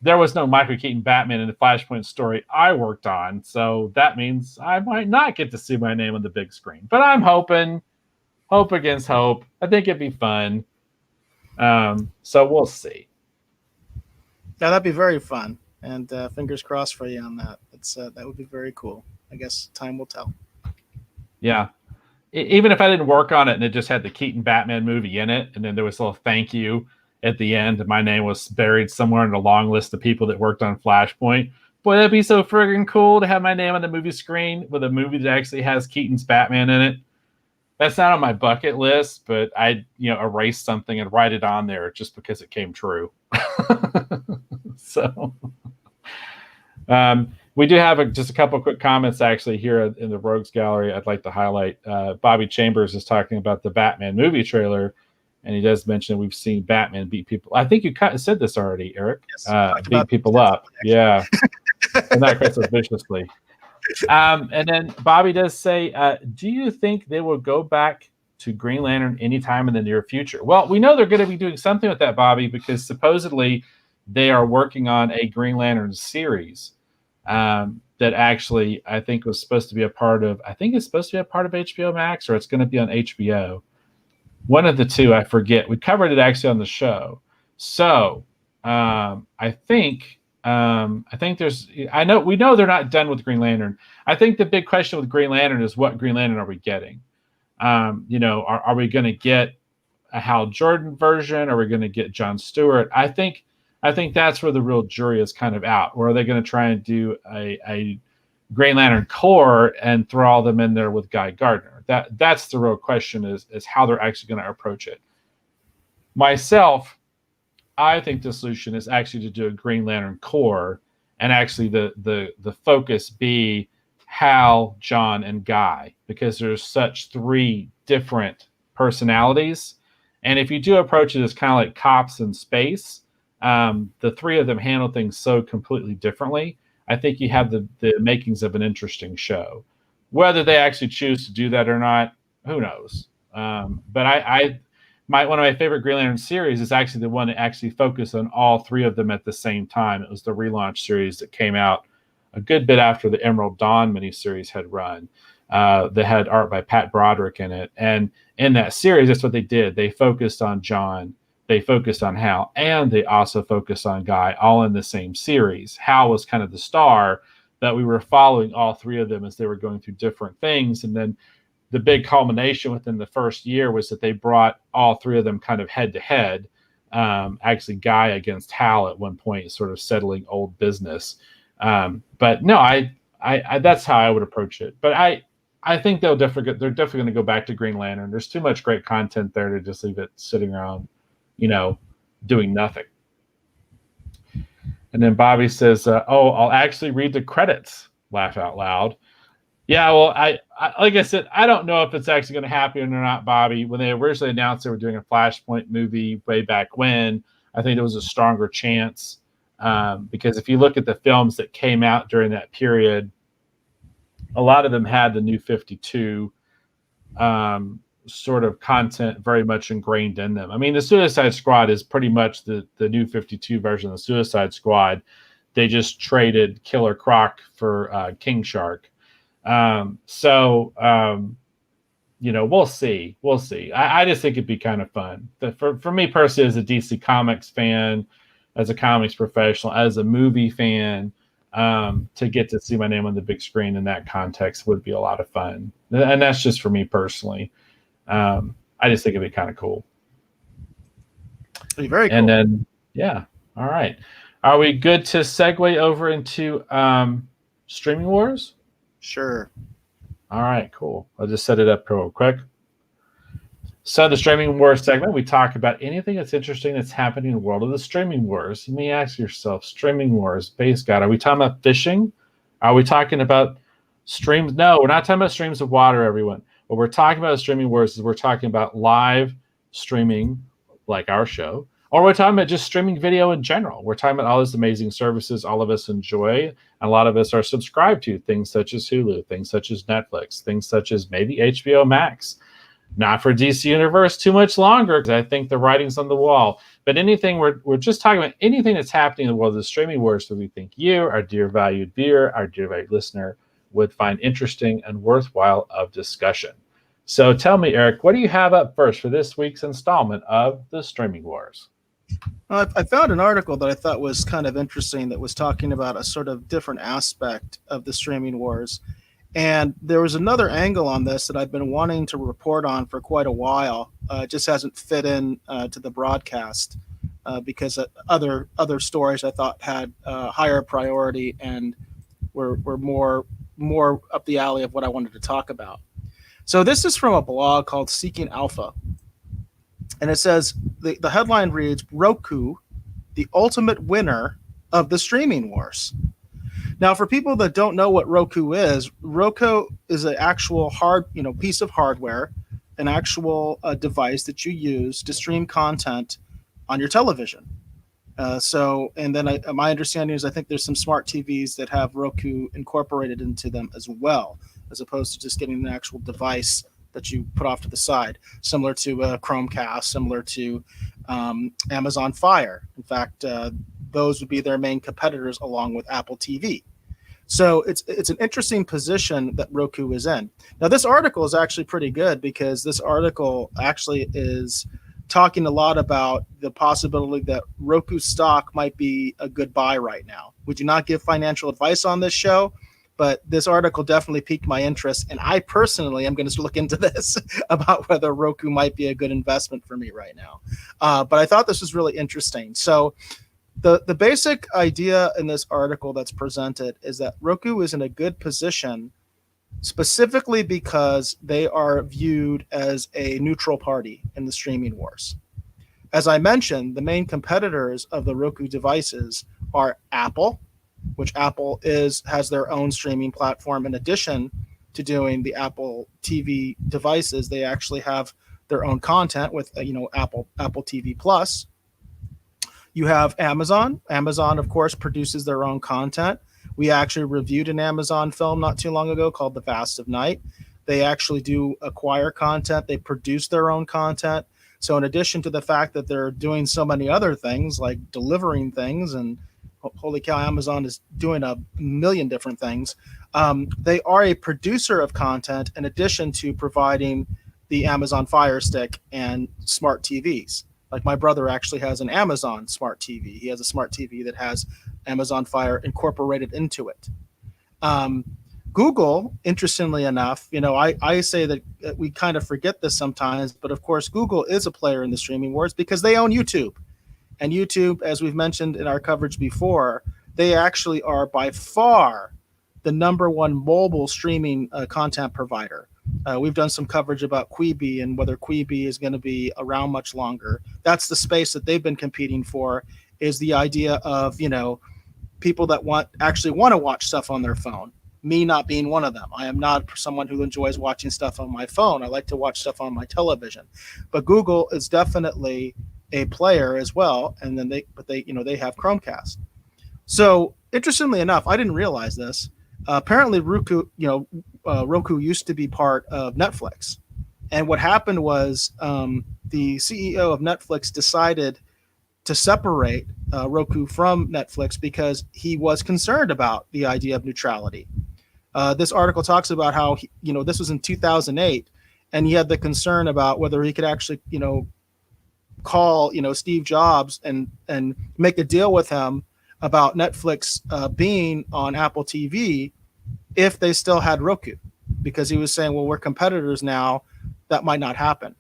there was no Michael Keaton Batman in the Flashpoint story I worked on. So that means I might not get to see my name on the big screen. But I'm hoping, hope against hope. I think it'd be fun. So we'll see. Yeah, that'd be very fun. And fingers crossed for you on that. That would be very cool. I guess time will tell. Yeah. Even if I didn't work on it and it just had the Keaton Batman movie in it, and then there was a little thank you at the end, and my name was buried somewhere in a long list of people that worked on Flashpoint. Boy, that'd be so friggin' cool to have my name on the movie screen with a movie that actually has Keaton's Batman in it. That's not on my bucket list, but I'd erase something and write it on there just because it came true. So we do have just a couple of quick comments actually here in the Rogues Gallery I'd like to highlight. Bobby Chambers is talking about the Batman movie trailer, and he does mention we've seen Batman beat people. I think you said this already, Eric. Yes, beat people up. Yeah. And not quite so viciously. And then Bobby does say, do you think they will go back to Green Lantern anytime in the near future? Well, we know they're going to be doing something with that, Bobby, because supposedly they are working on a Green Lantern series that actually I think was supposed to be a part of, HBO Max, or it's going to be on HBO. One of the two, I forget. We covered it actually on the show. So I think we know they're not done with Green Lantern. I think the big question with Green Lantern is, what Green Lantern are we getting? Are we going to get a Hal Jordan version? Are we going to get John Stewart? I think that's where the real jury is kind of out. Or are they going to try and do a Green Lantern Corps and throw all them in there with Guy Gardner? That's the real question, is how they're actually going to approach it. Myself, I think the solution is actually to do a Green Lantern Corps, and actually the focus be Hal, John, and Guy, because there's such three different personalities. And if you do approach it as kind of like cops in space, the three of them handle things so completely differently. I think you have the makings of an interesting show. Whether they actually choose to do that or not, who knows? But one of my favorite Green Lantern series is actually the one that actually focused on all three of them at the same time. It was the relaunch series that came out a good bit after the Emerald Dawn miniseries had run. That had art by Pat Broderick in it. And in that series, that's what they did. They focused on John, they focused on Hal, and they also focused on Guy, all in the same series. Hal was kind of the star, that we were following all three of them as they were going through different things. And then the big culmination within the first year was that they brought all three of them kind of head to head. Actually, Guy against Hal at one point, sort of settling old business. But no, I that's how I would approach it. But I think they're definitely going to go back to Green Lantern. There's too much great content there to just leave it sitting around, doing nothing. And then Bobby says, I'll actually read the credits. Laugh out loud. Yeah, well, I like I said, I don't know if it's actually going to happen or not, Bobby. When they originally announced they were doing a Flashpoint movie way back when, I think there was a stronger chance. Because if you look at the films that came out during that period, a lot of them had the New 52 sort of content very much ingrained in them. I mean, the Suicide Squad is pretty much the New 52 version of the Suicide Squad. They just traded Killer Croc for King Shark. We'll see. We'll see. I just think it'd be kind of fun. For me personally, as a DC Comics fan, as a comics professional, as a movie fan, to get to see my name on the big screen in that context would be a lot of fun. And that's just for me personally. I just think it'd be kind of cool. It'd be very cool. And then, yeah. All right. Are we good to segue over into Streaming Wars? Sure. All right, cool. I'll just set it up real quick. So the Streaming Wars segment, we talk about anything that's interesting that's happening in the world of the Streaming Wars. You may ask yourself, Streaming Wars, Base God, are we talking about fishing? Are we talking about streams? No, we're not talking about streams of water, everyone. What we're talking about with Streaming Wars is we're talking about live streaming, like our show, or we're talking about just streaming video in general. We're talking about all these amazing services all of us enjoy, and a lot of us are subscribed to, things such as Hulu, things such as Netflix, things such as maybe HBO Max. Not for DC Universe too much longer, because I think the writing's on the wall. But anything, we're just talking about anything that's happening in the world of the Streaming Wars that we think you, our dear valued viewer, our dear valued listener, would find interesting and worthwhile of discussion. So tell me, Eric, what do you have up first for this week's installment of the Streaming Wars? I found an article that I thought was kind of interesting that was talking about a sort of different aspect of the Streaming Wars. And there was another angle on this that I've been wanting to report on for quite a while. It just hasn't fit in to the broadcast because other stories I thought had higher priority and were more up the alley of what I wanted to talk about. So this is from a blog called Seeking Alpha. And it says, the headline reads, Roku, the ultimate winner of the Streaming Wars. Now, for people that don't know what Roku is an actual piece of hardware, an actual device that you use to stream content on your television. And then my understanding is I think there's some smart TVs that have Roku incorporated into them as well, as opposed to just getting an actual device that you put off to the side, similar to a Chromecast, similar to Amazon Fire. In fact, those would be their main competitors along with Apple TV. So it's an interesting position that Roku is in. Now, this article is actually pretty good because this article actually is talking a lot about the possibility that Roku stock might be a good buy right now. We do not give financial advice on this show, but this article definitely piqued my interest. And I personally am going to look into this about whether Roku might be a good investment for me right now. But I thought this was really interesting. So the basic idea in this article that's presented is that Roku is in a good position specifically because they are viewed as a neutral party in the streaming wars. As I mentioned, the main competitors of the Roku devices are Apple, which Apple has their own streaming platform. In addition to doing the Apple TV devices, they actually have their own content with Apple TV Plus. You have Amazon. Amazon, of course, produces their own content. We actually reviewed an Amazon film not too long ago called The Vast of Night. They actually do acquire content. They produce their own content. So in addition to the fact that they're doing so many other things like delivering things, and holy cow, Amazon is doing a million different things. They are a producer of content in addition to providing the Amazon Fire Stick and smart TVs. Like my brother actually has an Amazon smart TV. He has a smart TV that has Amazon Fire incorporated into it. Google, interestingly enough, I say that we kind of forget this sometimes, but of course, Google is a player in the streaming wars because they own YouTube. And YouTube, as we've mentioned in our coverage before, they actually are by far the number one mobile streaming content provider. We've done some coverage about Quibi and whether Quibi is going to be around much longer. That's the space that they've been competing for, is the idea of, people that actually want to watch stuff on their phone. Me not being one of them. I am not someone who enjoys watching stuff on my phone. I like to watch stuff on my television. But Google is definitely a player as well, and then they have Chromecast. So interestingly enough, I didn't realize this. Apparently, Roku used to be part of Netflix, and what happened was the CEO of Netflix decided to separate Roku from Netflix because he was concerned about the idea of neutrality. This article talks about how this was in 2008, and he had the concern about whether he could actually call Steve Jobs and make a deal with him about Netflix being on Apple TV if they still had Roku, because he was saying, well, we're competitors now, that might not happen.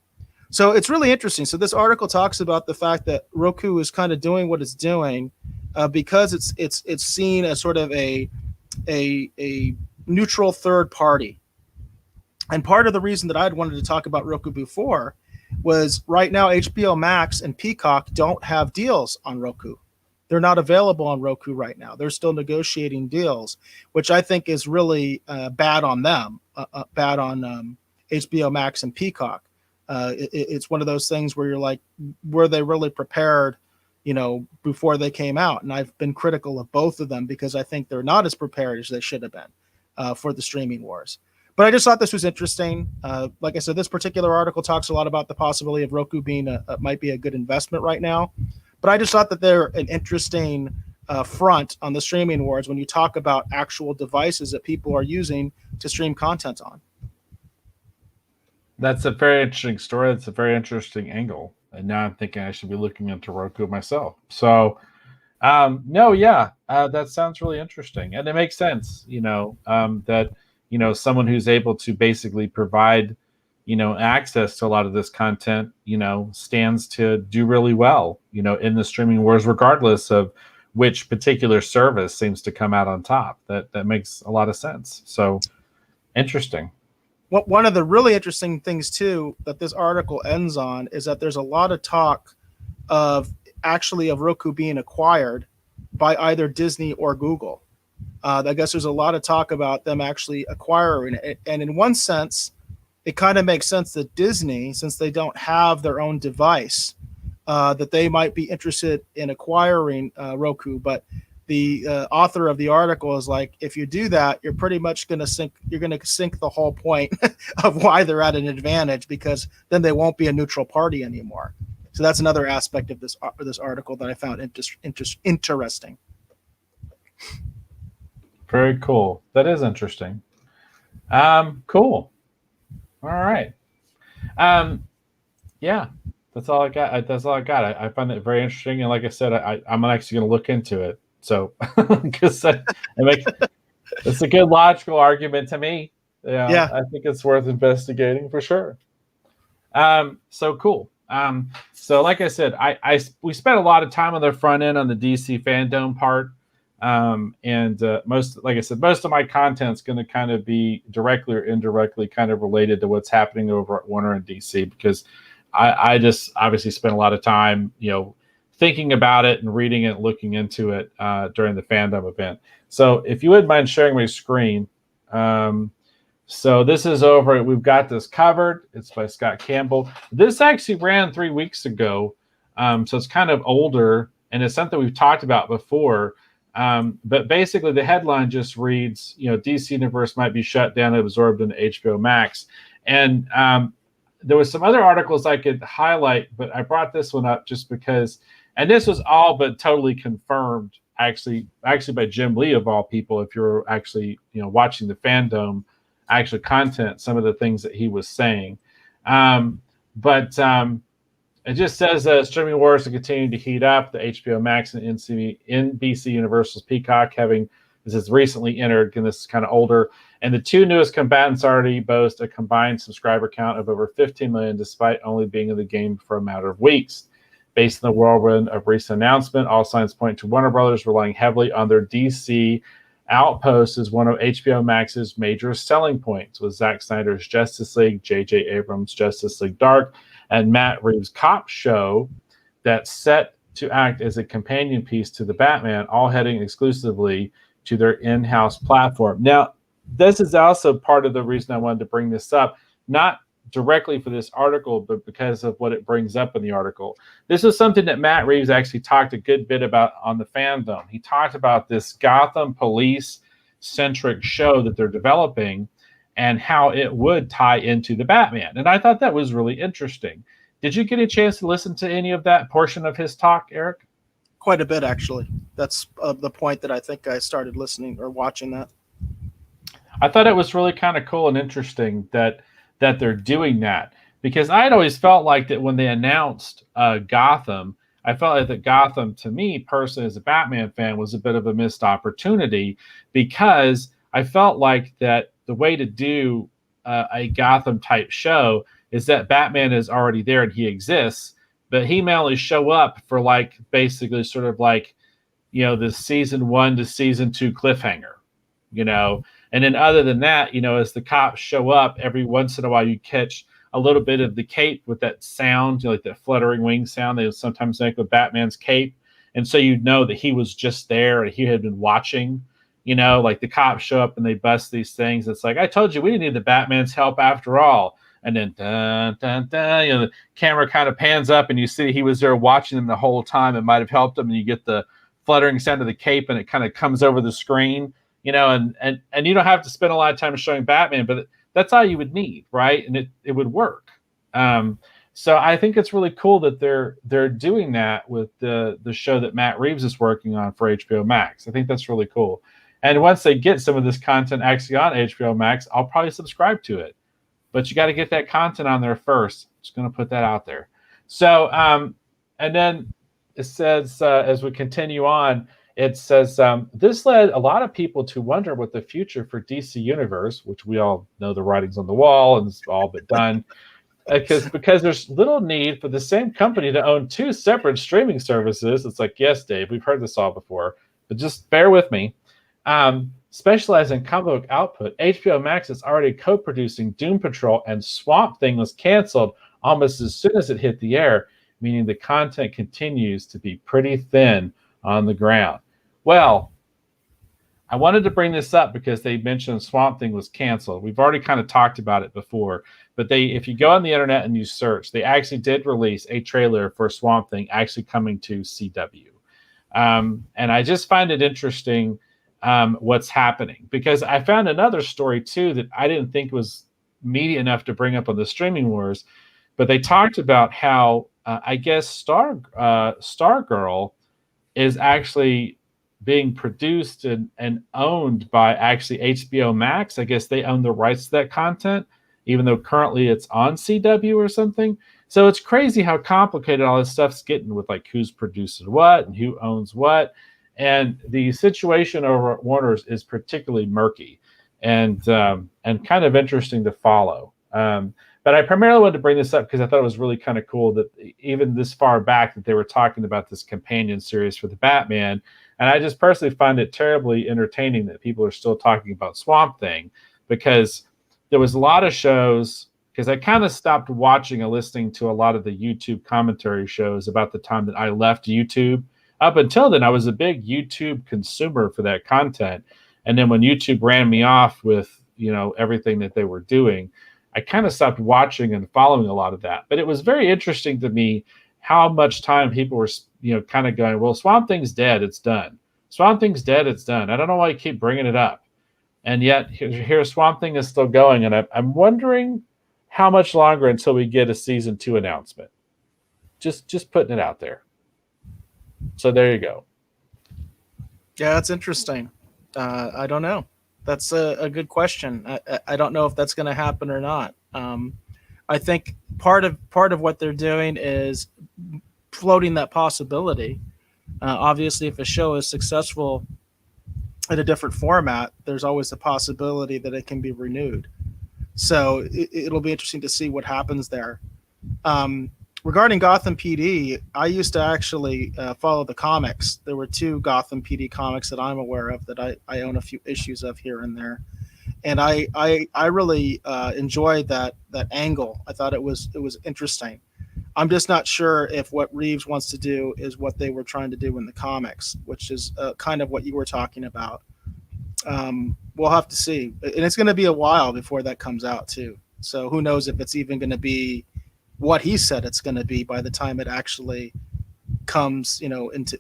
So it's really interesting. So this article talks about the fact that Roku is kind of doing what it's doing because it's seen as sort of a neutral third party. And part of the reason that I'd wanted to talk about Roku before was right now HBO Max and Peacock don't have deals on Roku. They're not available on Roku right now. They're still negotiating deals, which I think is really bad on them, bad on HBO Max and Peacock. It's one of those things where you're like, were they really prepared, before they came out? And I've been critical of both of them because I think they're not as prepared as they should have been for the streaming wars. But I just thought this was interesting. Like I said, this particular article talks a lot about the possibility of Roku being might be a good investment right now. But I just thought that they're an interesting front on the streaming wars when you talk about actual devices that people are using to stream content on. That's a very interesting story. That's a very interesting angle. And now I'm thinking I should be looking into Roku myself. So, that sounds really interesting. And it makes sense, that, someone who's able to basically provide, access to a lot of this content, stands to do really well, in the streaming wars, regardless of which particular service seems to come out on top. That makes a lot of sense. So interesting. One of the really interesting things, too, that this article ends on is that there's a lot of talk of Roku being acquired by either Disney or Google. I guess there's a lot of talk about them actually acquiring it. And in one sense, it kind of makes sense that Disney, since they don't have their own device, that they might be interested in acquiring Roku. But the author of the article is like, if you do that, you're pretty much going to sink the whole point of why they're at an advantage, because then they won't be a neutral party anymore. So that's another aspect of this article that I found interesting. Very cool. That is interesting. Cool. All right. Yeah, that's all I got. I find it very interesting. And like I said, I'm actually going to look into it. So, because it's a good logical argument to me. Yeah, I think it's worth investigating for sure. So cool. So like I said, we spent a lot of time on the front end on the DC fandom part. Most of my content's going to kind of be directly or indirectly kind of related to what's happening over at Warner and DC, because I just obviously spent a lot of time, thinking about it and reading it, looking into it during the fandom event. So if you wouldn't mind sharing my screen. So this is over. We've got this covered. It's by Scott Campbell. This actually ran 3 weeks ago. So it's kind of older, and it's something we've talked about before. But basically the headline just reads, DC Universe might be shut down and absorbed into HBO Max. And there was some other articles I could highlight, but I brought this one up just because, and this was all but totally confirmed, actually by Jim Lee of all people. If you're actually watching the fandom, actual content, some of the things that he was saying, but it just says streaming wars are continuing to heat up. The HBO Max and NBC Universal's Peacock this has recently entered, and this is kind of older. And the two newest combatants already boast a combined subscriber count of over 15 million, despite only being in the game for a matter of weeks. Based on the whirlwind of recent announcement, all signs point to Warner Brothers relying heavily on their DC outpost as one of HBO Max's major selling points, with Zack Snyder's Justice League, J.J. Abrams' Justice League Dark, and Matt Reeves' Cop Show that's set to act as a companion piece to the Batman, all heading exclusively to their in-house platform. Now, this is also part of the reason I wanted to bring this up, not directly for this article, but because of what it brings up in the article. This is something that Matt Reeves actually talked a good bit about on the fandom. He talked about this Gotham police-centric show that they're developing and how it would tie into the Batman. And I thought that was really interesting. Did you get a chance to listen to any of that portion of his talk, Eric? Quite a bit, actually. That's the point that I think I started listening or watching that. I thought it was really kind of cool and interesting that they're doing that, because I had always felt like that when they announced Gotham, I felt like that Gotham, to me personally as a Batman fan, was a bit of a missed opportunity, because I felt like that the way to do a Gotham type show is that Batman is already there and he exists, but he may only show up for like basically sort of like, the season 1 to season 2 cliffhanger, and then other than that, as the cops show up, every once in a while you catch a little bit of the cape with that sound, like that fluttering wing sound they sometimes make with Batman's cape. And so that he was just there and he had been watching, like the cops show up and they bust these things. It's like, I told you, we didn't need the Batman's help after all. And then dun, dun, dun, the camera kind of pans up and you see he was there watching them the whole time. It might have helped him. And you get the fluttering sound of the cape and it kind of comes over the screen, and you don't have to spend a lot of time showing Batman, but that's all you would need, right? And it would work. So I think it's really cool that they're doing that with the show that Matt Reeves is working on for HBO Max. I think that's really cool. And once they get some of this content actually on HBO Max, I'll probably subscribe to it. But you got to get that content on there first. Just going to put that out there. So, and then it says, as we continue on, it says, this led a lot of people to wonder what the future for DC Universe, which we all know the writing's on the wall and it's all but done, because there's little need for the same company to own two separate streaming services. It's like, yes, Dave, we've heard this all before, but just bear with me. Specializing in comic book output, HBO Max is already co-producing Doom Patrol, and Swamp Thing was canceled almost as soon as it hit the air, meaning the content continues to be pretty thin on the ground. Well, I wanted to bring this up because they mentioned Swamp Thing was canceled. We've already kind of talked about it before, but if you go on the internet and you search, they actually did release a trailer for Swamp Thing actually coming to CW. And I just find it interesting what's happening, because I found another story too that I didn't think was meaty enough to bring up on the streaming wars, but they talked about how I guess Stargirl is actually being produced and owned by actually HBO Max. I guess they own the rights to that content, even though currently it's on CW or something. So it's crazy how complicated all this stuff's getting with like who's producing what and who owns what. And the situation over at Warner's is particularly murky and kind of interesting to follow. But I primarily wanted to bring this up because I thought it was really kind of cool that even this far back that they were talking about this companion series for the Batman. And I just personally find it terribly entertaining that people are still talking about Swamp Thing, because there was a lot of shows, because I kind of stopped watching and listening to a lot of the YouTube commentary shows about the time that I left YouTube. Up until then, I was a big YouTube consumer for that content. And then when YouTube ran me off with, everything that they were doing, I kind of stopped watching and following a lot of that. But it was very interesting to me how much time people were, kind of going, well, Swamp Thing's dead, it's done. Swamp Thing's dead, it's done. I don't know why you keep bringing it up. And yet here Swamp Thing is still going. And I'm wondering how much longer until we get a season 2 announcement? Just putting it out there. So there you go. Yeah, that's interesting. I don't know. That's a good question. I don't know if that's going to happen or not. I think part of what they're doing is floating that possibility. Obviously, if a show is successful in a different format, there's always a possibility that it can be renewed. So it'll be interesting to see what happens there. Regarding Gotham PD, I used to actually follow the comics. There were two Gotham PD comics that I'm aware of that I own a few issues of here and there, and I really enjoyed that angle. I thought it was interesting. I'm just not sure if what Reeves wants to do is what they were trying to do in the comics, which is kind of what you were talking about. We'll have to see, and it's going to be a while before that comes out too. So who knows if it's even going to be what he said it's going to be by the time it actually comes, into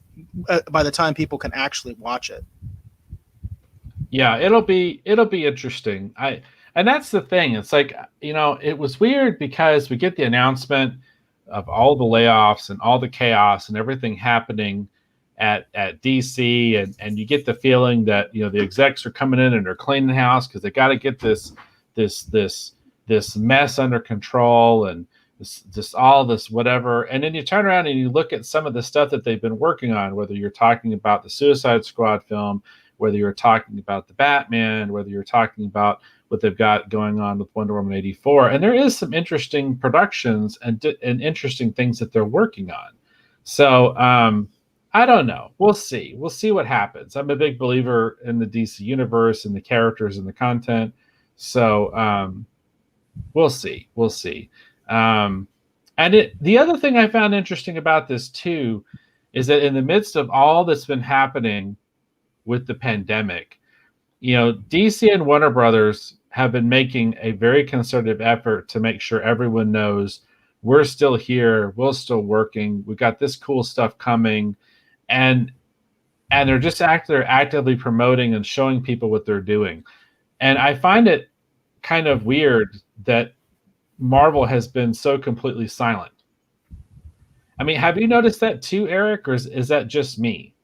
by the time people can actually watch it. Yeah, it'll be interesting. And that's the thing. It's like, it was weird because we get the announcement of all the layoffs and all the chaos and everything happening at DC, and you get the feeling that the execs are coming in and they're cleaning house because they got to get this mess under control, and this all this whatever. And then you turn around and you look at some of the stuff that they've been working on, whether you're talking about the Suicide Squad film, whether you're talking about the Batman, whether you're talking about what they've got going on with Wonder Woman 84. And there is some interesting productions and interesting things that they're working on. So I don't know. We'll see. We'll see what happens. I'm a big believer in the DC universe and the characters and the content. So we'll see. We'll see. And the other thing I found interesting about this too is that in the midst of all that's been happening with the pandemic, DC and Warner Brothers have been making a very concerted effort to make sure everyone knows we're still here, we're still working, we got this cool stuff coming, and they're just they're actively promoting and showing people what they're doing. And I find it kind of weird that Marvel has been so completely silent. I mean, have you noticed that too, Eric, or is that just me?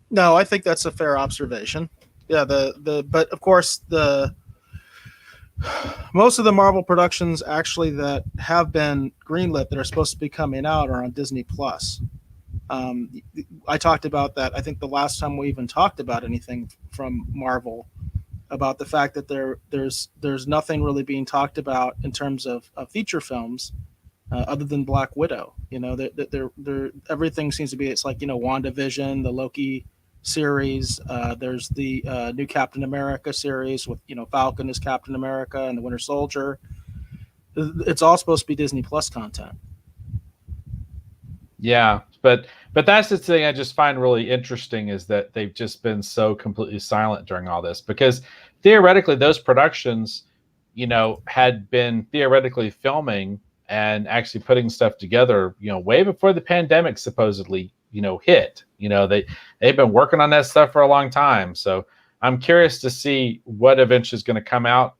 No, I think that's a fair observation. Yeah, but of course the most of the Marvel productions actually that have been greenlit that are supposed to be coming out are on Disney Plus. I talked about that. I think the last time we even talked about anything from Marvel, about the fact that there's nothing really being talked about in terms of feature films other than Black Widow. Everything seems to be, it's like, WandaVision, the Loki series. There's the new Captain America series with Falcon as Captain America and the Winter Soldier. It's all supposed to be Disney Plus content. Yeah, but that's the thing I just find really interesting, is that they've just been so completely silent during all this, because theoretically those productions, had been theoretically filming and actually putting stuff together, way before the pandemic supposedly, hit. They've been working on that stuff for a long time. So I'm curious to see what eventually is going to come out,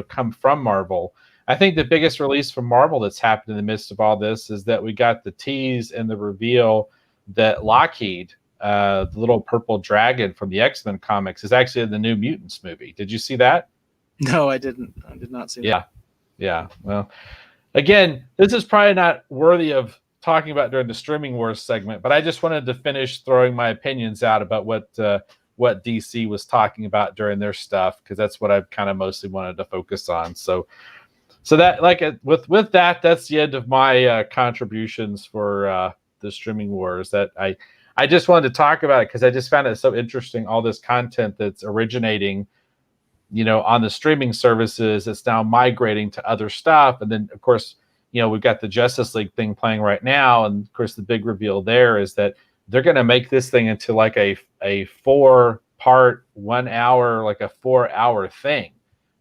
come from Marvel. I think the biggest release from Marvel that's happened in the midst of all this is that we got the tease and the reveal that Lockheed, the little purple dragon from the X-Men comics, is actually in the New Mutants movie. Did you see that? No, I didn't. I did not see that. Yeah. Well, again, this is probably not worthy of talking about during the Streaming Wars segment, but I just wanted to finish throwing my opinions out about what DC was talking about during their stuff, because that's what I've kind of mostly wanted to focus on. So that, like, with that, that's the end of my contributions for the Streaming Wars. That I just wanted to talk about it because I just found it so interesting, all this content that's originating, on the streaming services, it's now migrating to other stuff. And then, of course, we've got the Justice League thing playing right now. And of course, the big reveal there is that they're going to make this thing into like a 4-part, 1 hour, like a 4-hour thing,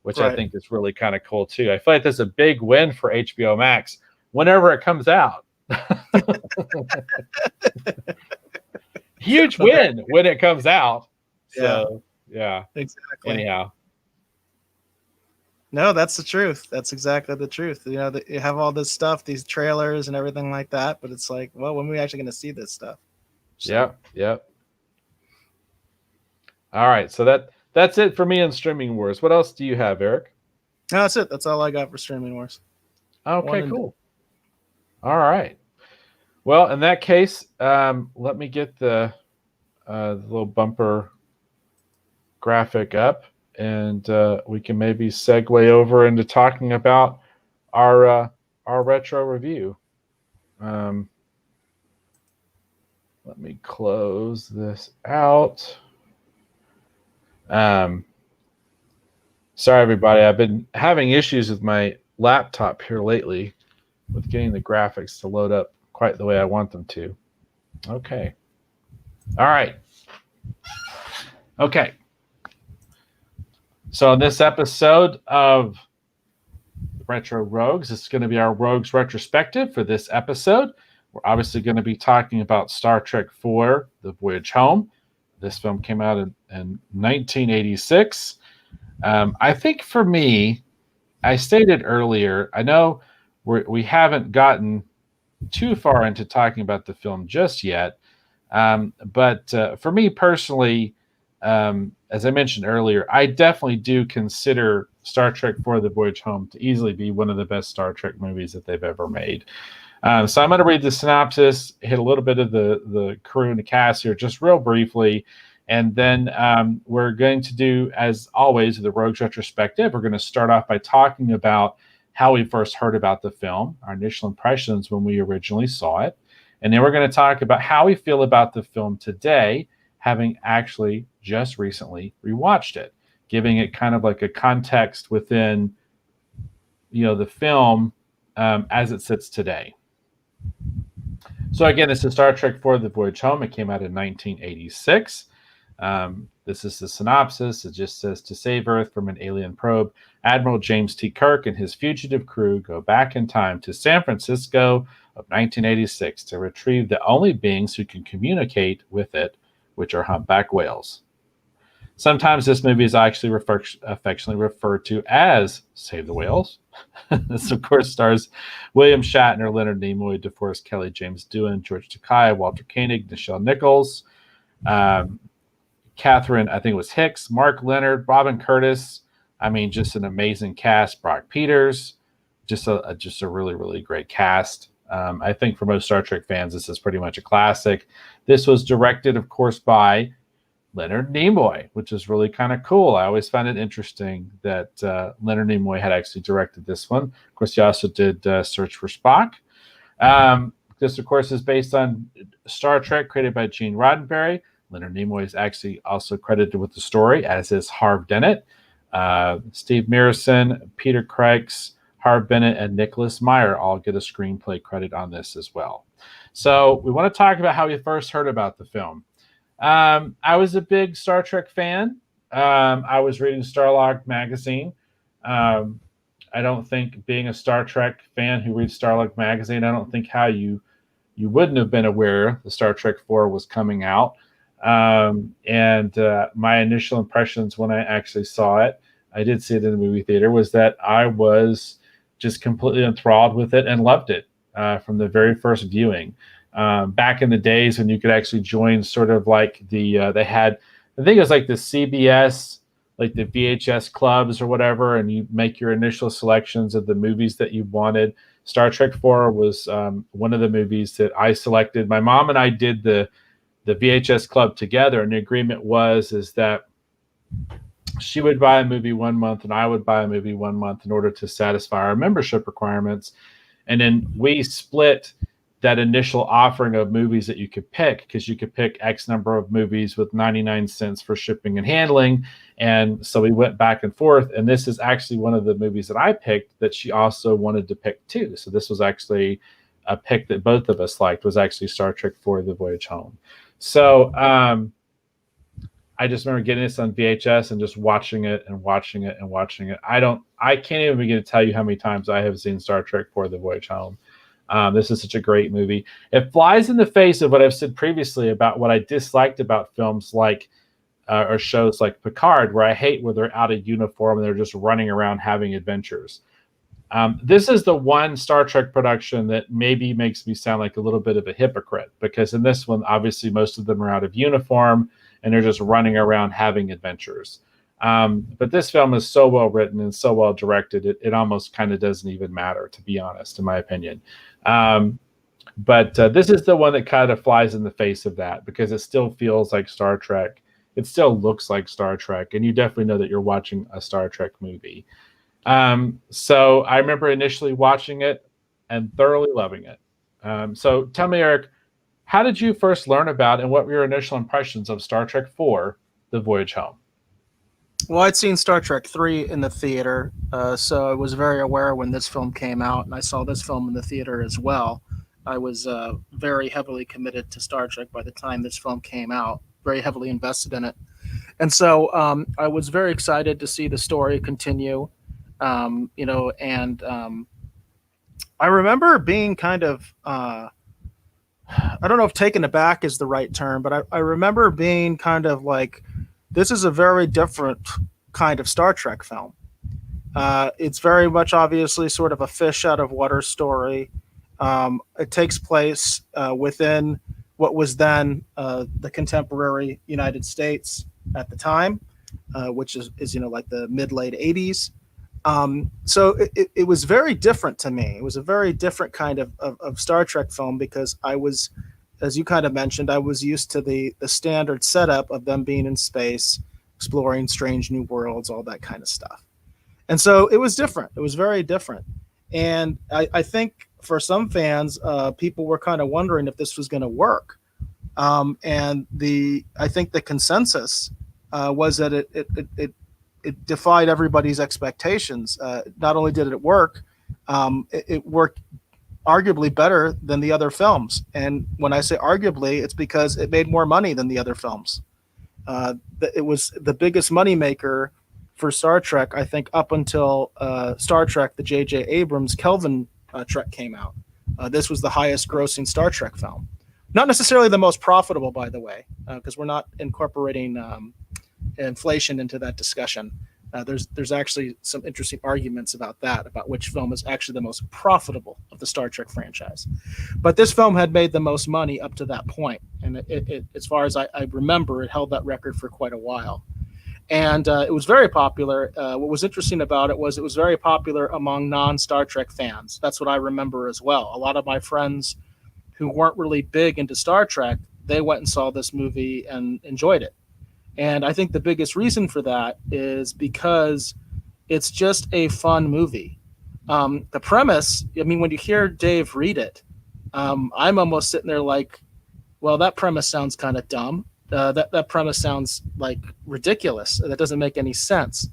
which right. I think is really kind of cool too. I feel like that's a big win for HBO Max whenever it comes out. Huge win when it comes out. So yeah, exactly. Anyhow. No, that's the truth. That's exactly the truth. You know, you have all this stuff, these trailers and everything like that, but it's like, well, when are we actually going to see this stuff? So, Yep. All right, so that's it for me on streaming wars. What else do you have, Eric? no, that's it. That's all I got for Streaming Wars. Okay, One and cool. All right. Well, in that case, let me get the little bumper graphic up, and we can maybe segue over into talking about our retro review. Um, let me close this out. Um, sorry, everybody. I've been having issues with my laptop here lately with getting the graphics to load up quite the way I want them to. Okay. All right. Okay. So in this episode of Retro Rogues, this is going to be our Rogues retrospective for this episode. We're obviously going to be talking about Star Trek IV, The Voyage Home. This film came out in 1986. I think for me, I stated earlier, I know we haven't gotten too far into talking about the film just yet, but for me personally, as I mentioned earlier, I definitely do consider Star Trek IV: The Voyage Home to easily be one of the best Star Trek movies that they've ever made. So I'm going to read the synopsis, hit a little bit of the crew and the cast here just real briefly, and then we're going to do, as always, the Rogues Retrospective. We're going to start off by talking about how we first heard about the film, our initial impressions when we originally saw it, and then we're going to talk about how we feel about the film today, having actually just recently rewatched it, giving it kind of like a context within, the film as it sits today. So again, this is Star Trek IV: The Voyage Home. It came out in 1986. This is the synopsis. It just says, to save Earth from an alien probe, Admiral James T. Kirk and his fugitive crew go back in time to San Francisco of 1986 to retrieve the only beings who can communicate with it, which are humpback whales. Sometimes this movie is actually affectionately referred to as Save the Whales. This, of course, stars William Shatner, Leonard Nimoy, DeForest Kelley, James Doohan, George Takei, Walter Koenig, Nichelle Nichols, Catherine, I think it was Hicks, Mark Leonard, Robin Curtis. I mean, just an amazing cast. Brock Peters, just a really, really great cast. I think for most Star Trek fans, this is pretty much a classic. This was directed, of course, by Leonard Nimoy, which is really kind of cool. I always found it interesting that Leonard Nimoy had actually directed this one. Of course, he also did Search for Spock. This, of course, is based on Star Trek, created by Gene Roddenberry. Leonard Nimoy is actually also credited with the story, as is Harve Bennett, Steve Mirison, Peter Craigs, Harve Bennett, and Nicholas Meyer all get a screenplay credit on this as well. So we want to talk about how we first heard about the film. I was a big Star Trek fan. I was reading Starlog magazine. I don't think, being a Star Trek fan who reads Starlog magazine, I don't think how you wouldn't have been aware the Star Trek IV was coming out. And my initial impressions when I actually saw it, I did see it in the movie theater, was that I was just completely enthralled with it and loved it from the very first viewing. Back in the days when you could actually join sort of like they had, I think it was like the CBS, like the VHS clubs or whatever, and you make your initial selections of the movies that you wanted. Star Trek IV was one of the movies that I selected. My mom and I did the VHS club together, and the agreement is that she would buy a movie 1 month and I would buy a movie 1 month in order to satisfy our membership requirements. And then we split that initial offering of movies that you could pick, because you could pick X number of movies with 99 cents for shipping and handling. And so we went back and forth. And this is actually one of the movies that I picked that she also wanted to pick too. So this was actually a pick that both of us liked, was actually Star Trek IV: The Voyage Home. So I just remember getting this on VHS and just watching it and watching it and watching it. I can't even begin to tell you how many times I have seen Star Trek IV: The Voyage Home. This is such a great movie. It flies in the face of what I've said previously about what I disliked about films like or shows like Picard, where I hate where they're out of uniform and they're just running around having adventures. This is the one Star Trek production that maybe makes me sound like a little bit of a hypocrite, because in this one, obviously, most of them are out of uniform and they're just running around having adventures. But this film is so well written and so well directed, it almost kind of doesn't even matter, to be honest, in my opinion. But this is the one that kind of flies in the face of that, because it still feels like Star Trek. It still looks like Star Trek, and you definitely know that you're watching a Star Trek movie. So I remember initially watching it and thoroughly loving it. So tell me, Eric, how did you first learn about and what were your initial impressions of Star Trek 4, The Voyage Home? Well, I'd seen Star Trek 3 in the theater, so I was very aware when this film came out, and I saw this film in the theater as well. I was very heavily committed to Star Trek by the time this film came out, very heavily invested in it. And so I was very excited to see the story continue, and I remember being kind of, I don't know if taken aback is the right term, but I remember being kind of like, this is a very different kind of Star Trek film. It's very much obviously sort of a fish out of water story. It takes place within what was then the contemporary United States at the time, which is like the mid-late 80s. So it was very different to me. It was a very different kind of Star Trek film, because I was, as you kind of mentioned, I was used to the standard setup of them being in space, exploring strange new worlds, all that kind of stuff. And so it was different. It was very different. And I think for some fans, people were kind of wondering if this was going to work. And I think the consensus was that it defied everybody's expectations. Not only did it work, it worked arguably better than the other films. And when I say arguably, it's because it made more money than the other films. It was the biggest moneymaker for Star Trek, I think, up until Star Trek, the J.J. Abrams Kelvin Trek came out. This was the highest grossing Star Trek film. Not necessarily the most profitable, by the way, because we're not incorporating inflation into that discussion. There's actually some interesting arguments about that, about which film is actually the most profitable of the Star Trek franchise. But this film had made the most money up to that point, and it as far as I remember, it held that record for quite a while. And it was very popular. What was interesting about it was very popular among non-Star Trek fans. That's what I remember as well. A lot of my friends who weren't really big into Star Trek, they went and saw this movie and enjoyed it. And I think the biggest reason for that is because it's just a fun movie. The premise, I mean, when you hear Dave read it, I'm almost sitting there like, well, that premise sounds kind of dumb. That premise sounds like ridiculous. That doesn't make any sense.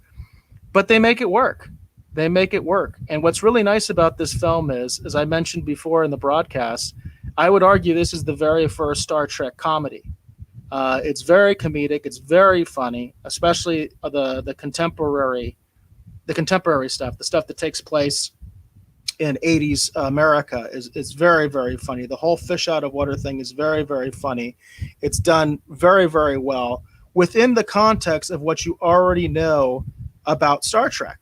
But they make it work. They make it work. And what's really nice about this film is, as I mentioned before in the broadcast, I would argue this is the very first Star Trek comedy. It's very comedic. It's very funny, especially the contemporary stuff, the stuff that takes place in 80s America is very, very funny. The whole fish out of water thing is very, very funny. It's done very, very well within the context of what you already know about Star Trek.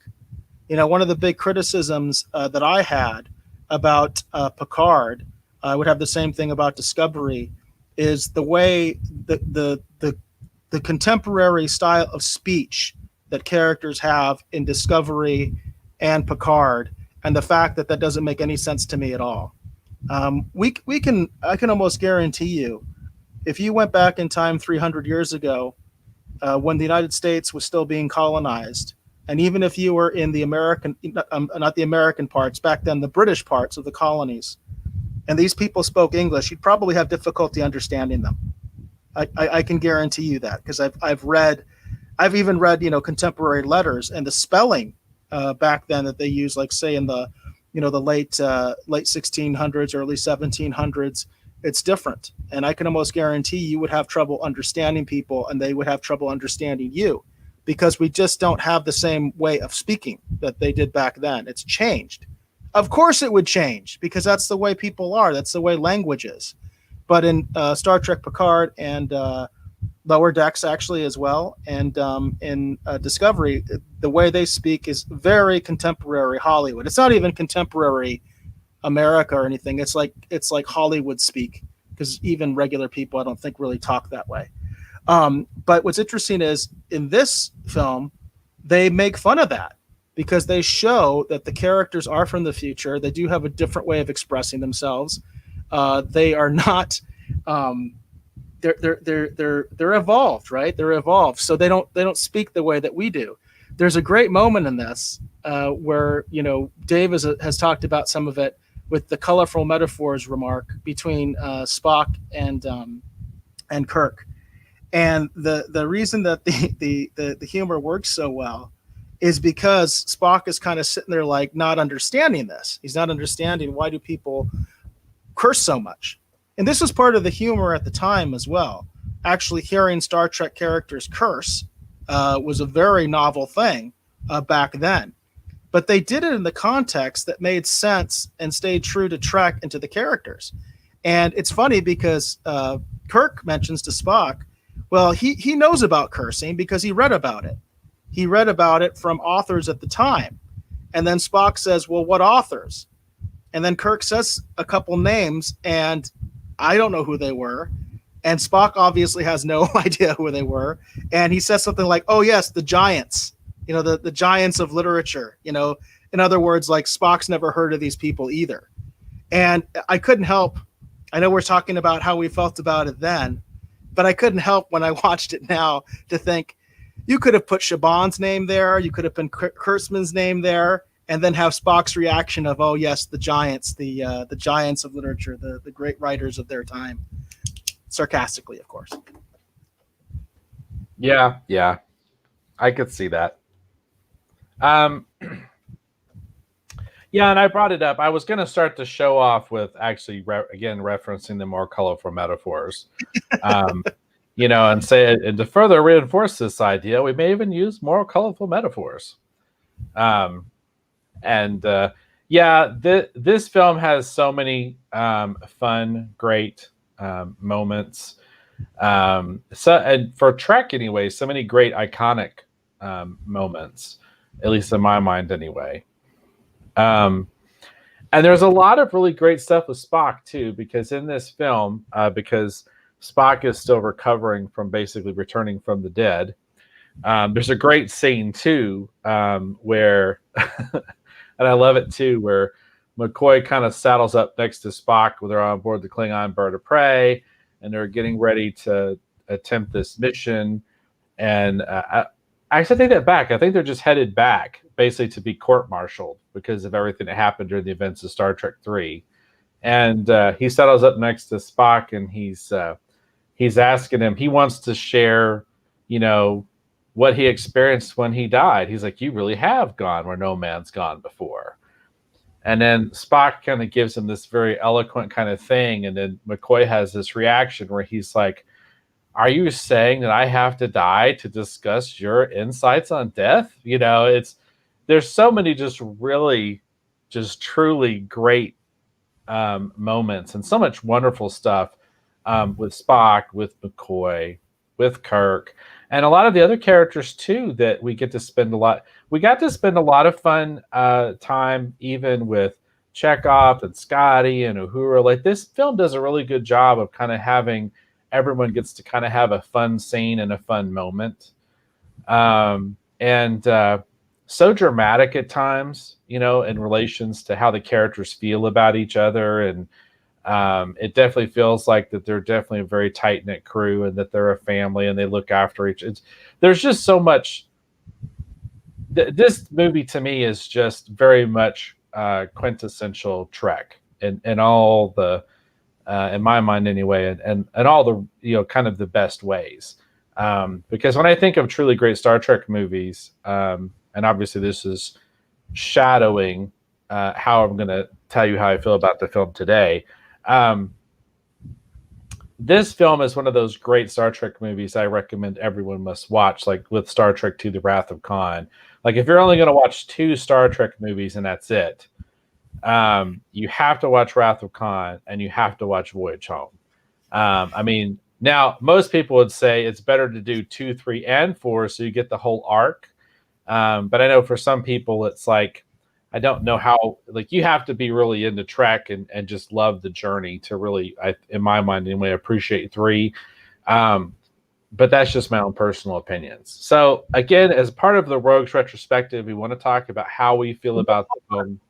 You know, one of the big criticisms that I had about Picard, I would have the same thing about Discovery, is the way the contemporary style of speech that characters have in Discovery and Picard, and the fact that doesn't make any sense to me at all. I can almost guarantee you, if you went back in time 300 years ago, when the United States was still being colonized, and even if you were in the American, not the American parts, back then the British parts of the colonies, and these people spoke English, you'd probably have difficulty understanding them. I can guarantee you that, because I've even read, contemporary letters, and the spelling back then that they used, like say in the, the late 1600s, early 1700s, it's different. And I can almost guarantee you would have trouble understanding people, and they would have trouble understanding you, because we just don't have the same way of speaking that they did back then. It's changed. Of course it would change, because that's the way people are. That's the way language is. But in Star Trek Picard and Lower Decks actually as well, and in Discovery, the way they speak is very contemporary Hollywood. It's not even contemporary America or anything. It's like Hollywood speak, because even regular people I don't think really talk that way. But what's interesting is in this film, they make fun of that because they show that the characters are from the future. They do have a different way of expressing themselves. They are not. They're evolved, right? They're evolved, so they don't speak the way that we do. There's a great moment in this where Dave has talked about some of it with the colorful metaphors remark between Spock and Kirk. And the reason that the humor works so well is because Spock is kind of sitting there like not understanding this. He's not understanding why do people curse so much. And this was part of the humor at the time as well. Actually, hearing Star Trek characters curse was a very novel thing back then. But they did it in the context that made sense and stayed true to Trek and to the characters. And it's funny because Kirk mentions to Spock, well, he knows about cursing because he read about it. He read about it from authors at the time. And then Spock says, well, what authors? And then Kirk says a couple names, and I don't know who they were. And Spock obviously has no idea who they were. And he says something like, oh, yes, the giants, the giants of literature. In other words, like Spock's never heard of these people either. And I couldn't help. I know we're talking about how we felt about it then, but I couldn't help when I watched it now to think you could have put Shaban's name there. You could have put Kurtzman's name there. And then have Spock's reaction of, oh, yes, the giants, the giants of literature, the great writers of their time. Sarcastically, of course. Yeah. I could see that. Yeah, and I brought it up. I was going to start the show off with actually, again, referencing the more colorful metaphors. And say, and to further reinforce this idea, we may even use more colorful metaphors. This film has so many fun, great moments. And for Trek anyway, so many great iconic moments, at least in my mind anyway. And there's a lot of really great stuff with Spock too, because in this film, because Spock is still recovering from basically returning from the dead, there's a great scene too where and I love it too, where McCoy kind of saddles up next to Spock when they're on board the Klingon bird of prey, and they're getting ready to attempt this mission. And I should take that back. I think they're just headed back, basically to be court-martialed because of everything that happened during the events of Star Trek 3. And he settles up next to Spock, and he's asking him. He wants to share, what he experienced when he died. He's like, you really have gone where no man's gone before. And then Spock kind of gives him this very eloquent kind of thing. And then McCoy has this reaction where he's like, are you saying that I have to die to discuss your insights on death? There's so many just really, just truly great moments and so much wonderful stuff with Spock, with McCoy, with Kirk. And a lot of the other characters too that we get to spend a lot. We got to spend a lot of fun time even with Chekhov and Scotty and Uhura. Like, this film does a really good job of kind of having everyone gets to kind of have a fun scene and a fun moment. And so dramatic at times, in relations to how the characters feel about each other. And it definitely feels like that they're definitely a very tight-knit crew and that they're a family and they look after each other. There's just so much. This movie to me is just very much quintessential Trek in all the, in my mind anyway, and all the, kind of the best ways. Because when I think of truly great Star Trek movies, and obviously this is shadowing how I'm going to tell you how I feel about the film today. This film is one of those great Star Trek movies I recommend everyone must watch, like with Star Trek II, The Wrath of Khan. Like, if you're only going to watch 2 Star Trek movies and that's it, you have to watch Wrath of Khan and you have to watch Voyage Home. Now, most people would say it's better to do 2, 3, and 4 so you get the whole arc. But I know for some people, it's like, I don't know how, like, you have to be really into Trek and just love the journey to really, in my mind anyway, appreciate 3. Um, but that's just my own personal opinions. So again, as part of the Rogues retrospective, we want to talk about how we feel about the film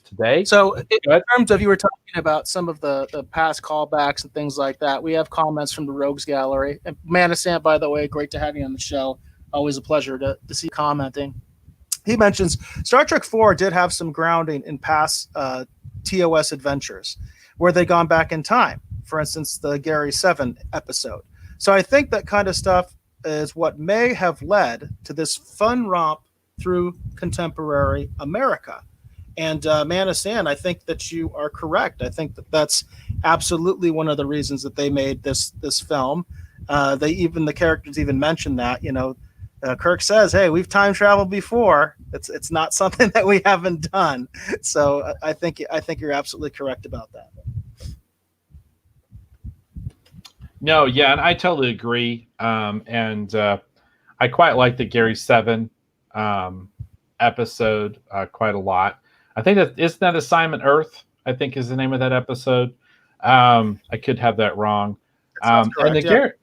today. So in terms of, you were talking about some of the past callbacks and things like that, we have comments from the Rogues Gallery. And Manasant, by the way, great to have you on the show. Always a pleasure to see you commenting. He mentions Star Trek 4 did have some grounding in past TOS adventures where they gone back in time. For instance, the Gary 7 episode. So I think that kind of stuff is what may have led to this fun romp through contemporary America. And Manasant, I think that you are correct. I think that that's absolutely one of the reasons that they made this film. The characters even mentioned that, Kirk says, "Hey, we've time traveled before. It's not something that we haven't done." So I think you're absolutely correct about that. No, yeah, and I totally agree. I quite like the Gary 7 episode quite a lot. I think isn't that Assignment Earth, I think is the name of that episode. I could have that wrong. Correct,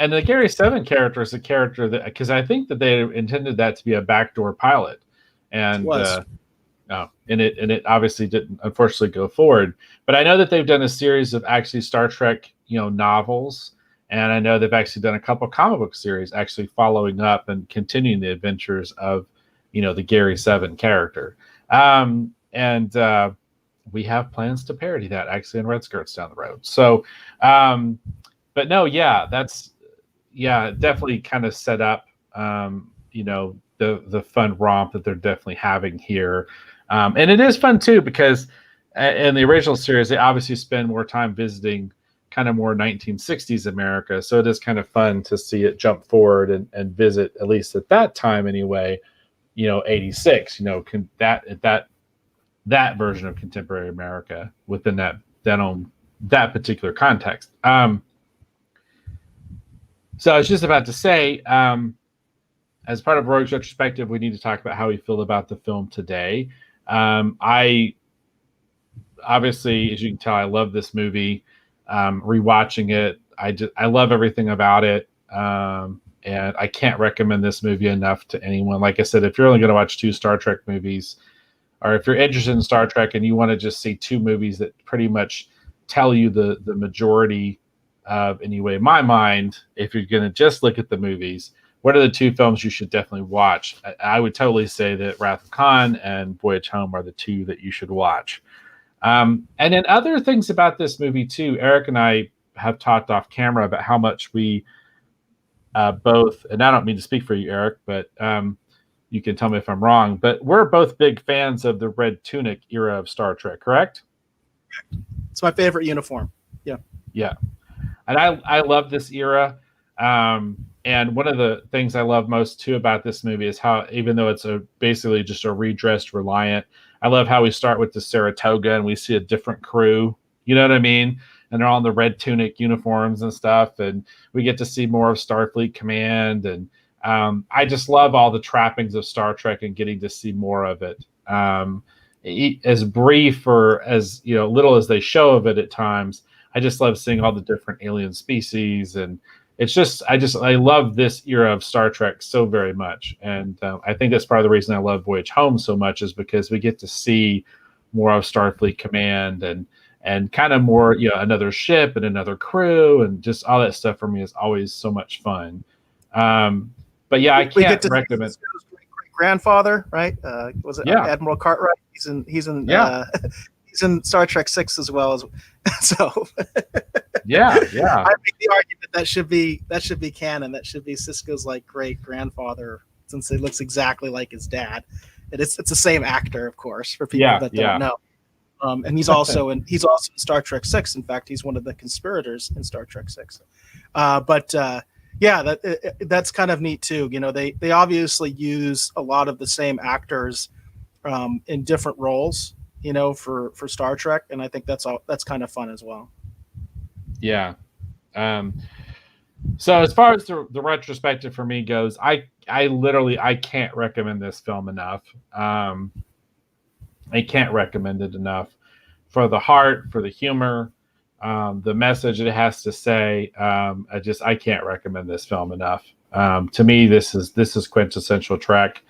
And the Gary 7 character is a character that, because I think that they intended that to be a backdoor pilot, and it obviously didn't, unfortunately, go forward. But I know that they've done a series of actually Star Trek, novels, and I know they've actually done a couple comic book series actually following up and continuing the adventures of, the Gary 7 character. We have plans to parody that actually in Red Skirts down the road. So, but no, yeah, definitely kind of set up, the fun romp that they're definitely having here. And it is fun too, because in the original series, they obviously spend more time visiting kind of more 1960s America. So it is kind of fun to see it jump forward and visit, at least at that time anyway, 86, that version of contemporary America within that particular context. So I was just about to say, as part of Rogue's retrospective, we need to talk about how we feel about the film today. I obviously, as you can tell, I love this movie. Rewatching it, I love everything about it, and I can't recommend this movie enough to anyone. Like I said, if you're only going to watch 2 Star Trek movies, or if you're interested in Star Trek and you want to just see 2 movies that pretty much tell you the majority of, anyway, in my mind, if you're going to just look at the movies, what are the 2 films you should definitely watch? I would totally say that Wrath of Khan and Voyage Home are the 2 that you should watch. And then other things about this movie too, Eric and I have talked off camera about how much we both, and I don't mean to speak for you, Eric, but you can tell me if I'm wrong, but we're both big fans of the red tunic era of Star Trek, correct? It's my favorite uniform. Yeah. And I love this era. And one of the things I love most too about this movie is how, even though it's basically just a redressed Reliant, I love how we start with the Saratoga and we see a different crew. You know what I mean? And they're all in the red tunic uniforms and stuff. And we get to see more of Starfleet Command. And I just love all the trappings of Star Trek and getting to see more of it. As brief or as little as they show of it at times, I just love seeing all the different alien species, and it's just I love this era of Star Trek so very much, and I think that's part of the reason I love Voyage Home so much, is because we get to see more of Starfleet Command and kind of more another ship and another crew, and just all that stuff for me is always so much fun. But yeah, I can't recommend. Grandfather, right? Was it Admiral Cartwright? He's in he's in Star Trek 6 as well as so. Yeah. I make the argument that should be canon. That should be Sisko's like great grandfather, since it looks exactly like his dad. It's the same actor, of course, for people that don't know. And he's also in Star Trek 6. In fact, he's one of the conspirators in Star Trek 6. That's kind of neat too. They obviously use a lot of the same actors in different roles, for Star Trek, and I think that's kind of fun as well. Yeah. So as far as the retrospective for me goes, I literally I can't recommend this film enough. Um, I can't recommend it enough for the heart, for the humor, the message it has to say. I can't recommend this film enough. To me, this is quintessential Trek,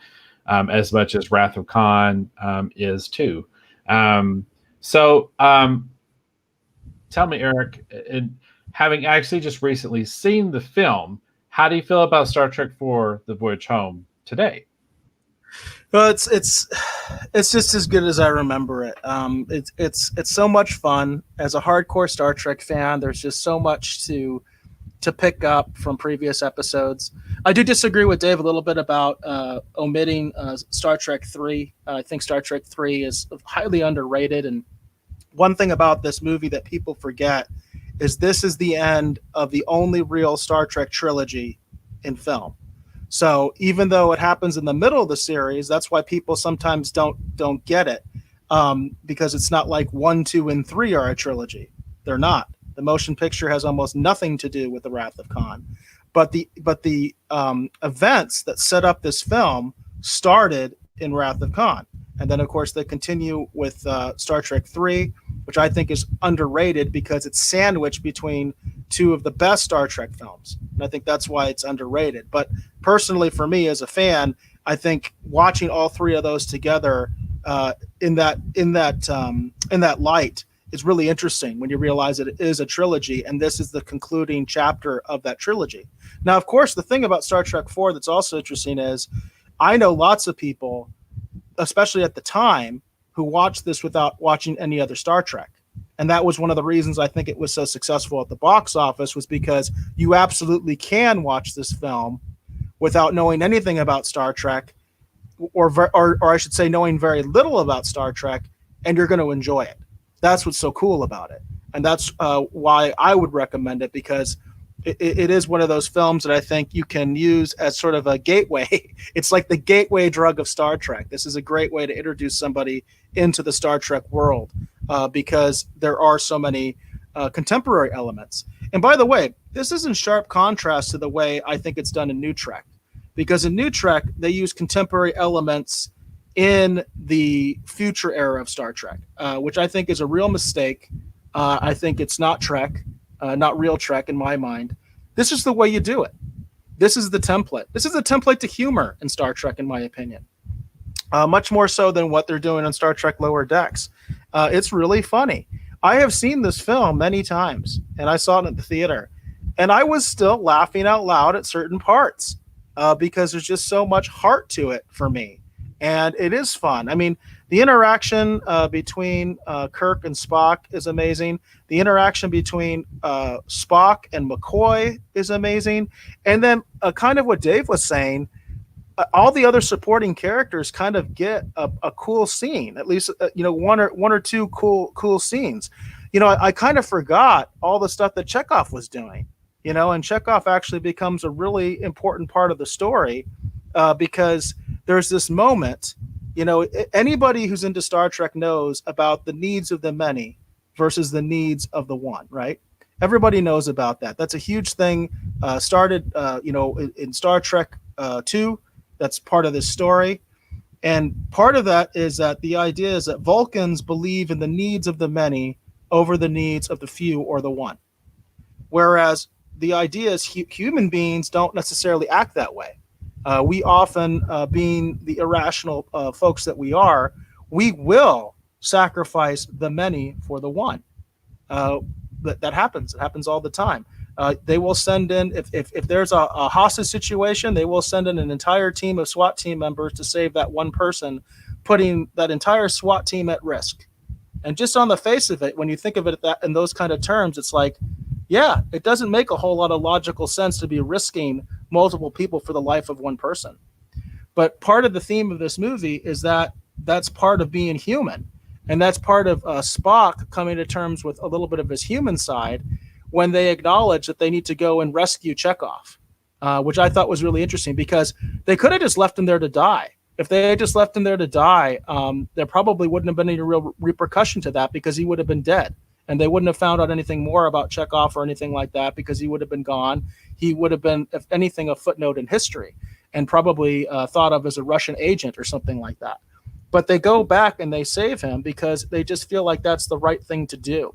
as much as Wrath of Khan is too. Um, so tell me, Eric, having actually just recently seen the film, how do you feel about Star Trek IV: The Voyage Home today? Well, it's just as good as I remember it. It's so much fun. As a hardcore Star Trek fan, there's just so much to pick up from previous episodes. I do disagree with Dave a little bit about omitting Star Trek 3. I think Star Trek 3 is highly underrated. And one thing about this movie that people forget is this is the end of the only real Star Trek trilogy in film. So even though it happens in the middle of the series, that's why people sometimes don't get it, because it's not like 1, 2, and 3 are a trilogy. They're not. The motion picture has almost nothing to do with the Wrath of Khan, but the events that set up this film started in Wrath of Khan, and then of course they continue with Star Trek 3, which I think is underrated because it's sandwiched between two of the best Star Trek films, and I think that's why it's underrated. But personally, for me as a fan, I think watching all three of those together in that light is really interesting when you realize that it is a trilogy, and this is the concluding chapter of that trilogy. Now, of course, the thing about Star Trek 4 that's also interesting is I know lots of people, especially at the time, who watched this without watching any other Star Trek. And that was one of the reasons I think it was so successful at the box office, was because you absolutely can watch this film without knowing anything about Star Trek, or I should say knowing very little about Star Trek, and you're going to enjoy it. That's what's so cool about it. And that's why I would recommend it, because it is one of those films that I think you can use as sort of a gateway. It's like the gateway drug of Star Trek. This is a great way to introduce somebody into the Star Trek world, because there are so many contemporary elements. And by the way, this is in sharp contrast to the way I think it's done in New Trek, because in New Trek, they use contemporary elements in the future era of Star Trek, which I think is a real mistake. I think it's not Trek, not real Trek in my mind. This is the way you do it. This is the template. This is the template to humor in Star Trek, in my opinion. Much more so than what they're doing on Star Trek Lower Decks. It's really funny. I have seen this film many times, and I saw it at the theater, and I was still laughing out loud at certain parts, because there's just so much heart to it for me. And it is fun. I mean, the interaction between Kirk and Spock is amazing. The interaction between Spock and McCoy is amazing. And then kind of what Dave was saying, all the other supporting characters kind of get a cool scene, at least one or two cool scenes. I kind of forgot all the stuff that Chekhov was doing. And Chekhov actually becomes a really important part of the story, because there's this moment, anybody who's into Star Trek knows about the needs of the many versus the needs of the one, right? Everybody knows about that. That's a huge thing. Started, in Star Trek 2. That's part of this story. And part of that is that the idea is that Vulcans believe in the needs of the many over the needs of the few or the one. Whereas the idea is human beings don't necessarily act that way. We often, being the irrational folks that we are, we will sacrifice the many for the one. That happens. It happens all the time. They will send in, if there's a hostage situation, they will send in an entire team of SWAT team members to save that one person, putting that entire SWAT team at risk. And just on the face of it, when you think of it in those kind of terms, it's like, yeah, it doesn't make a whole lot of logical sense to be risking multiple people for the life of one person. But part of the theme of this movie is that that's part of being human. And that's part of Spock coming to terms with a little bit of his human side when they acknowledge that they need to go and rescue Chekhov, which I thought was really interesting, because they could have just left him there to die. If they had just left him there to die, there probably wouldn't have been any real repercussion to that, because he would have been dead. and they wouldn't have found out anything more about Chekhov or anything like that because he would have been gone. He would have been, if anything, a footnote in history and probably thought of as a Russian agent or something like that. But they go back and they save him because they just feel like that's the right thing to do.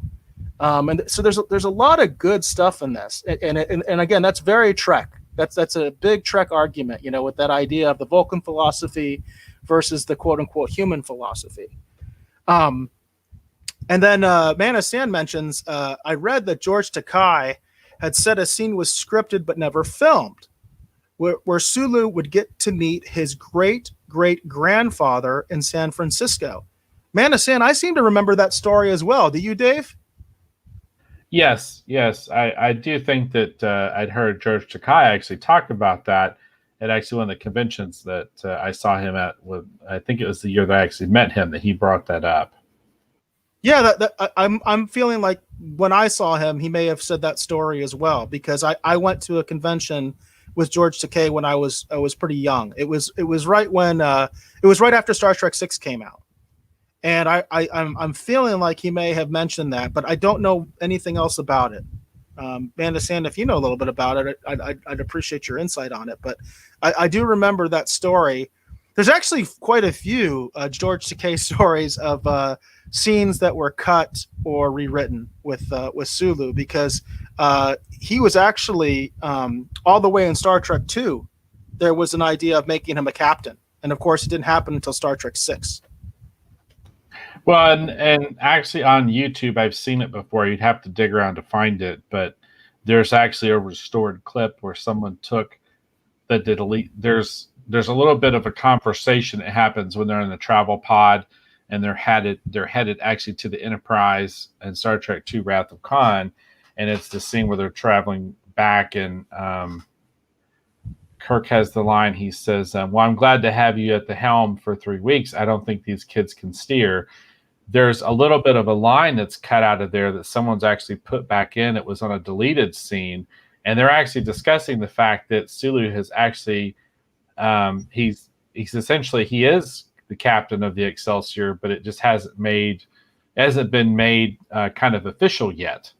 And so there's a lot of good stuff in this, and again, that's very Trek. That's a big Trek argument, with that idea of the Vulcan philosophy versus the quote unquote human philosophy. And then Man of Sand mentions, I read that George Takei had said a scene was scripted but never filmed, where Sulu would get to meet his great-great-grandfather in San Francisco. Man of Sand, I seem to remember that story as well. Do you, Dave? Yes. I do think that I'd heard George Takei actually talk about that at actually one of the conventions that I saw him at. I think it was the year that I actually met him that he brought that up. Yeah, I'm feeling like when I saw him, he may have said that story as well, because I went to a convention with George Takei when I was pretty young. It was right when it was right after Star Trek 6 came out. And I'm feeling like he may have mentioned that, but I don't know anything else about it. Man of Sand, if you know a little bit about it, I'd appreciate your insight on it. But I do remember that story. There's actually quite a few George Takei stories of scenes that were cut or rewritten with Sulu, because he was actually all the way in Star Trek 2. There was an idea of making him a captain, and of course, it didn't happen until Star Trek 6. Well, and actually on YouTube, I've seen it before. You'd have to dig around to find it, but there's actually a restored clip where someone took the delete. There's a little bit of a conversation that happens when they're in the travel pod and they're headed actually to the Enterprise and Star Trek II: Wrath of Khan, and it's the scene where they're traveling back, and Kirk has the line. He says, "Well, I'm glad to have you at the helm for 3 weeks. I don't think these kids can steer." There's a little bit of a line that's cut out of there that someone's actually put back in. It was on a deleted scene, and they're actually discussing the fact that Sulu has actually he's essentially, he is the captain of the Excelsior, but it just hasn't been made kind of official yet.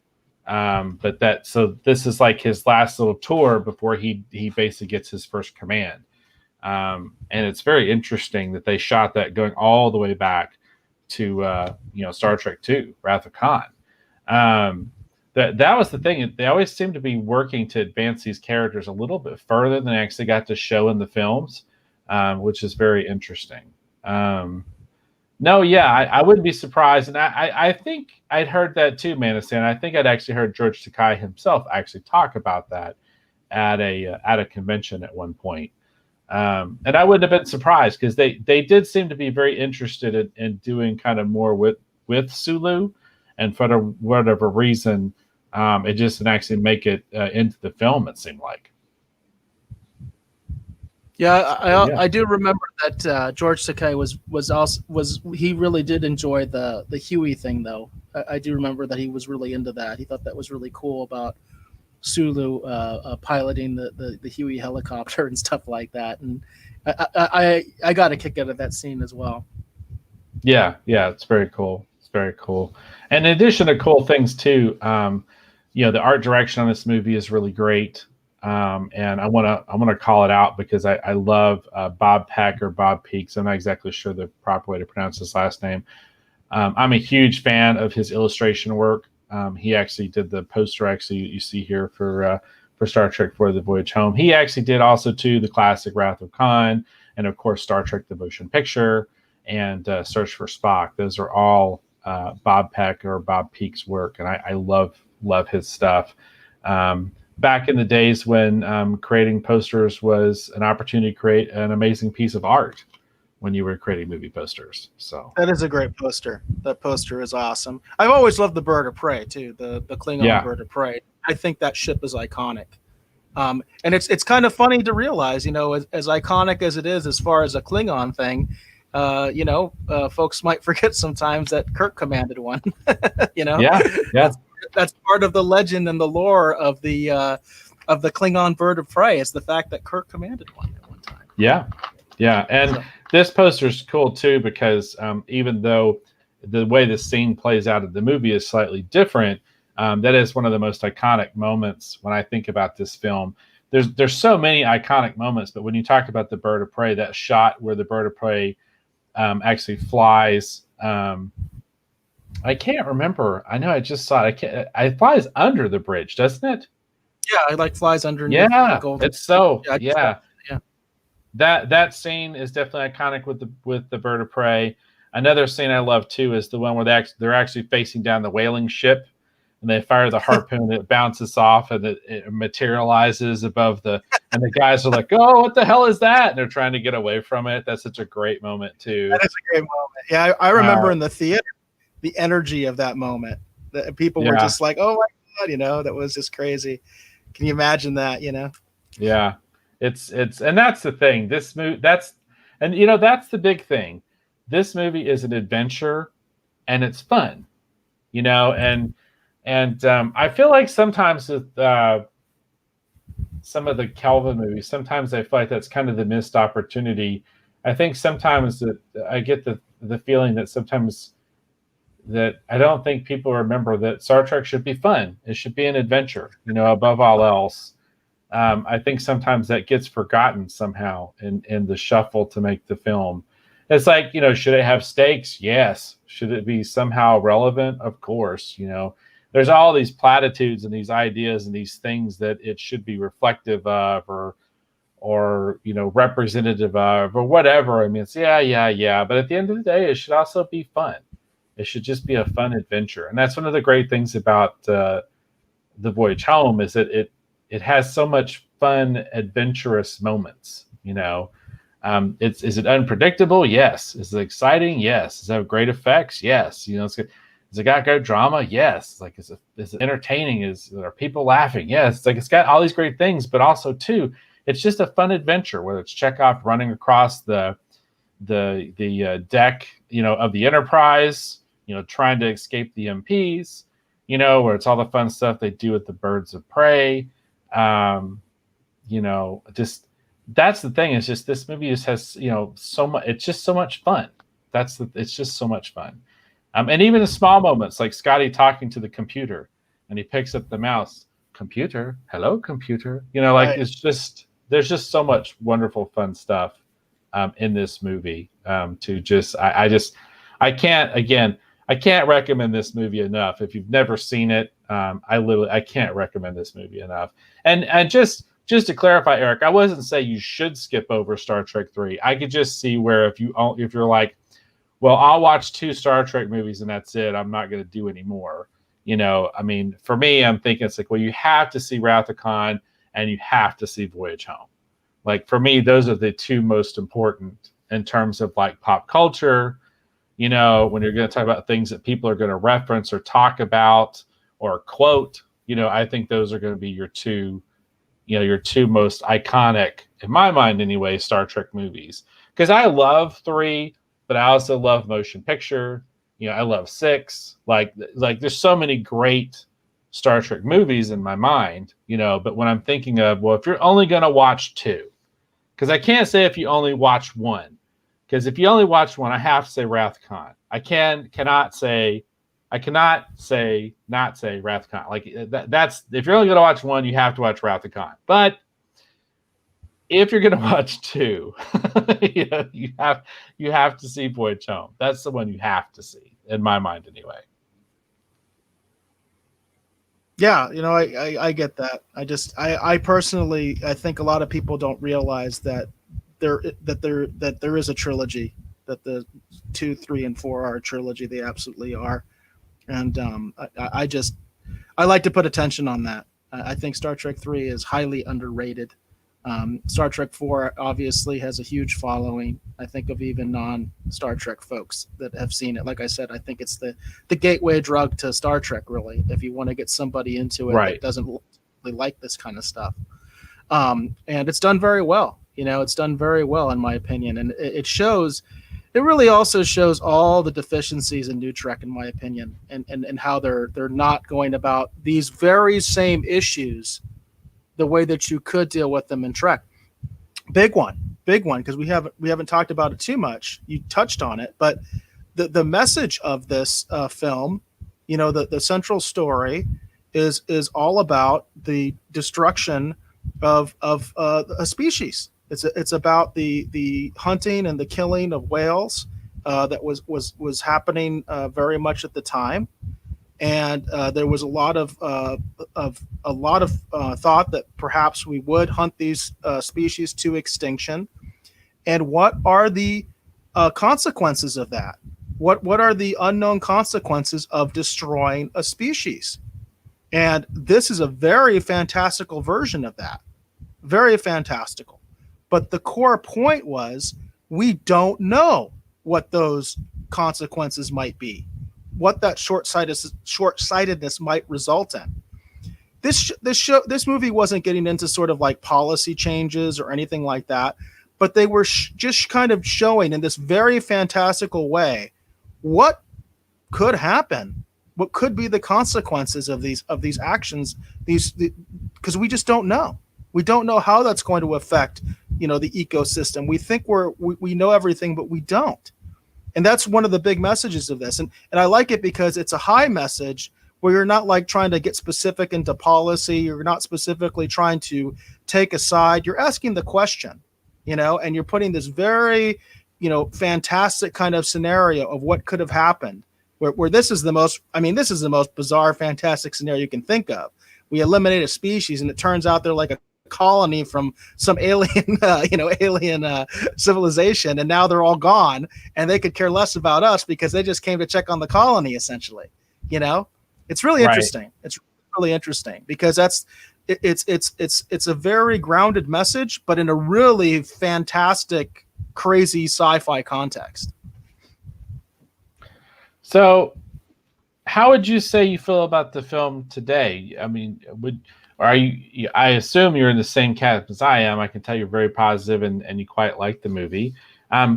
So this is like his last little tour before he basically gets his first command. And it's very interesting that they shot that going all the way back to Star Trek II: Wrath of Khan. That was the thing. They always seem to be working to advance these characters a little bit further than they actually got to show in the films, which is very interesting. I wouldn't be surprised, and I think I'd heard that too, Man of Sand. I think I'd actually heard George Takei himself actually talk about that at a convention at one point. And I wouldn't have been surprised, because they did seem to be very interested in doing kind of more with Sulu, and for whatever reason, it just didn't actually make it into the film, it seemed like. Yeah, I do remember that George Takei was he really did enjoy the Huey thing, though. I do remember that he was really into that. He thought that was really cool about Sulu piloting the Huey helicopter and stuff like that, and I got a kick out of that scene as well. Yeah, it's very cool. It's very cool. And in addition to cool things too, the art direction on this movie is really great. And I want to call it out because I love Bob Peck, or Bob Peaks. I'm not exactly sure the proper way to pronounce his last name. I'm a huge fan of his illustration work. He actually did the poster you see here for Star Trek IV: The Voyage Home. He actually did also too the classic Wrath of Khan, and of course Star Trek: The Motion Picture, and Search for Spock. Those are all Bob Peck or Bob Peak's work, and I love his stuff. Back in the days when creating posters was an opportunity to create an amazing piece of art when you were creating movie posters. So that is a great poster. That poster is awesome. I've always loved the Bird of Prey too, the Klingon Bird of Prey. I think that ship is iconic. And it's kind of funny to realize, as iconic as it is as far as a Klingon thing, folks might forget sometimes that Kirk commanded one. Yeah. That's part of the legend and the lore of the Klingon Bird of Prey, is the fact that Kirk commanded one at one time. Yeah, and this poster is cool too, because even though the way the scene plays out of the movie is slightly different. That is one of the most iconic moments when I think about this film. There's so many iconic moments, but when you talk about the bird of prey, that shot where the bird of prey actually flies. I can't remember. I know I just saw it. I can't. It flies under the bridge, doesn't it? Yeah, it like flies underneath the Yeah, golden. it's so. Yeah, Yeah, yeah. that scene is definitely iconic with the bird of prey. Another scene I love too is the one where they're actually facing down the whaling ship, and they fire the harpoon. It bounces off and it materializes above and the guys are like, "Oh, what the hell is that?" And they're trying to get away from it. That's such a great moment too. That is a great moment. Yeah, I remember in the theater the energy of that moment. That people were just like, "Oh my God," that was just crazy. Can you imagine that? Yeah, it's and that's the thing. This movie, that's the big thing. This movie is an adventure, and it's fun, and I feel like sometimes with some of the Calvin movies, sometimes I feel like that's kind of the missed opportunity. I think sometimes that I get the feeling that sometimes that I don't think people remember that Star Trek should be fun. It should be an adventure, above all else. I think sometimes that gets forgotten somehow in the shuffle to make the film. It's like, should it have stakes? Yes. Should it be somehow relevant? Of course. There's all these platitudes and these ideas and these things that it should be reflective of or representative of or whatever. I mean, it's yeah. But at the end of the day, it should also be fun. It should just be a fun adventure. And that's one of the great things about the Voyage Home is that it has so much fun, adventurous moments. Is it unpredictable? Yes. Is it exciting? Yes. Does it have great effects? Yes. Has it got good drama? Yes. Like, is it entertaining? Are people laughing? Yes. It's like it's got all these great things, but also too, it's just a fun adventure. Whether it's Chekhov running across the deck, of the Enterprise, trying to escape the MPs, where it's all the fun stuff they do with the birds of prey. Just that's the thing. It's just this movie just has so much. It's just so much fun. It's just so much fun. And even the small moments like Scotty talking to the computer, and he picks up the mouse. Computer, hello, computer. Right. It's just there's just so much wonderful fun stuff in this movie. I can't recommend this movie enough. If you've never seen it, I can't recommend this movie enough. And just to clarify, Eric, I wasn't saying you should skip over Star Trek 3. I could just see where if you're like, well, I'll watch 2 Star Trek movies and that's it. I'm not going to do any more. I mean, for me, I'm thinking it's like, well, you have to see Wrath of Khan and you have to see Voyage Home. Like, for me, those are the 2 most important in terms of like pop culture. When you're going to talk about things that people are going to reference or talk about or quote, I think those are going to be your 2 most iconic, in my mind anyway, Star Trek movies. Because I love 3, but I also love Motion Picture. I love 6. Like there's so many great Star Trek movies in my mind, but when I'm thinking of, well, if you're only going to watch 2, because I can't say if you only watch 1, because if you only watch 1, I have to say Wrath of Khan. I cannot say not say Wrath of Khan. Like that's if you're only going to watch 1, you have to watch Wrath of Khan. But if you're going to watch 2, you have to see Voyage Home. That's the one you have to see, in my mind, anyway. Yeah, I get that. I personally, I think a lot of people don't realize that there is a trilogy, that the 2, 3, and 4 are a trilogy. They absolutely are. And I like to put attention on that. I think Star Trek 3 is highly underrated. Star Trek 4 obviously has a huge following. I think of even non-Star Trek folks that have seen it. Like I said, I think it's the gateway drug to Star Trek, really, if you want to get somebody into it that doesn't really like this kind of stuff. And it's done very well. It's done very well, in my opinion. And it really also shows all the deficiencies in New Trek, in my opinion, and how they're not going about these very same issues the way that you could deal with them in Trek. Big one, because we haven't talked about it too much. You touched on it, but the message of this film, the central story is all about the destruction of a species. It's about the hunting and the killing of whales that was happening very much at the time, and there was a lot of thought that perhaps we would hunt these species to extinction. And what are the consequences of that? What are the unknown consequences of destroying a species? And this is a very fantastical version of that. Very fantastical. But the core point was we don't know what those consequences might be, what that short-sightedness might result in. This movie wasn't getting into sort of like policy changes or anything like that, but they were just kind of showing in this very fantastical way what could happen, what could be the consequences of these actions, because we just don't know. We don't know how that's going to affect, the ecosystem. We think we know everything, but we don't. And that's one of the big messages of this. And I like it because it's a high message where you're not like trying to get specific into policy. You're not specifically trying to take a side. You're asking the question, and you're putting this very, fantastic kind of scenario of what could have happened. Where this is the most bizarre, fantastic scenario you can think of. We eliminate a species, and it turns out they're like a colony from some alien, civilization, and now they're all gone, and they could care less about us because they just came to check on the colony, essentially. It's really interesting. It's really interesting because it's a very grounded message, but in a really fantastic, crazy sci-fi context. So, how would you say you feel about the film today? I mean, I assume you're in the same camp as I am. I can tell you're very positive and you quite like the movie.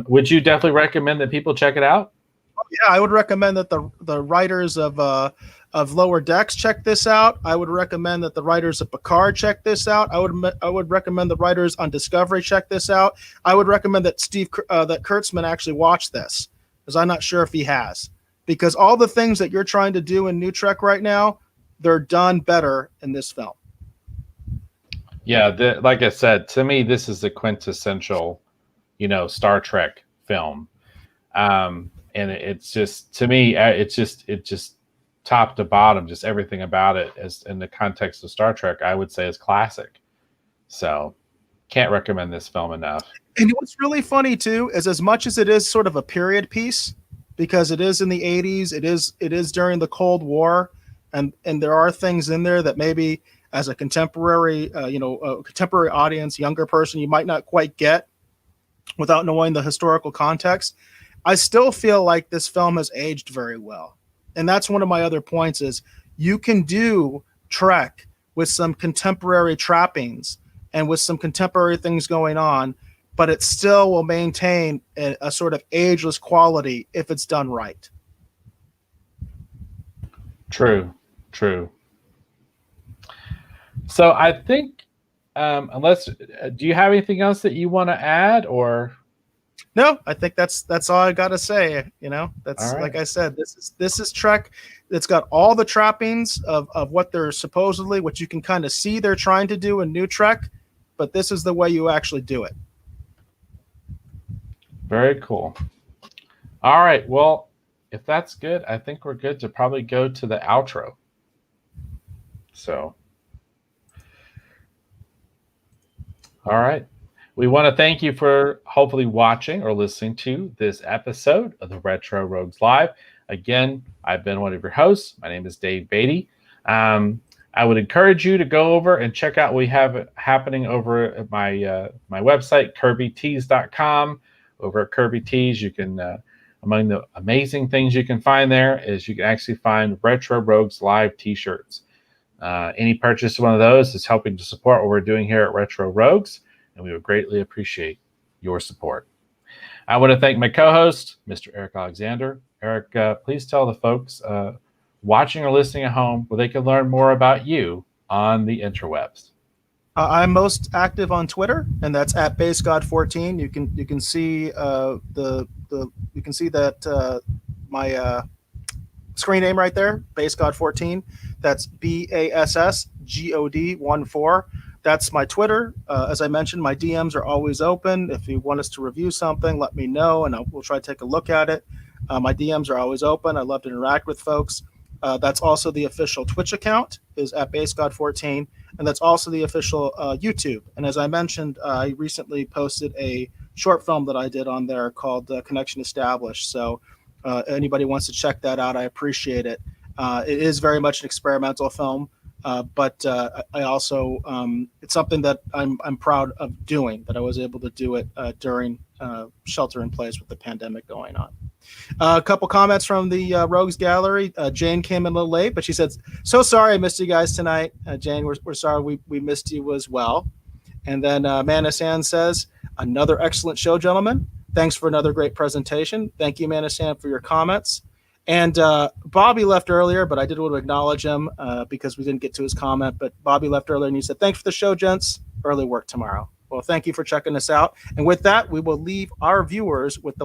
Would you definitely recommend that people check it out? Yeah, I would recommend that the writers of Lower Decks check this out. I would recommend that the writers of Picard check this out. I would recommend the writers on Discovery check this out. I would recommend that that Kurtzman actually watch this, because I'm not sure if he has. Because all the things that you're trying to do in New Trek right now, they're done better in this film. Yeah, like I said, to me, this is the quintessential, Star Trek film. And it's just, to me, it just top to bottom, just everything about it, as in the context of Star Trek, I would say is classic. So can't recommend this film enough. And what's really funny too is, as much as it is sort of a period piece, because it is in the 80s, it is during the Cold War, and there are things in there that maybe as a contemporary, a contemporary audience, younger person, you might not quite get without knowing the historical context. I still feel like this film has aged very well. And that's one of my other points is you can do Trek with some contemporary trappings and with some contemporary things going on, but it still will maintain a sort of ageless quality if it's done right. True. So I think, do you have anything else that you want to add, or? No, I think that's all I got to say. That's right. Like I said, this is Trek. It's got all the trappings of what they're supposedly, what you can kind of see they're trying to do in New Trek, but this is the way you actually do it. Very cool. All right. Well, if that's good, I think we're good to probably go to the outro. So, all right. We want to thank you for hopefully watching or listening to this episode of the Retro Rogues Live. Again, I've been one of your hosts. My name is Dave Beatty. I would encourage you to go over and check out what we have happening over at my website, kirbytees.com. Over at Kirby Tees, you can, among the amazing things you can find there is you can actually find Retro Rogues Live t-shirts. Any purchase of one of those is helping to support what we're doing here at Retro Rogues, and we would greatly appreciate your support. I want to thank my co-host, Mr. Eric Alexander. Eric, please tell the folks watching or listening at home where they can learn more about you on the interwebs. I'm most active on Twitter, and that's at BaseGod14. You can see you can see that screen name right there, BassGod14. That's BASSGOD14. That's my Twitter. As I mentioned, my DMs are always open. If you want us to review something, let me know, and we'll try to take a look at it. My DMs are always open. I love to interact with folks. That's also the official Twitch account, is at BassGod14, and that's also the official YouTube. And as I mentioned, I recently posted a short film that I did on there called Connection Established. So anybody wants to check that out, I appreciate it. It is very much an experimental film, but I also it's something that I'm proud of doing, that I was able to do it during shelter in place with the pandemic going on. A couple comments from the Rogues Gallery. Jane came in a little late, but she said, "So sorry I missed you guys tonight." Jane, we're sorry we missed you as well. And then Amanda Sand says, "Another excellent show, gentlemen. Thanks for another great presentation." Thank you, Amanda Sand, for your comments. And Bobby left earlier, but I did want to acknowledge him because we didn't get to his comment. But Bobby left earlier, and he said, "Thanks for the show, gents. Early work tomorrow." Well, thank you for checking us out. And with that, we will leave our viewers with the